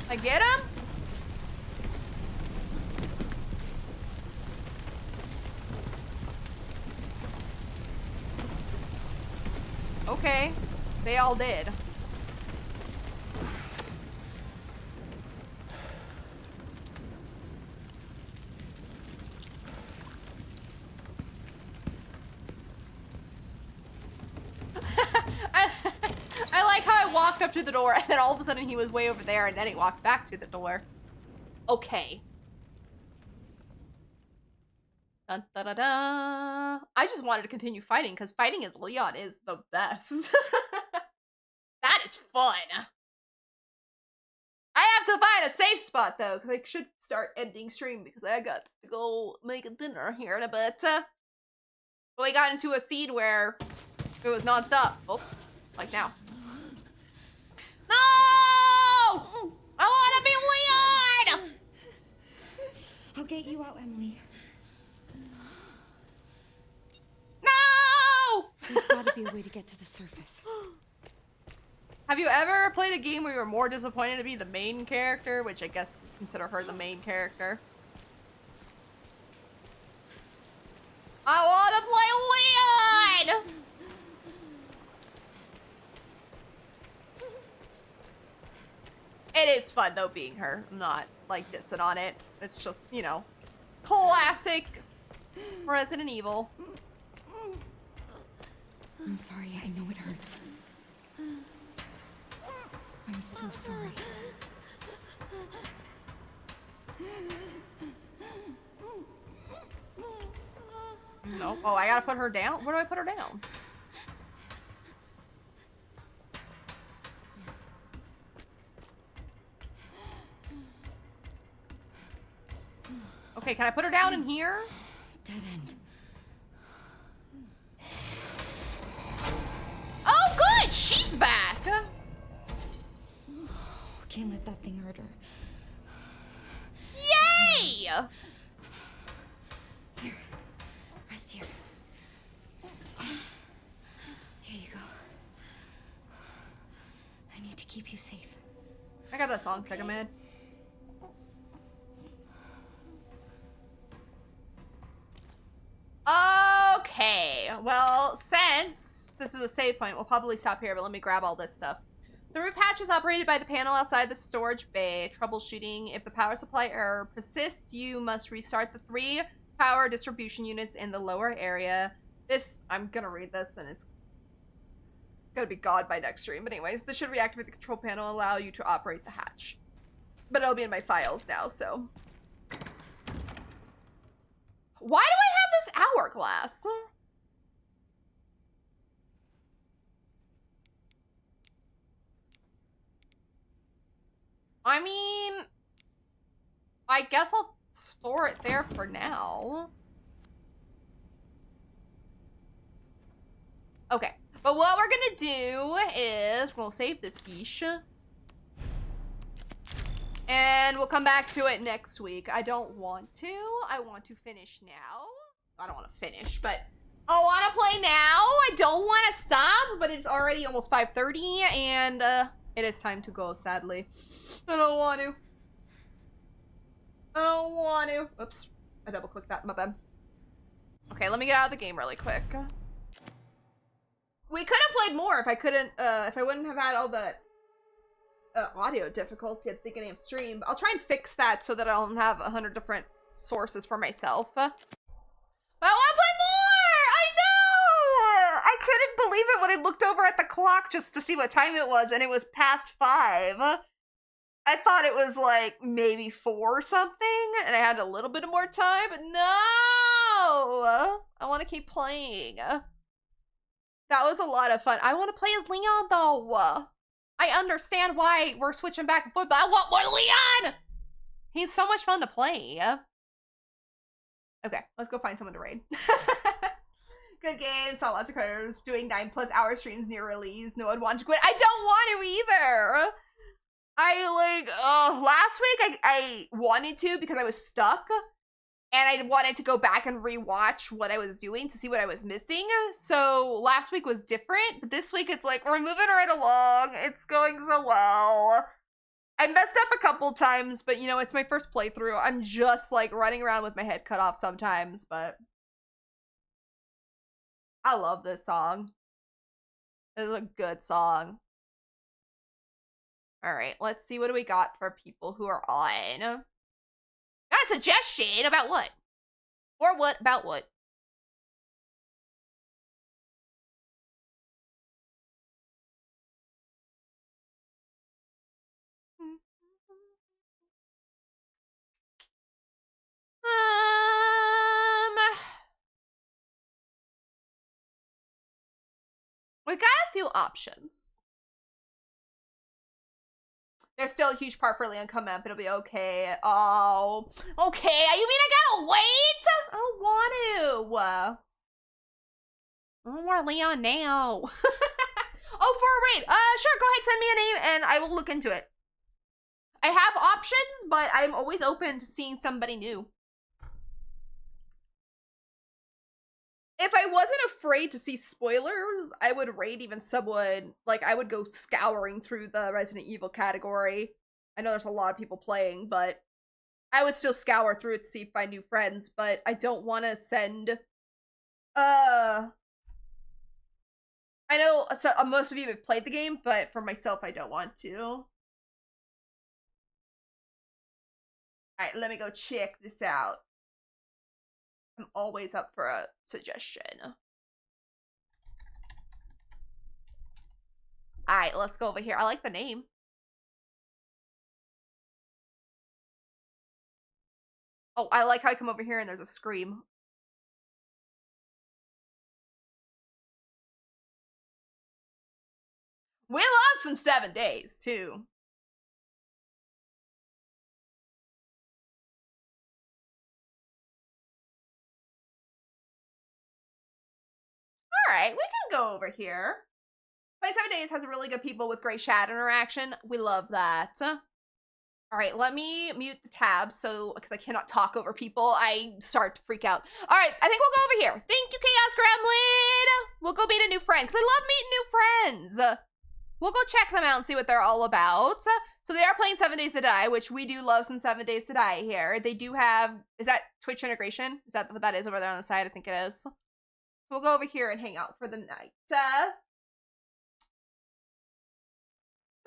A: I get him? Okay. They all did. I like how I walked up to the door and then all of a sudden he was way over there and then he walks back to the door. Okay. Dun, da, da, da. I just wanted to continue fighting because fighting as Leon is the best. That is fun. I have to find a safe spot though because I should start ending stream because I got to go make a dinner here in a bit. But we got into a scene where it was nonstop. Oh, like now. No! I want to be Leon!
D: I'll get you out, Emily.
A: No!
D: There's gotta be a way to get to the surface.
A: Have you ever played a game where you were more disappointed to be the main character? Which I guess you consider her the main character. I want to play Leon! It is fun though being her. I'm not like dissing on it. It's just, you know, classic Resident Evil.
D: I'm sorry, I know it hurts. I'm so sorry.
A: No. Oh, I gotta put her down? Where do I put her down? Okay, can I put her down in here?
D: Dead end.
A: Oh, good! She's back!
D: Can't let that thing hurt her.
A: Yay!
D: Here. Rest here. Here you go. I need to keep you safe.
A: I got that song stuck in my head. Okay, well, since this is a save point, we'll probably stop here, but let me grab all this stuff. The roof hatch is operated by the panel outside the storage bay. Troubleshooting. If the power supply error persists, you must restart the 3 power distribution units in the lower area. This, I'm gonna read this and it's gonna be God by next stream. But anyways, this should reactivate the control panel and allow you to operate the hatch. But it'll be in my files now, so. Why do I have this hourglass? I mean, I guess I'll store it there for now. Okay, but what we're gonna do is we'll save this biche. And we'll come back to it next week. I don't want to. I want to finish now. I don't want to finish, but I want to play now. I don't want to stop, but it's already almost 5:30 and it is time to go, sadly. I don't want to. I don't want to. Oops. I double clicked that. My bad. Okay, let me get out of the game really quick. We could have played more if I couldn't, if I wouldn't have had all the audio difficulty at the beginning of stream. I'll try and fix that so that I don't have 100 different sources for myself. But I want to play more! I know! I couldn't believe it when I looked over at the clock just to see what time it was, and it was past 5. I thought it was like maybe 4 or something, and I had a little bit of more time, but no! I want to keep playing. That was a lot of fun. I want to play as Leon, though. I understand why we're switching back and forth, but I want more Leon! He's so much fun to play. Okay, let's go find someone to raid. Good game, saw lots of creditors doing 9+ hour streams near release. No one wanted to quit. I don't want to either. Last week I wanted to because I was stuck and I wanted to go back and rewatch what I was doing to see what I was missing. So last week was different, but this week it's like we're moving right along. It's going so well. I messed up a couple times, but you know, it's my first playthrough. I'm just like running around with my head cut off sometimes, but I love this song. This is a good song. All right, let's see what do we got for people who are on. Got a suggestion about what? Or what about what? We got a few options. There's still a huge part for Leon come up. It'll be okay. Oh, okay. You mean I gotta wait? I don't want to. I don't want Leon now. Oh, for a raid. Sure. Go ahead. Send me a name and I will look into it. I have options, but I'm always open to seeing somebody new. If I wasn't afraid to see spoilers, I would raid even someone, like, I would go scouring through the Resident Evil category. I know there's a lot of people playing, but I would still scour through it to see if I find new friends, but I don't want to send, I know most of you have played the game, but for myself, I don't want to. Alright, let me go check this out. I'm always up for a suggestion. Alright, let's go over here. I like the name. Oh, I like how I come over here and there's a scream. We love some 7 days, too. Alright, we can go over here. 27 Days has really good people with great chat interaction. We love that. Alright, let me mute the tab so, because I cannot talk over people. I start to freak out. Alright, I think we'll go over here. Thank you, Chaos Gremlin! We'll go meet a new friend, because I love meeting new friends. We'll go check them out and see what they're all about. So they are playing 7 Days to Die, which we do love some 7 Days to Die here. They do have, is that Twitch integration? Is that what that is over there on the side? I think it is. We'll go over here and hang out for the night.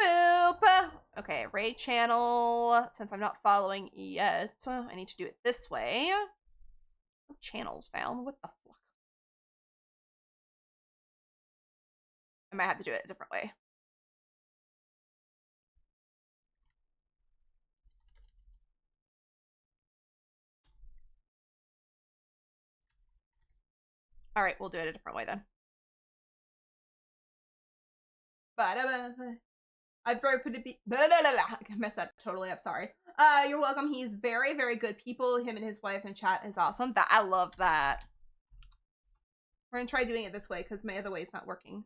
A: Boop. Okay, raid channel. Since I'm not following yet, I need to do it this way. No channels found. What the fuck? I might have to do it a different way. All right, we'll do it a different way then. I've very put it be I messed that totally up, sorry. You're welcome. He's very, very good people. Him and his wife in chat is awesome. That I love that. We're gonna try doing it this way because my other way is not working.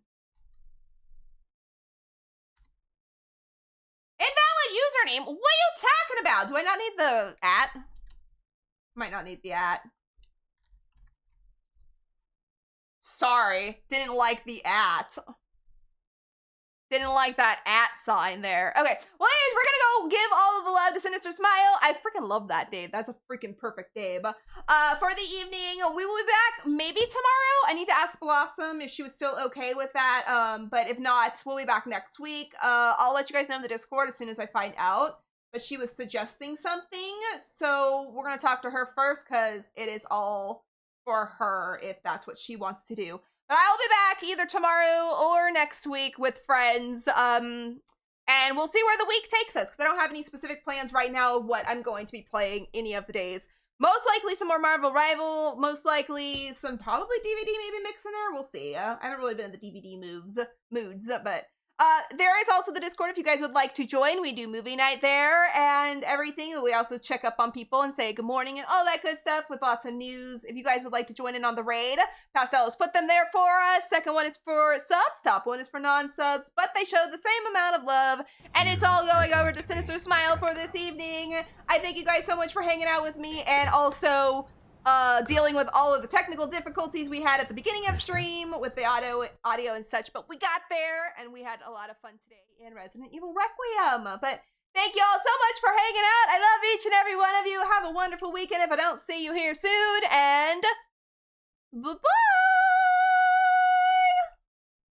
A: Invalid username? What are you talking about? Do I not need the @ Might not need the @ Sorry, didn't like the @ Didn't like that @ sign there. Okay, well anyways, we're gonna go give all of the love to Sinister Smile. I freaking love that Dave. That's a freaking perfect Dave. For the evening, we will be back maybe tomorrow. I need to ask Blossom if she was still okay with that. But if not, we'll be back next week. I'll let you guys know in the Discord as soon as I find out. But she was suggesting something, so we're gonna talk to her first because it is all for her if that's what she wants to do. But I'll be back either tomorrow or next week with friends, and we'll see where the week takes us, because I don't have any specific plans right now of what I'm going to be playing any of the days. Most likely some more Marvel Rival, most likely some probably DVD maybe mix in there, we'll see. I haven't really been in the DVD moods, but There is also the Discord if you guys would like to join. We do movie night there and everything. We also check up on people and say good morning and all that good stuff with lots of news. If you guys would like to join in on the raid, Pastel has put them there for us. Second one is for subs. Top one is for non-subs. But they show the same amount of love. And it's all going over to Sinister Smile for this evening. I thank you guys so much for hanging out with me and also dealing with all of the technical difficulties we had at the beginning of stream with the audio and such, but we got there and we had a lot of fun today in Resident Evil Requiem. But thank you all so much for hanging out. I love each and every one of you. Have a wonderful weekend if I don't see you here soon, and bye-bye.